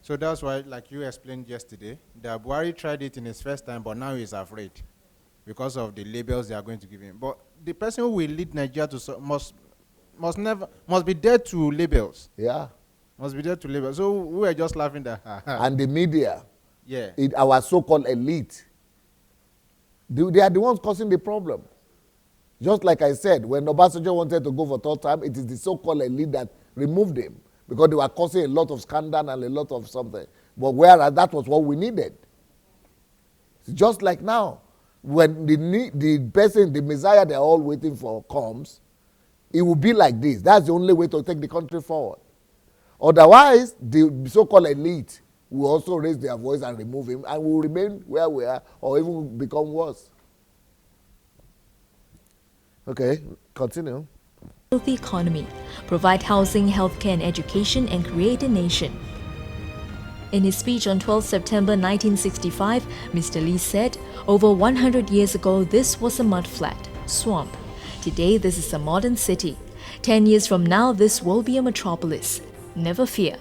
So that's why, like you explained yesterday, that Buhari tried it in his first time, but now he's afraid because of the labels they are going to give him. But the person who will lead Nigeria to must be dead to labels. Yeah. Must be dead to labels. So we were just laughing that. And the media, yeah, our so-called elite, they are the ones causing the problem. Just like I said, when Obasanjo wanted to go for third time, it is the so-called elite that removed him because they were causing a lot of scandal and a lot of something. But whereas that was what we needed. It's just like now, when the person, the Messiah they're all waiting for comes, it will be like this. That's the only way to take the country forward. Otherwise, the so-called elite will also raise their voice and remove him, and will remain where we are, or even become worse. Okay, continue. Healthy economy, provide housing, healthcare and education, and create a nation. In his speech on 12 September 1965, Mr. Lee said, over 100 years ago, this was a mudflat, swamp. Today, this is a modern city. 10 years from now, this will be a metropolis. Never fear.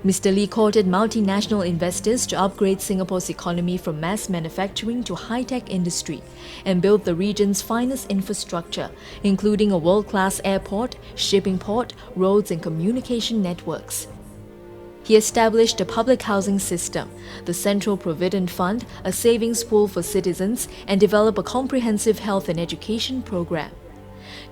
Mr. Lee courted multinational investors to upgrade Singapore's economy from mass manufacturing to high-tech industry and build the region's finest infrastructure, including a world-class airport, shipping port, roads and communication networks. He established a public housing system, the Central Provident Fund, a savings pool for citizens, and developed a comprehensive health and education program.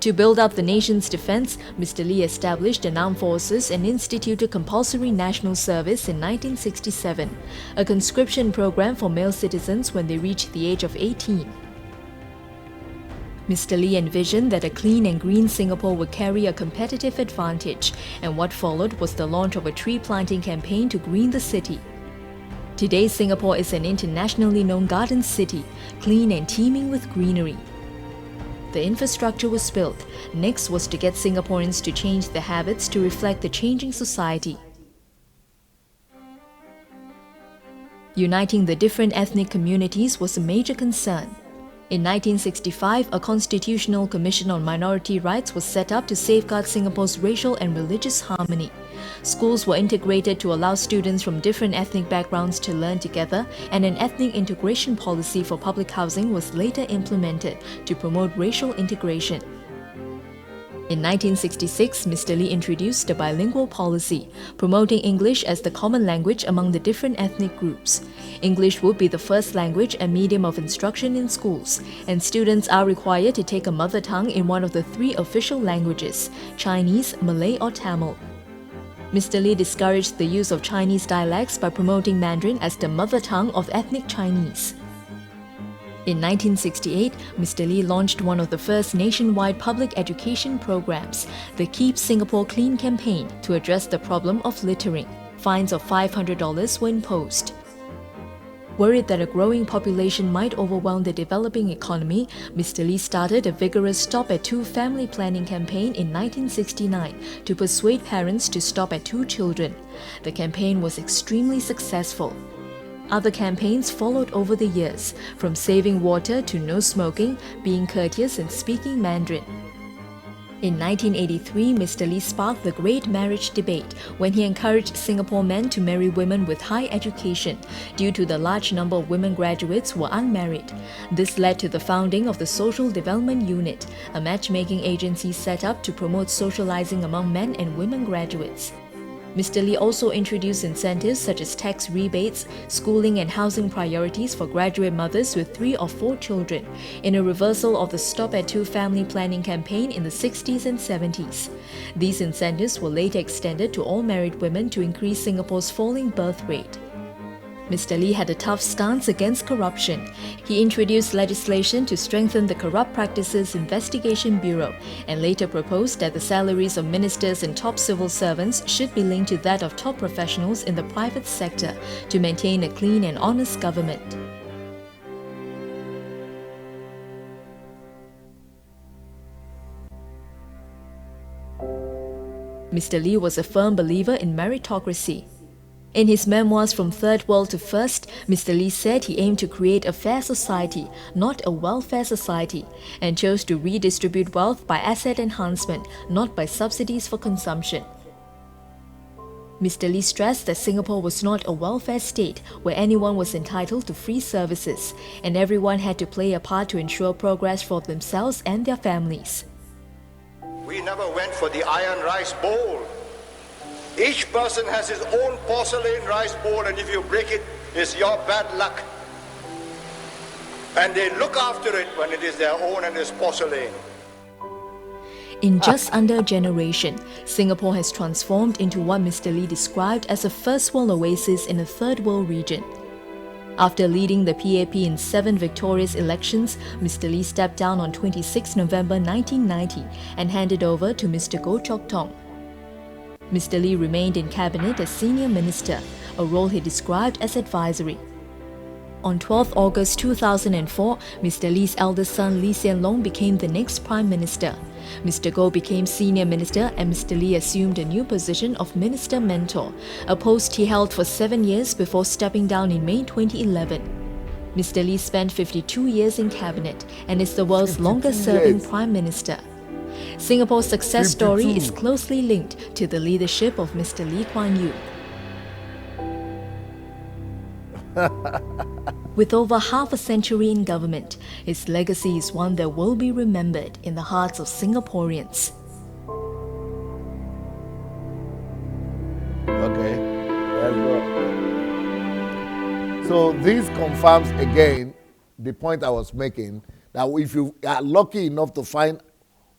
To build up the nation's defense, Mr. Lee established an armed forces and instituted compulsory national service in 1967, a conscription program for male citizens when they reach the age of 18. Mr. Lee envisioned that a clean and green Singapore would carry a competitive advantage, and what followed was the launch of a tree planting campaign to green the city. Today, Singapore is an internationally known garden city, clean and teeming with greenery. The infrastructure was built. Next was to get Singaporeans to change their habits to reflect the changing society. Uniting the different ethnic communities was a major concern. In 1965, a Constitutional Commission on Minority Rights was set up to safeguard Singapore's racial and religious harmony. Schools were integrated to allow students from different ethnic backgrounds to learn together, and an ethnic integration policy for public housing was later implemented to promote racial integration. In 1966, Mr. Lee introduced a bilingual policy, promoting English as the common language among the different ethnic groups. English would be the first language and medium of instruction in schools, and students are required to take a mother tongue in one of the 3 official languages, Chinese, Malay or Tamil. Mr. Lee discouraged the use of Chinese dialects by promoting Mandarin as the mother tongue of ethnic Chinese. In 1968, Mr. Lee launched one of the first nationwide public education programs, the Keep Singapore Clean campaign, to address the problem of littering. Fines of $500 were imposed. Worried that a growing population might overwhelm the developing economy, Mr. Lee started a vigorous Stop at 2 family planning campaign in 1969 to persuade parents to stop at 2 children. The campaign was extremely successful. Other campaigns followed over the years, from saving water to no smoking, being courteous and speaking Mandarin. In 1983, Mr. Lee sparked the Great Marriage Debate when he encouraged Singapore men to marry women with high education due to the large number of women graduates who were unmarried. This led to the founding of the Social Development Unit, a matchmaking agency set up to promote socializing among men and women graduates. Mr. Lee also introduced incentives such as tax rebates, schooling and housing priorities for graduate mothers with 3 or 4 children, in a reversal of the Stop at 2 family planning campaign in the 60s and 70s. These incentives were later extended to all married women to increase Singapore's falling birth rate. Mr. Lee had a tough stance against corruption. He introduced legislation to strengthen the Corrupt Practices Investigation Bureau and later proposed that the salaries of ministers and top civil servants should be linked to that of top professionals in the private sector to maintain a clean and honest government. Mr. Lee was a firm believer in meritocracy. In his memoirs From Third World to First, Mr. Lee said he aimed to create a fair society, not a welfare society, and chose to redistribute wealth by asset enhancement, not by subsidies for consumption. Mr. Lee stressed that Singapore was not a welfare state where anyone was entitled to free services, and everyone had to play a part to ensure progress for themselves and their families. We never went for the iron rice bowl. Each person has his own porcelain rice bowl, and if you break it, it's your bad luck. And they look after it when it is their own and it's porcelain. In just under a generation, Singapore has transformed into what Mr. Lee described as a first world oasis in a third world region. After leading the PAP in 7 victorious elections, Mr. Lee stepped down on 26 November 1990 and handed over to Mr. Goh Chok Tong. Mr. Lee remained in cabinet as senior minister, a role he described as advisory. On 12 August 2004, Mr. Lee's eldest son Lee Hsien Loong became the next Prime Minister. Mr. Goh became Senior Minister and Mr. Lee assumed a new position of Minister Mentor, a post he held for 7 years before stepping down in May 2011. Mr. Lee spent 52 years in Cabinet and is the world's longest-serving Prime Minister. Singapore's success story is closely linked to the leadership of Mr. Lee Kuan Yew. With over half a century in government, his legacy is one that will be remembered in the hearts of Singaporeans. Okay, let's go. So this confirms again the point I was making, that if you are lucky enough to find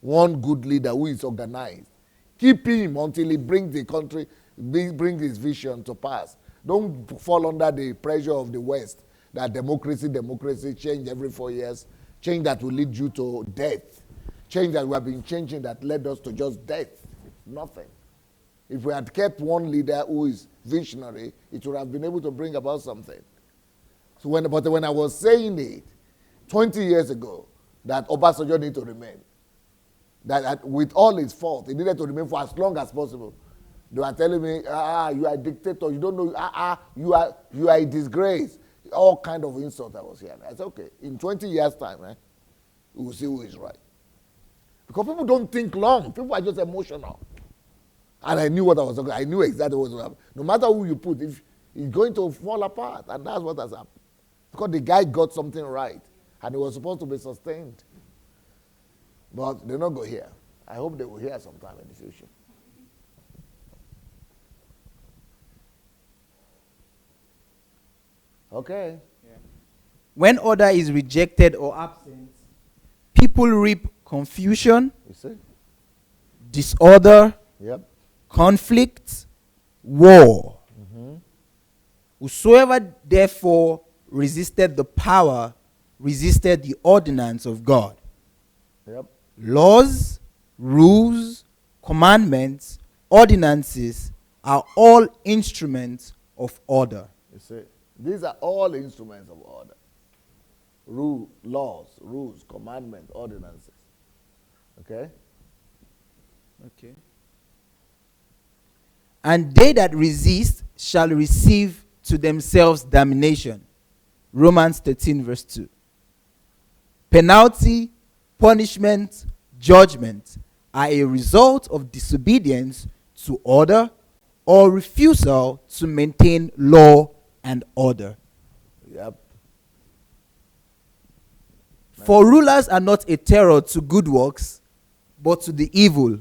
one good leader who is organized, keep him until he brings the country, bring his vision to pass. Don't fall under the pressure of the West, that democracy, change every 4 years, change that will lead you to death, change that we have been changing that led us to just death, nothing. If we had kept one leader who is visionary, it would have been able to bring about something. So when I was saying it 20 years ago, that Obasanjo needed to remain, that with all his fault, he needed to remain for as long as possible. They were telling me, you are a dictator, you don't know, you are a disgrace. All kind of insults I was hearing. I said, okay, in 20 years' time, we will see who is right. Because people don't think long. People are just emotional. And I knew what I was talking about. I knew exactly what was going to happen. No matter who you put, if it's going to fall apart. And that's what has happened. Because the guy got something right. And it was supposed to be sustained. But they're not going to hear. I hope they will hear sometime in the future. Okay. Yeah. When order is rejected or absent, people reap confusion, you see? Disorder, yep. Conflict, war. Mm-hmm. Whosoever therefore resisted the power, resisted the ordinance of God. Yep. Laws, rules, commandments, ordinances are all instruments of order. You see? These are all instruments of order. Laws, rules, commandments, ordinances. Okay? Okay. And they that resist shall receive to themselves damnation. Romans 13 verse 2. Penalty, punishment, judgment are a result of disobedience to order or refusal to maintain law and order. Yep. For rulers are not a terror to good works, but to the evil.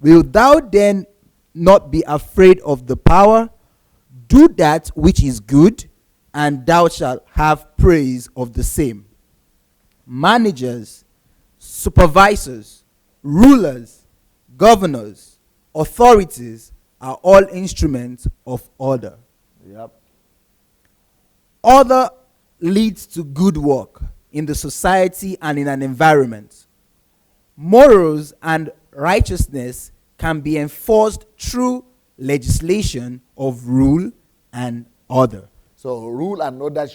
Will thou then not be afraid of the power? Do that which is good, and thou shalt have praise of the same. Managers, supervisors, rulers, governors, authorities are all instruments of order. Yep. Order leads to good work in the society and in an environment. Morals and righteousness can be enforced through legislation of rule and order. So rule and order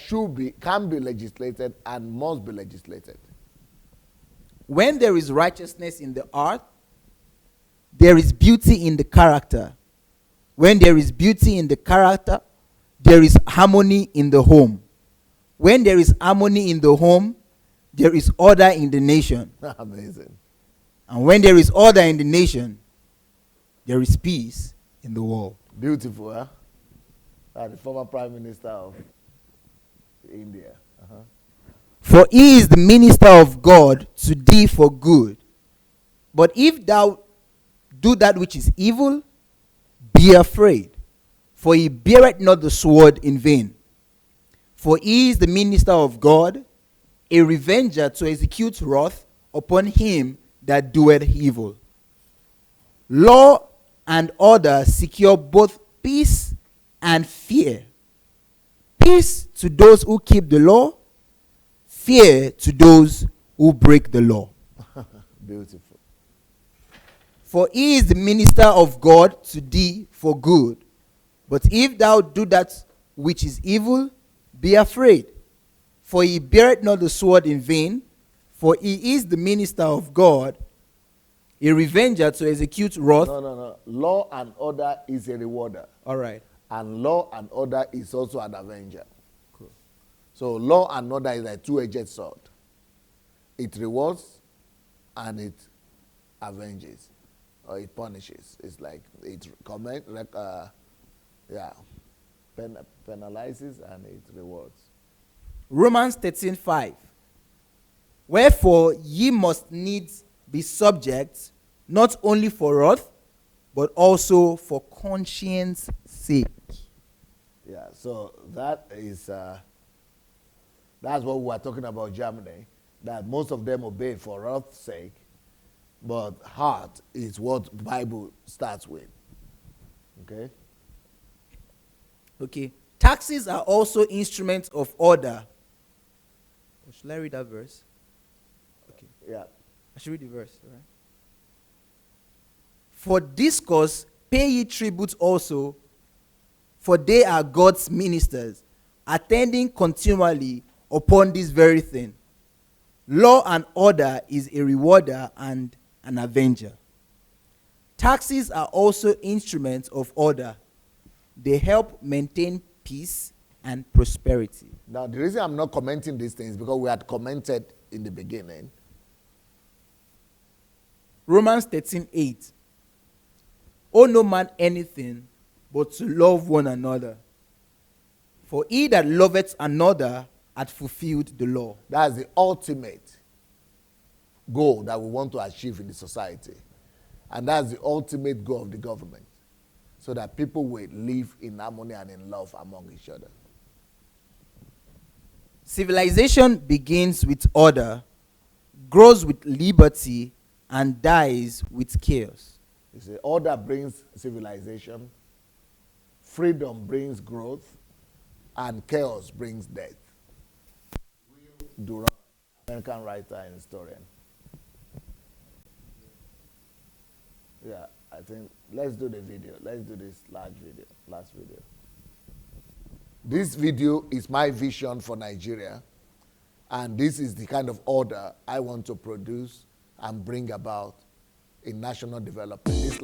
can be legislated and must be legislated. When there is righteousness in the art, there is beauty in the character. When there is beauty in the character, there is harmony in the home. When there is harmony in the home, there is order in the nation. Amazing. And when there is order in the nation, there is peace in the world. Beautiful, huh? The former Prime Minister of India. Uh-huh. For he is the minister of God to thee for good. But if thou do that which is evil, be afraid, for he beareth not the sword in vain. For he is the minister of God, a revenger to execute wrath upon him that doeth evil. Law and order secure both peace and fear. Peace to those who keep the law, fear to those who break the law. Beautiful. For he is the minister of God to thee for good. But if thou do that which is evil, be afraid. For he beareth not the sword in vain, for he is the minister of God, a revenger to execute wrath. No. Law and order is a rewarder. All right. And law and order is also an avenger. Cool. So law and order is a two-edged sword. It rewards and it avenges. Or it punishes. It's like it penalizes and it rewards. Romans 13:5. Wherefore ye must needs be subject, not only for wrath, but also for conscience sake. Yeah, so that is that's what we were talking about Germany, that most of them obey for wrath's sake, but heart is what the Bible starts with. Okay? Okay. Taxes are also instruments of order. Oh, should I read that verse? Okay. Yeah. I should read the verse, all right? For this cause pay ye tribute also, for they are God's ministers, attending continually upon this very thing. Law and order is a rewarder and an avenger. Taxes are also instruments of order. They help maintain peace and prosperity. Now, the reason I'm not commenting these things is because we had commented in the beginning. Romans 13:8. Owe no man anything but to love one another. For he that loveth another hath fulfilled the law. That's the ultimate goal that we want to achieve in the society. And that's the ultimate goal of the government. So that people will live in harmony and in love among each other. Civilization begins with order, grows with liberty, and dies with chaos. You see, order brings civilization, freedom brings growth, and chaos brings death. Durant, American writer and historian. Yeah, I think let's do the video. Let's do this last video. This video is my vision for Nigeria, and this is the kind of order I want to produce and bring about in national development.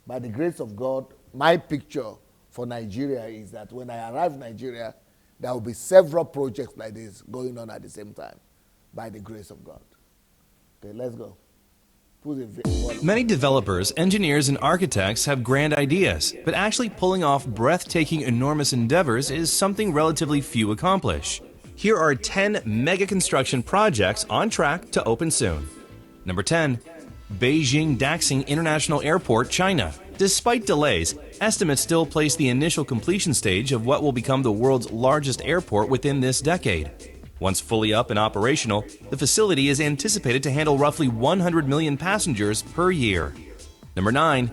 By the grace of God, my picture for Nigeria is that when I arrive in Nigeria, there will be several projects like this going on at the same time, by the grace of God. Okay, let's go. Many developers, engineers, and architects have grand ideas, but actually pulling off breathtaking, enormous endeavors is something relatively few accomplish. Here are 10 mega construction projects on track to open soon. Number 10. Beijing Daxing International Airport, China. Despite delays, estimates still place the initial completion stage of what will become the world's largest airport within this decade. Once fully up and operational, the facility is anticipated to handle roughly 100 million passengers per year. Number 9.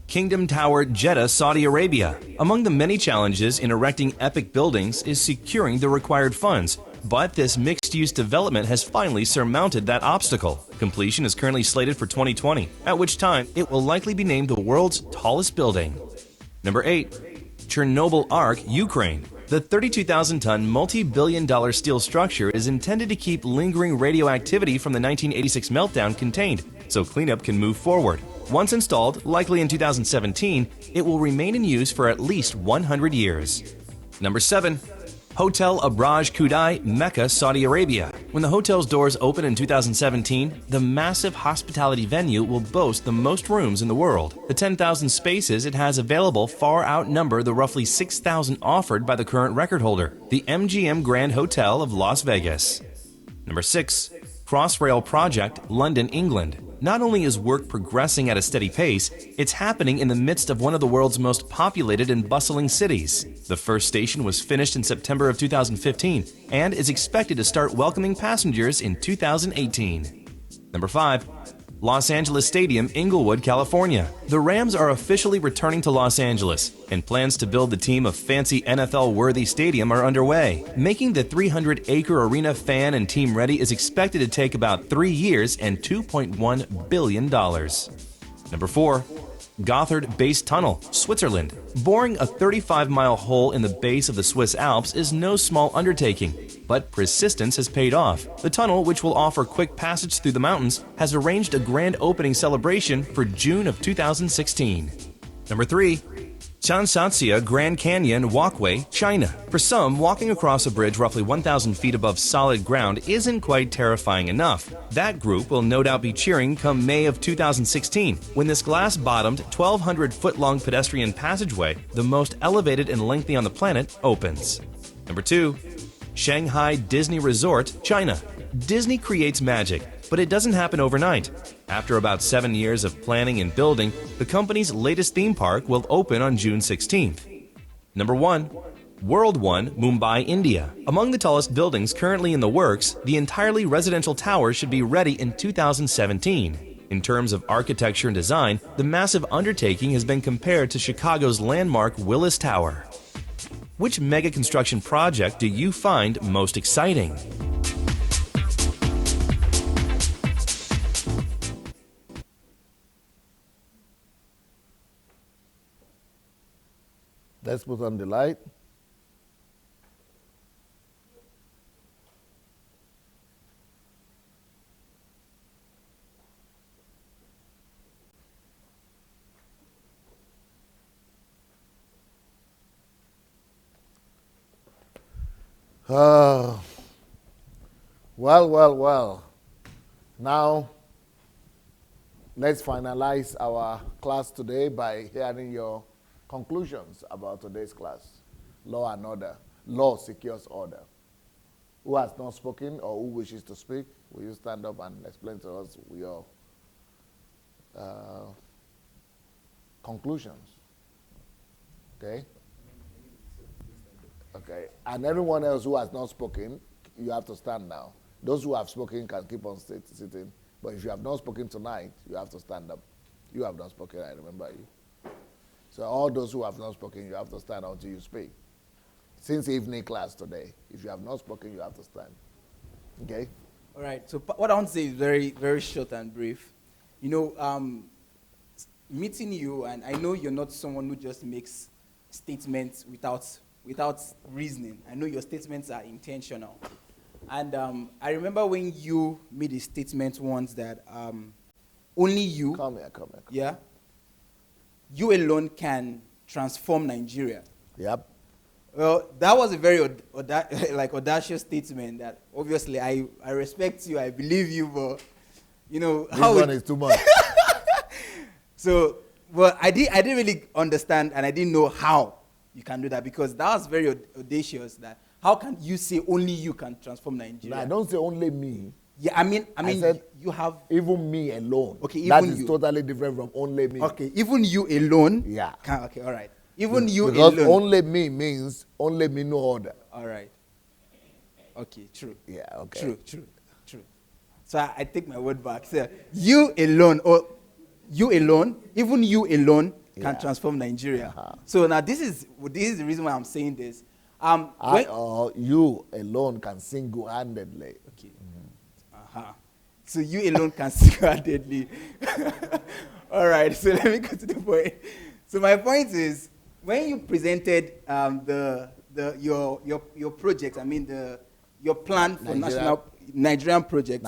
Kingdom Tower, Jeddah, Saudi Arabia. Among the many challenges in erecting epic buildings is securing the required funds, but this mixed-use development has finally surmounted that obstacle. Completion is currently slated for 2020, at which time it will likely be named the world's tallest building. Number 8. Chernobyl Ark, Ukraine. The 32,000-ton, multi-billion-dollar steel structure is intended to keep lingering radioactivity from the 1986 meltdown contained, so cleanup can move forward. Once installed, likely in 2017, it will remain in use for at least 100 years. Number 7. Hotel Abraj Kudai, Mecca, Saudi Arabia. When the hotel's doors open in 2017, the massive hospitality venue will boast the most rooms in the world. The 10,000 spaces it has available far outnumber the roughly 6,000 offered by the current record holder, the MGM Grand Hotel of Las Vegas. Number 6. Crossrail Project, London, England. Not only is work progressing at a steady pace, it's happening in the midst of one of the world's most populated and bustling cities. The first station was finished in September of 2015 and is expected to start welcoming passengers in 2018. Number 5. Los Angeles Stadium, Inglewood, California. The Rams are officially returning to Los Angeles, and plans to build the team a fancy NFL-worthy stadium are underway. Making the 300-acre arena fan and team-ready is expected to take about 3 years and $2.1 billion. Number 4. Gotthard Base Tunnel, Switzerland. Boring a 35-mile hole in the base of the Swiss Alps is no small undertaking, but persistence has paid off. The tunnel, which will offer quick passage through the mountains, has arranged a grand opening celebration for June of 2016. Number 3. Chanshanxia Grand Canyon Walkway, China. For some, walking across a bridge roughly 1,000 feet above solid ground isn't quite terrifying enough. That group will no doubt be cheering come May of 2016, when this glass-bottomed, 1,200-foot-long pedestrian passageway, the most elevated and lengthy on the planet, opens. Number 2. Shanghai Disney Resort, China. Disney creates magic, but it doesn't happen overnight. After about 7 years of planning and building, the company's latest theme park will open on June 16th. Number 1. World One, Mumbai, India. Among the tallest buildings currently in the works, the entirely residential tower should be ready in 2017. In terms of architecture and design, the massive undertaking has been compared to Chicago's landmark Willis Tower. Which mega construction project do you find most exciting? Let's put on the light. Well. Now, let's finalize our class today by hearing your conclusions about today's class. Law and order. Law secures order. Who has not spoken or who wishes to speak, will you stand up and explain to us your conclusions? Okay? Okay. And everyone else who has not spoken, you have to stand now. Those who have spoken can keep on sitting. But if you have not spoken tonight, you have to stand up. You have not spoken, I remember you. So all those who have not spoken, you have to stand until you speak. Since evening class today, if you have not spoken, you have to stand. Okay? All right. So what I want to say is very, very short and brief. You know, meeting you, and I know you're not someone who just makes statements without reasoning. I know your statements are intentional. And I remember when you made a statement once that only you, come here. Yeah, you alone can transform Nigeria. Yep. Well, that was a very audacious statement. That obviously I respect you, I believe you, but you know this one is too much. So, well, I didn't really understand, and I didn't know how you can do that, because that was very audacious. That how can you say only you can transform Nigeria? No, I don't say only me. Yeah, I mean, I said you have even me alone. Okay, even that is you. Totally different from only me. Okay, even you alone. Yeah. Okay, all right. Even you because alone. Only me means only me no order. All right. Okay, true. Yeah. Okay. True. So I take my word back. So you alone, or you alone, even you alone can transform Nigeria. So now this is the reason why I'm saying this. You alone can single-handedly. Okay. So you alone can single-handedly. All right. So let me go to the point. So my point is, when you presented your project, I mean your plan for Nigerian project,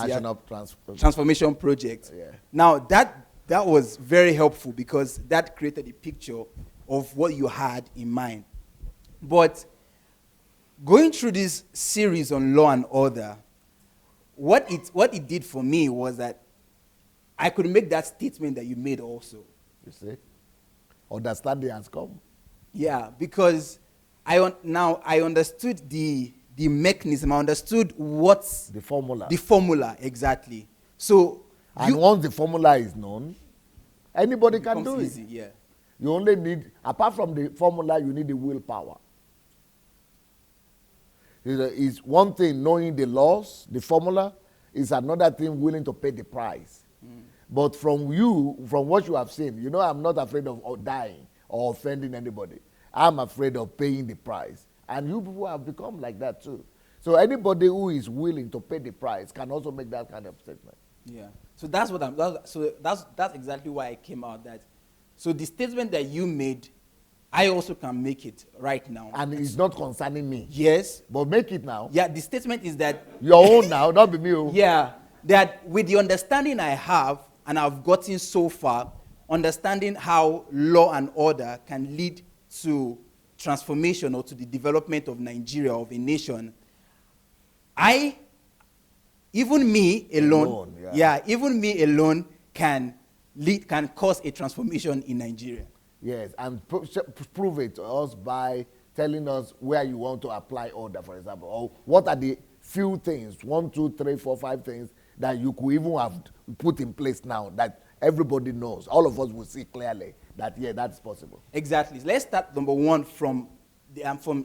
transformation project. Yeah. Now that was very helpful, because that created a picture of what you had in mind. But going through this series on law and order, what it did for me was that I could make that statement that you made also. You see? Understanding has come. Yeah, because I understood the mechanism. I understood what's the formula. The formula, exactly. So, and once the formula is known, anybody can do it. Easy, yeah. You only need, apart from the formula, you need the willpower. It's one thing knowing the laws, the formula, is another thing willing to pay the price. But from what you have seen, you know, I'm not afraid of dying or offending anybody. I'm afraid of paying the price. And you people have become like that too. So anybody who is willing to pay the price can also make that kind of statement. Yeah. So that's exactly why I came out that. So the statement that you made, I also can make it right now. And it's not concerning me. Yes. But make it now. Yeah, the statement is that... Your own now, not be me. Yeah. That with the understanding I have, and I've gotten so far, understanding how law and order can lead to transformation or to the development of Nigeria, of a nation, even me alone can cause a transformation in Nigeria. Yes, and prove it to us by telling us where you want to apply order, for example, or what are the few things, 1, 2, 3, 4, 5 things that you could even have put in place now that everybody knows. All of us will see clearly that, yeah, that's possible. Exactly. Let's start, number one, from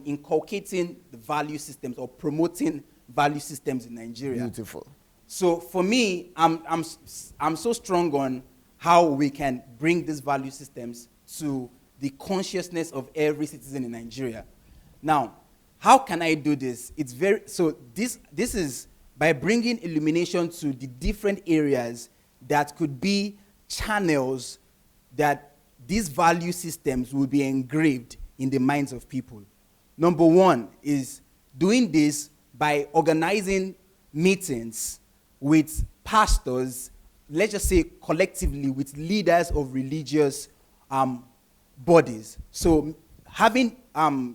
inculcating the value systems or promoting value systems in Nigeria. Beautiful. So for me, I'm so strong on how we can bring these value systems to the consciousness of every citizen in Nigeria. Now, how can I do this? This is by bringing illumination to the different areas that could be channels that these value systems will be engraved in the minds of people. Number one is doing this by organizing meetings with pastors, let's just say collectively with leaders of religious bodies. So having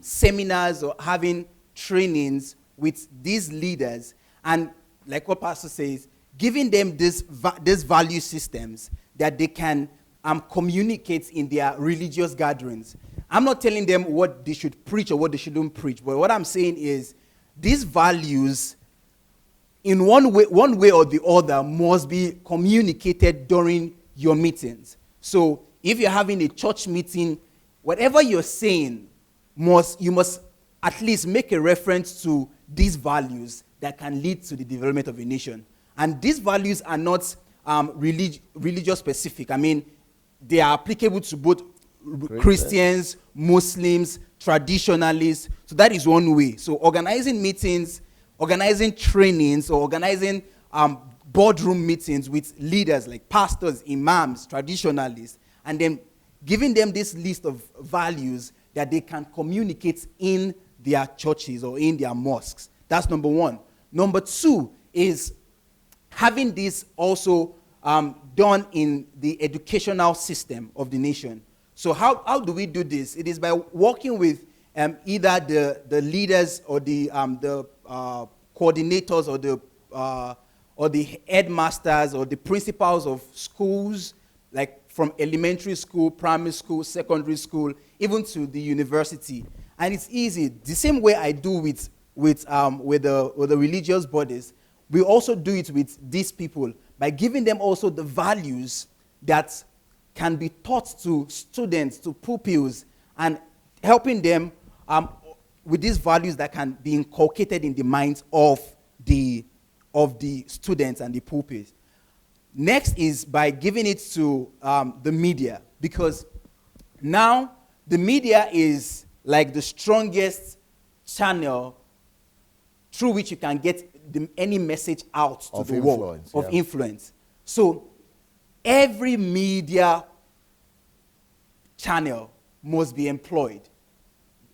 seminars or having trainings with these leaders, and like what Pastor says, giving them these value systems that they can communicate in their religious gatherings. I'm not telling them what they should preach or what they shouldn't preach, but what I'm saying is these values, in one way or the other, must be communicated during your meetings. So if you're having a church meeting, whatever you're saying, you must at least make a reference to these values that can lead to the development of a nation. And these values are not religious specific. I mean, they are applicable to both Christians, Muslims, traditionalists. So that is one way. So organizing meetings, organizing trainings, or organizing boardroom meetings with leaders like pastors, imams, traditionalists, and then giving them this list of values that they can communicate in their churches or in their mosques. That's number one. Number two is having this also done in the educational system of the nation. So how do we do this? It is by working with either the leaders or the coordinators or the headmasters or the principals of schools, like from elementary school, primary school, secondary school, even to the university. And it's easy. The same way I do with the religious bodies, we also do it with these people by giving them also the values that can be taught to students, to pupils, and helping them with these values that can be inculcated in the minds of the students and the pupils. Next is by giving it to the media, because now the media is like the strongest channel through which you can get any message out to the world of influence. So every media channel must be employed.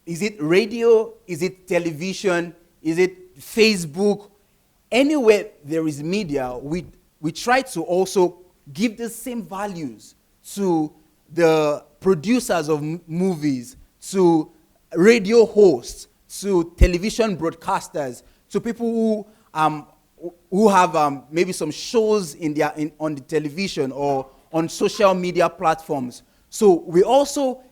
Is it radio? Is it television? Is it Facebook? Anywhere there is media, we try to also give the same values to the producers of movies, to radio hosts, to television broadcasters, to people who have maybe some shows on the television or on social media platforms. So we also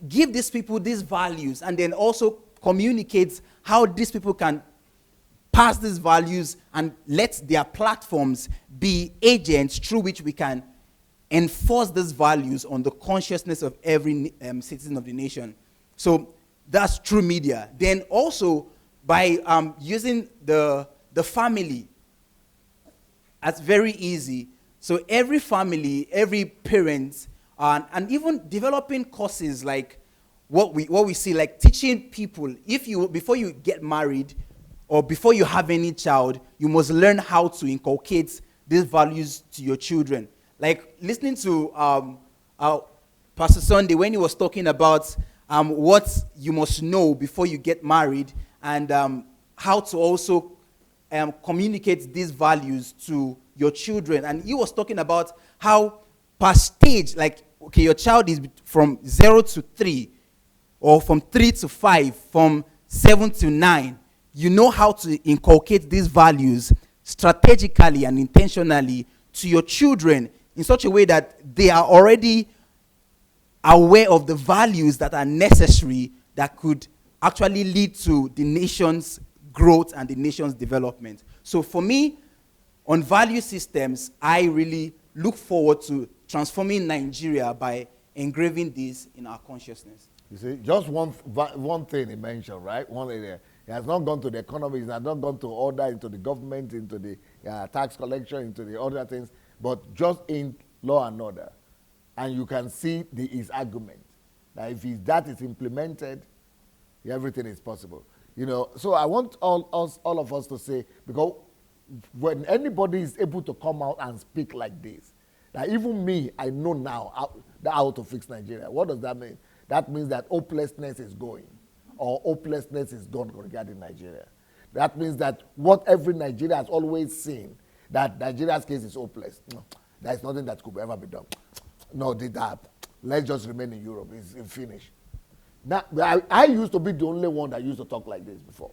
give these people these values and then also communicate how these people can pass these values and let their platforms be agents through which we can enforce these values on the consciousness of every citizen of the nation. So that's true media. Then also by using the family, that's very easy. So every family, every parent, and even developing courses like what we see, like teaching people, before you get married or before you have any child, you must learn how to inculcate these values to your children. Like listening to Pastor Sunday when he was talking about what you must know before you get married and how to also communicate these values to your children. And he was talking about how per stage, like, okay, your child is from 0 to 3, or from 3 to 5, from 7 to 9. You know how to inculcate these values strategically and intentionally to your children in such a way that they are already aware of the values that are necessary that could actually lead to the nation's growth and the nation's development. So for me, on value systems, I really look forward to transforming Nigeria by engraving this in our consciousness. You see, just one thing he mentioned, right? One area. It has not gone to the economy, it has not gone to order, into the government, into the tax collection, into the other things, but just in law and order. And you can see his argument that if that is implemented, everything is possible. You know, so I want all of us to say, because when anybody is able to come out and speak like this, that even me, I know now how to fix Nigeria. What does that mean? That means that hopelessness is going, or hopelessness is gone regarding Nigeria. That means that what every Nigerian has always seen, that Nigeria's case is hopeless. No, there's nothing that could ever be done. No, let's just remain in Europe. It's finished. Now, I used to be the only one that used to talk like this before.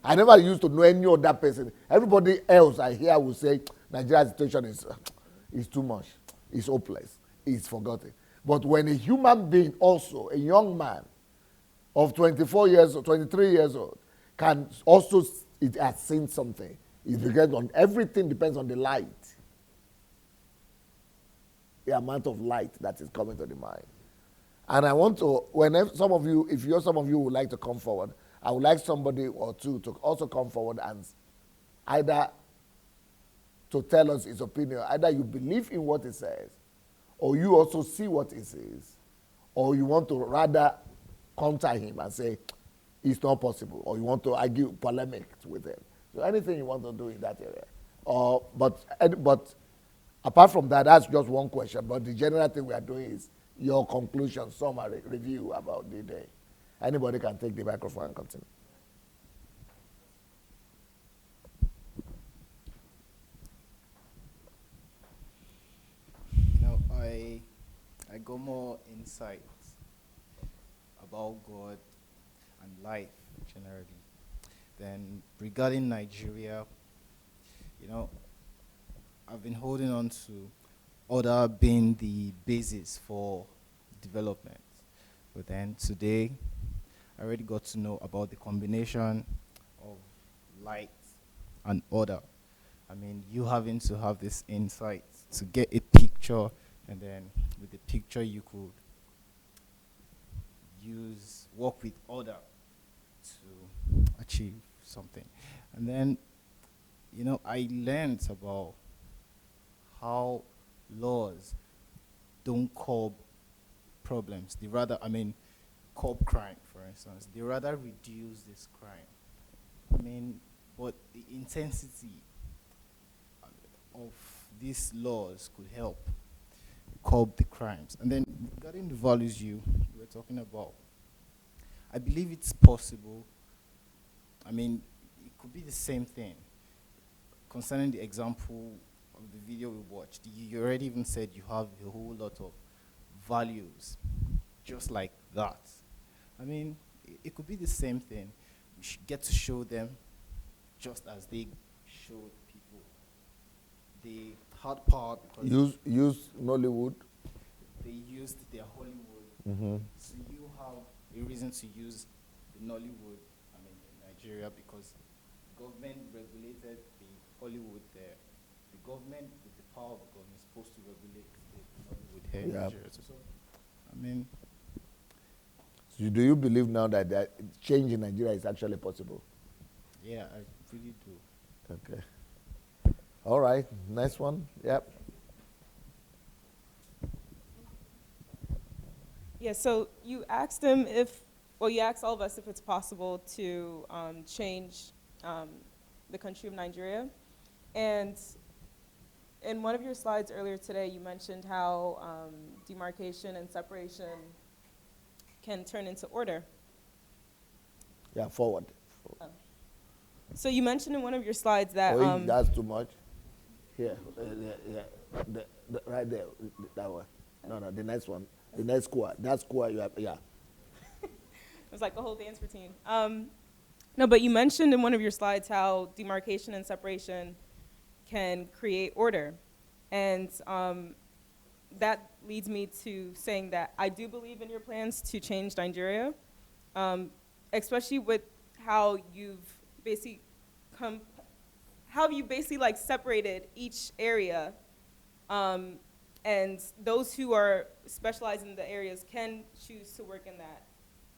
I never used to know any other person. Everybody else I hear will say Nigeria's situation is too much. It's hopeless. It's forgotten. But when a human being also, a young man of 24 years or 23 years old, can also, it has seen something. It depends on, everything depends on the light. The amount of light that is coming to the mind. And I want to, whenever some of you, if some of you would like to come forward, I would like somebody or two to also come forward and either to tell us his opinion. Either you believe in what he says, or you also see what he says, or you want to rather counter him and say, it's not possible, or you want to argue polemic with him. So anything you want to do in that area. But apart from that, that's just one question. But the general thing we are doing is your conclusion, summary, review about the day. Anybody can take the microphone and continue. Now, I got more insights about God and life generally. Then regarding Nigeria, you know, I've been holding on to order being the basis for development. But then today, I already got to know about the combination of light and order. I mean, you having to have this insight to get a picture, and then with the picture you could work with order to achieve something. And then, you know, I learned about how laws don't curb problems. They rather, curb crime, for instance. They rather reduce this crime. But the intensity of these laws could help curb the crimes. And then regarding the values you were talking about, I believe it's possible. It could be the same thing. Concerning the example of the video we watched, you already even said you have a whole lot of values just like that. It could be the same thing. We should get to show them just as they showed people. The hard part, because use Nollywood. They used their Hollywood. Mm-hmm. So you have a reason to use the Nollywood, in Nigeria, because the government regulated the Hollywood there. The government, with the power of the government, is supposed to regulate the Nollywood here in Nigeria. So do you believe now that change in Nigeria is actually possible? Yeah, I really do. Okay. All right, next one. Yep. Yeah, so you asked him you asked all of us if it's possible to change the country of Nigeria. And in one of your slides earlier today, you mentioned how demarcation and separation can turn into order. Yeah, forward. Oh. So you mentioned in one of your slides that... that's too much. Here, right there, that one. No, the next one. The next square. That square you have, yeah. It was like a whole dance routine. No, but you mentioned in one of your slides how demarcation and separation can create order. And that leads me to saying that I do believe in your plans to change Nigeria, especially with how you've basically separated each area, and those who are specialized in the areas can choose to work in that.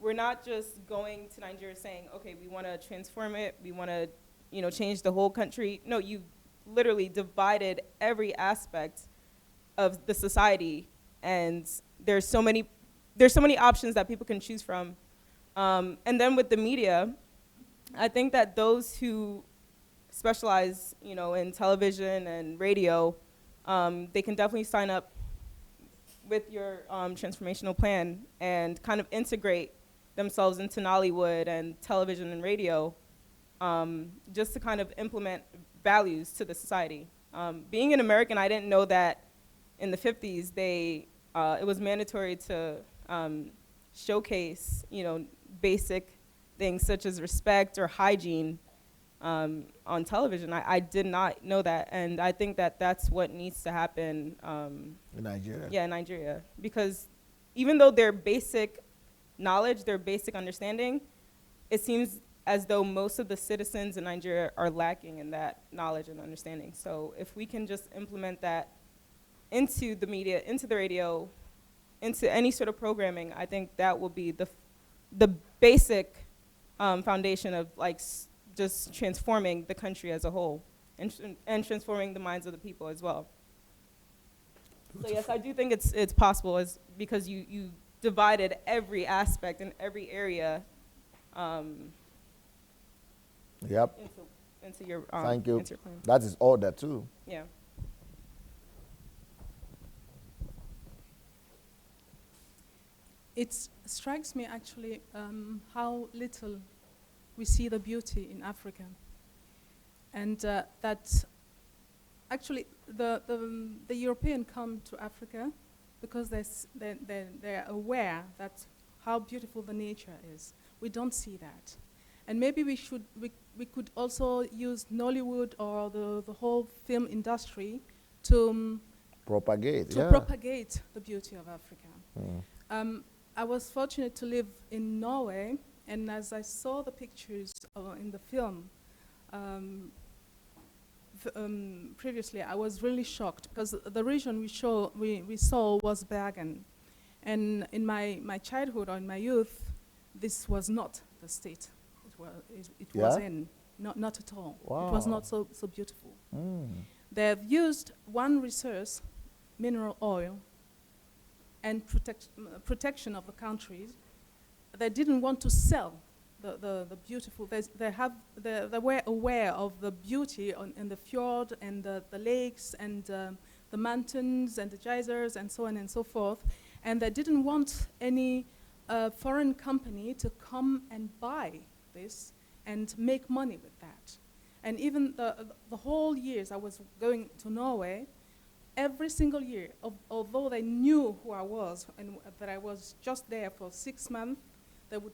We're not just going to Nigeria saying, okay, we want to transform it, we want to, change the whole country. No, you've literally divided every aspect of the society, and there's so many options that people can choose from. And then with the media, I think that those who specialize, in television and radio, they can definitely sign up with your transformational plan and kind of integrate themselves into Nollywood and television and radio, just to kind of implement values to the society. Being an American, I didn't know that in the 50s it was mandatory to showcase, basic things such as respect or hygiene on television. I did not know that, and I think that that's what needs to happen. In Nigeria? Yeah, in Nigeria. Because even though their basic knowledge, their basic understanding, it seems as though most of the citizens in Nigeria are lacking in that knowledge and understanding. So if we can just implement that into the media, into the radio, into any sort of programming, I think that will be the basic foundation of like just transforming the country as a whole and transforming the minds of the people as well. So yes, I do think it's possible, because you divided every aspect and every area Yep. into your Thank you. into your plan. That is order too. Yeah. It strikes me actually how little we see the beauty in Africa, and that actually the European come to Africa because they're aware that how beautiful the nature is. We don't see that, and maybe we could also use Nollywood or the whole film industry to propagate the beauty of Africa. Mm. I was fortunate to live in Norway, and as I saw the pictures in the film previously, I was really shocked because the region we saw was Bergen, and in my childhood or in my youth, this was not the state it was in, not at all. Wow. It was not so beautiful. Mm. They have used one resource, mineral oil, and protection of the countries. They didn't want to sell the beautiful. They were aware of the beauty in the fjord and the lakes and the mountains and the geysers and so on and so forth, and they didn't want any foreign company to come and buy this and make money with that. And even the whole years I was going to Norway, every single year, although they knew who I was and that I was just there for 6 months, they would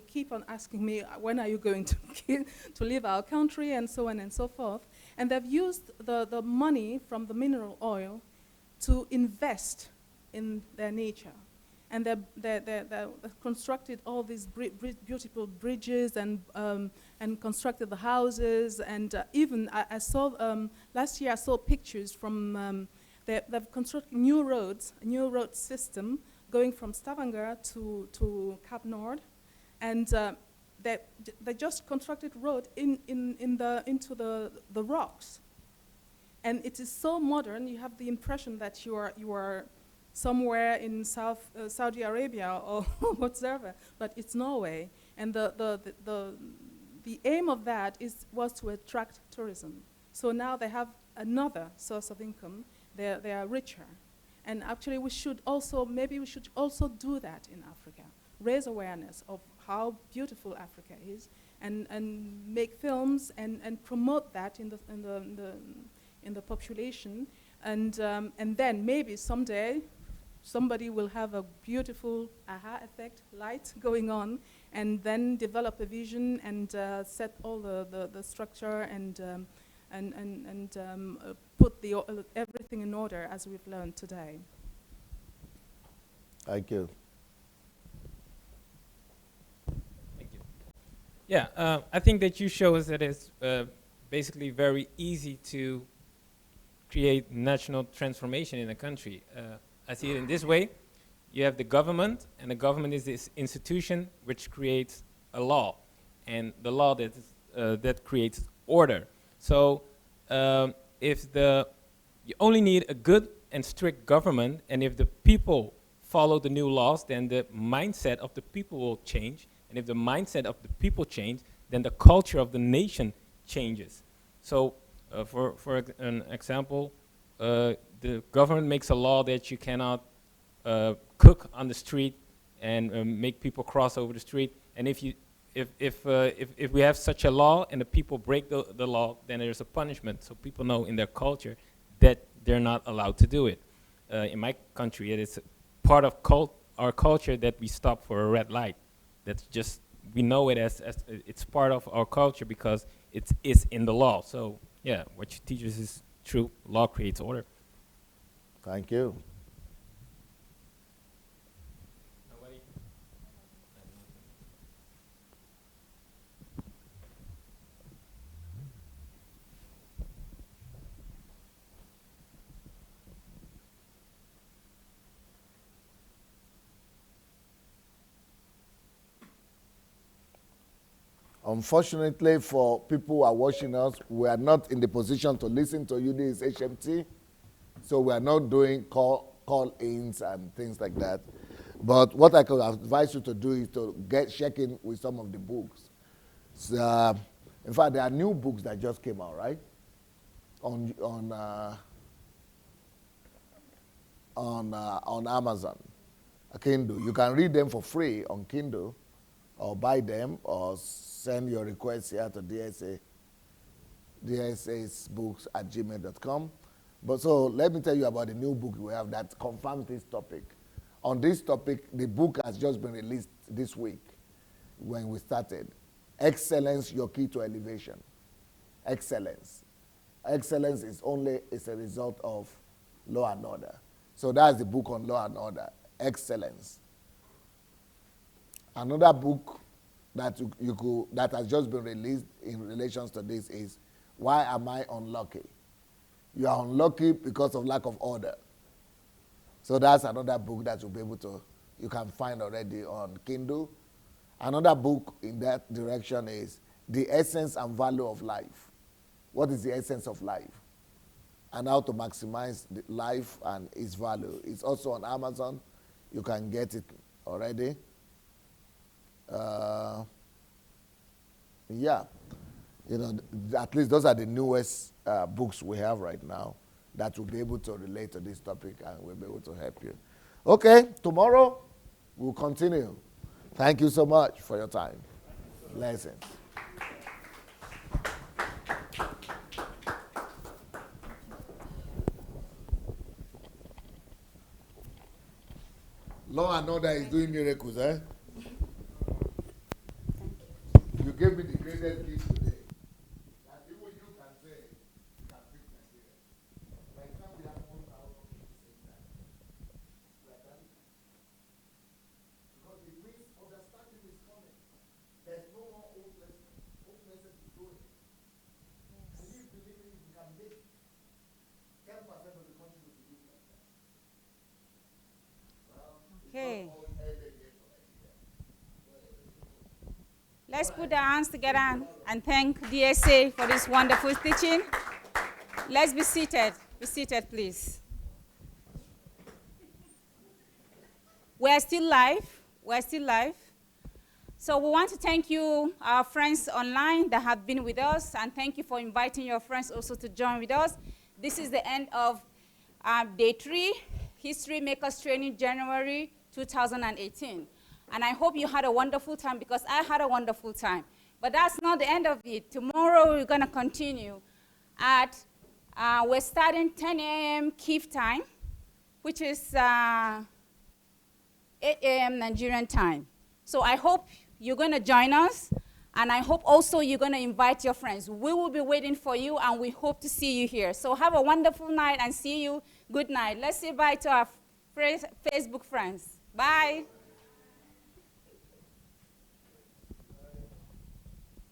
keep on asking me, when are you going to leave our country, and so on and so forth. And they've used the money from the mineral oil to invest in their nature. And they constructed all these beautiful bridges and constructed the houses. And even I saw, last year I saw pictures from, they've constructed new roads, a new road system going from Stavanger to Cap Nord. And they just constructed road into the rocks. And it is so modern, you have the impression that you are somewhere in Saudi Arabia or whatever, but it's Norway. And the aim of that was to attract tourism. So now they have another source of income. They are richer. And actually maybe we should also do that in Africa. Raise awareness of how beautiful Africa is and make films and promote that in the population. And then maybe someday somebody will have a beautiful aha effect, light going on, and then develop a vision and set all the structure and put everything in order as we've learned today. Thank you. Yeah, I think that you show us that it's basically very easy to create national transformation in a country. I see it in this way. You have the government, and the government is this institution which creates a law, and the law that creates order. So you only need a good and strict government, and if the people follow the new laws, then the mindset of the people will change. And if the mindset of the people change, then the culture of the nation changes. So for an example, the government makes a law that you cannot cook on the street and make people cross over the street. And if we have such a law and the people break the law, then there's a punishment. So people know in their culture that they're not allowed to do it. In my country, it is part of our culture that we stop for a red light. That's just, we know it as it's part of our culture because it's in the law. So yeah, what you teach us is true. Law creates order. Thank you. Unfortunately, for people who are watching us, we are not in the position to listen to you. This is HMT, so we are not doing call-ins and things like that. But what I could advise you to do is to check in with some of the books. So, in fact, there are new books that just came out, right? On Amazon, Kindle. You can read them for free on Kindle, or buy them, or send your request here to dsasbooks@gmail.com. But so let me tell you about the new book we have that confirms this topic. On this topic, the book has just been released this week when we started. Excellence, Your Key to Elevation. Excellence. Excellence is a result of law and order. So that's the book on law and order, Excellence. Another book that that has just been released in relation to this is Why Am I Unlucky? You are unlucky because of lack of order. So that's another book that you can find already on Kindle. Another book in that direction is The Essence and Value of Life. What is the essence of life? And how to maximize life and its value. It's also on Amazon. You can get it already. Yeah, at least those are the newest books we have right now that will be able to relate to this topic and will be able to help you. Okay, tomorrow we'll continue. Thank you so much for your time. Blessings. Law and order is doing miracles, eh? You gave me the greatest gift today. That even you can say, you can fix Nigeria. By the time we have 1,000 people saying that, we are done. Because it means understanding is coming. There's no more hopelessness. Hopelessness is growing. And you believe we can make 10% of the country will believe like that. Well, okay. Let's put our hands together and thank DSA for this wonderful teaching. Let's be seated. Be seated, please. We're still live. We're still live. So we want to thank you, our friends online that have been with us, and thank you for inviting your friends also to join with us. This is the end of day 3, History Makers Training, January 2018. And I hope you had a wonderful time, because I had a wonderful time. But that's not the end of it. Tomorrow we're going to continue at, we're starting 10 a.m. Kyiv time, which is 8 a.m. Nigerian time. So I hope you're going to join us, and I hope also you're going to invite your friends. We will be waiting for you, and we hope to see you here. So have a wonderful night, and see you. Good night. Let's say bye to our Facebook friends. Bye.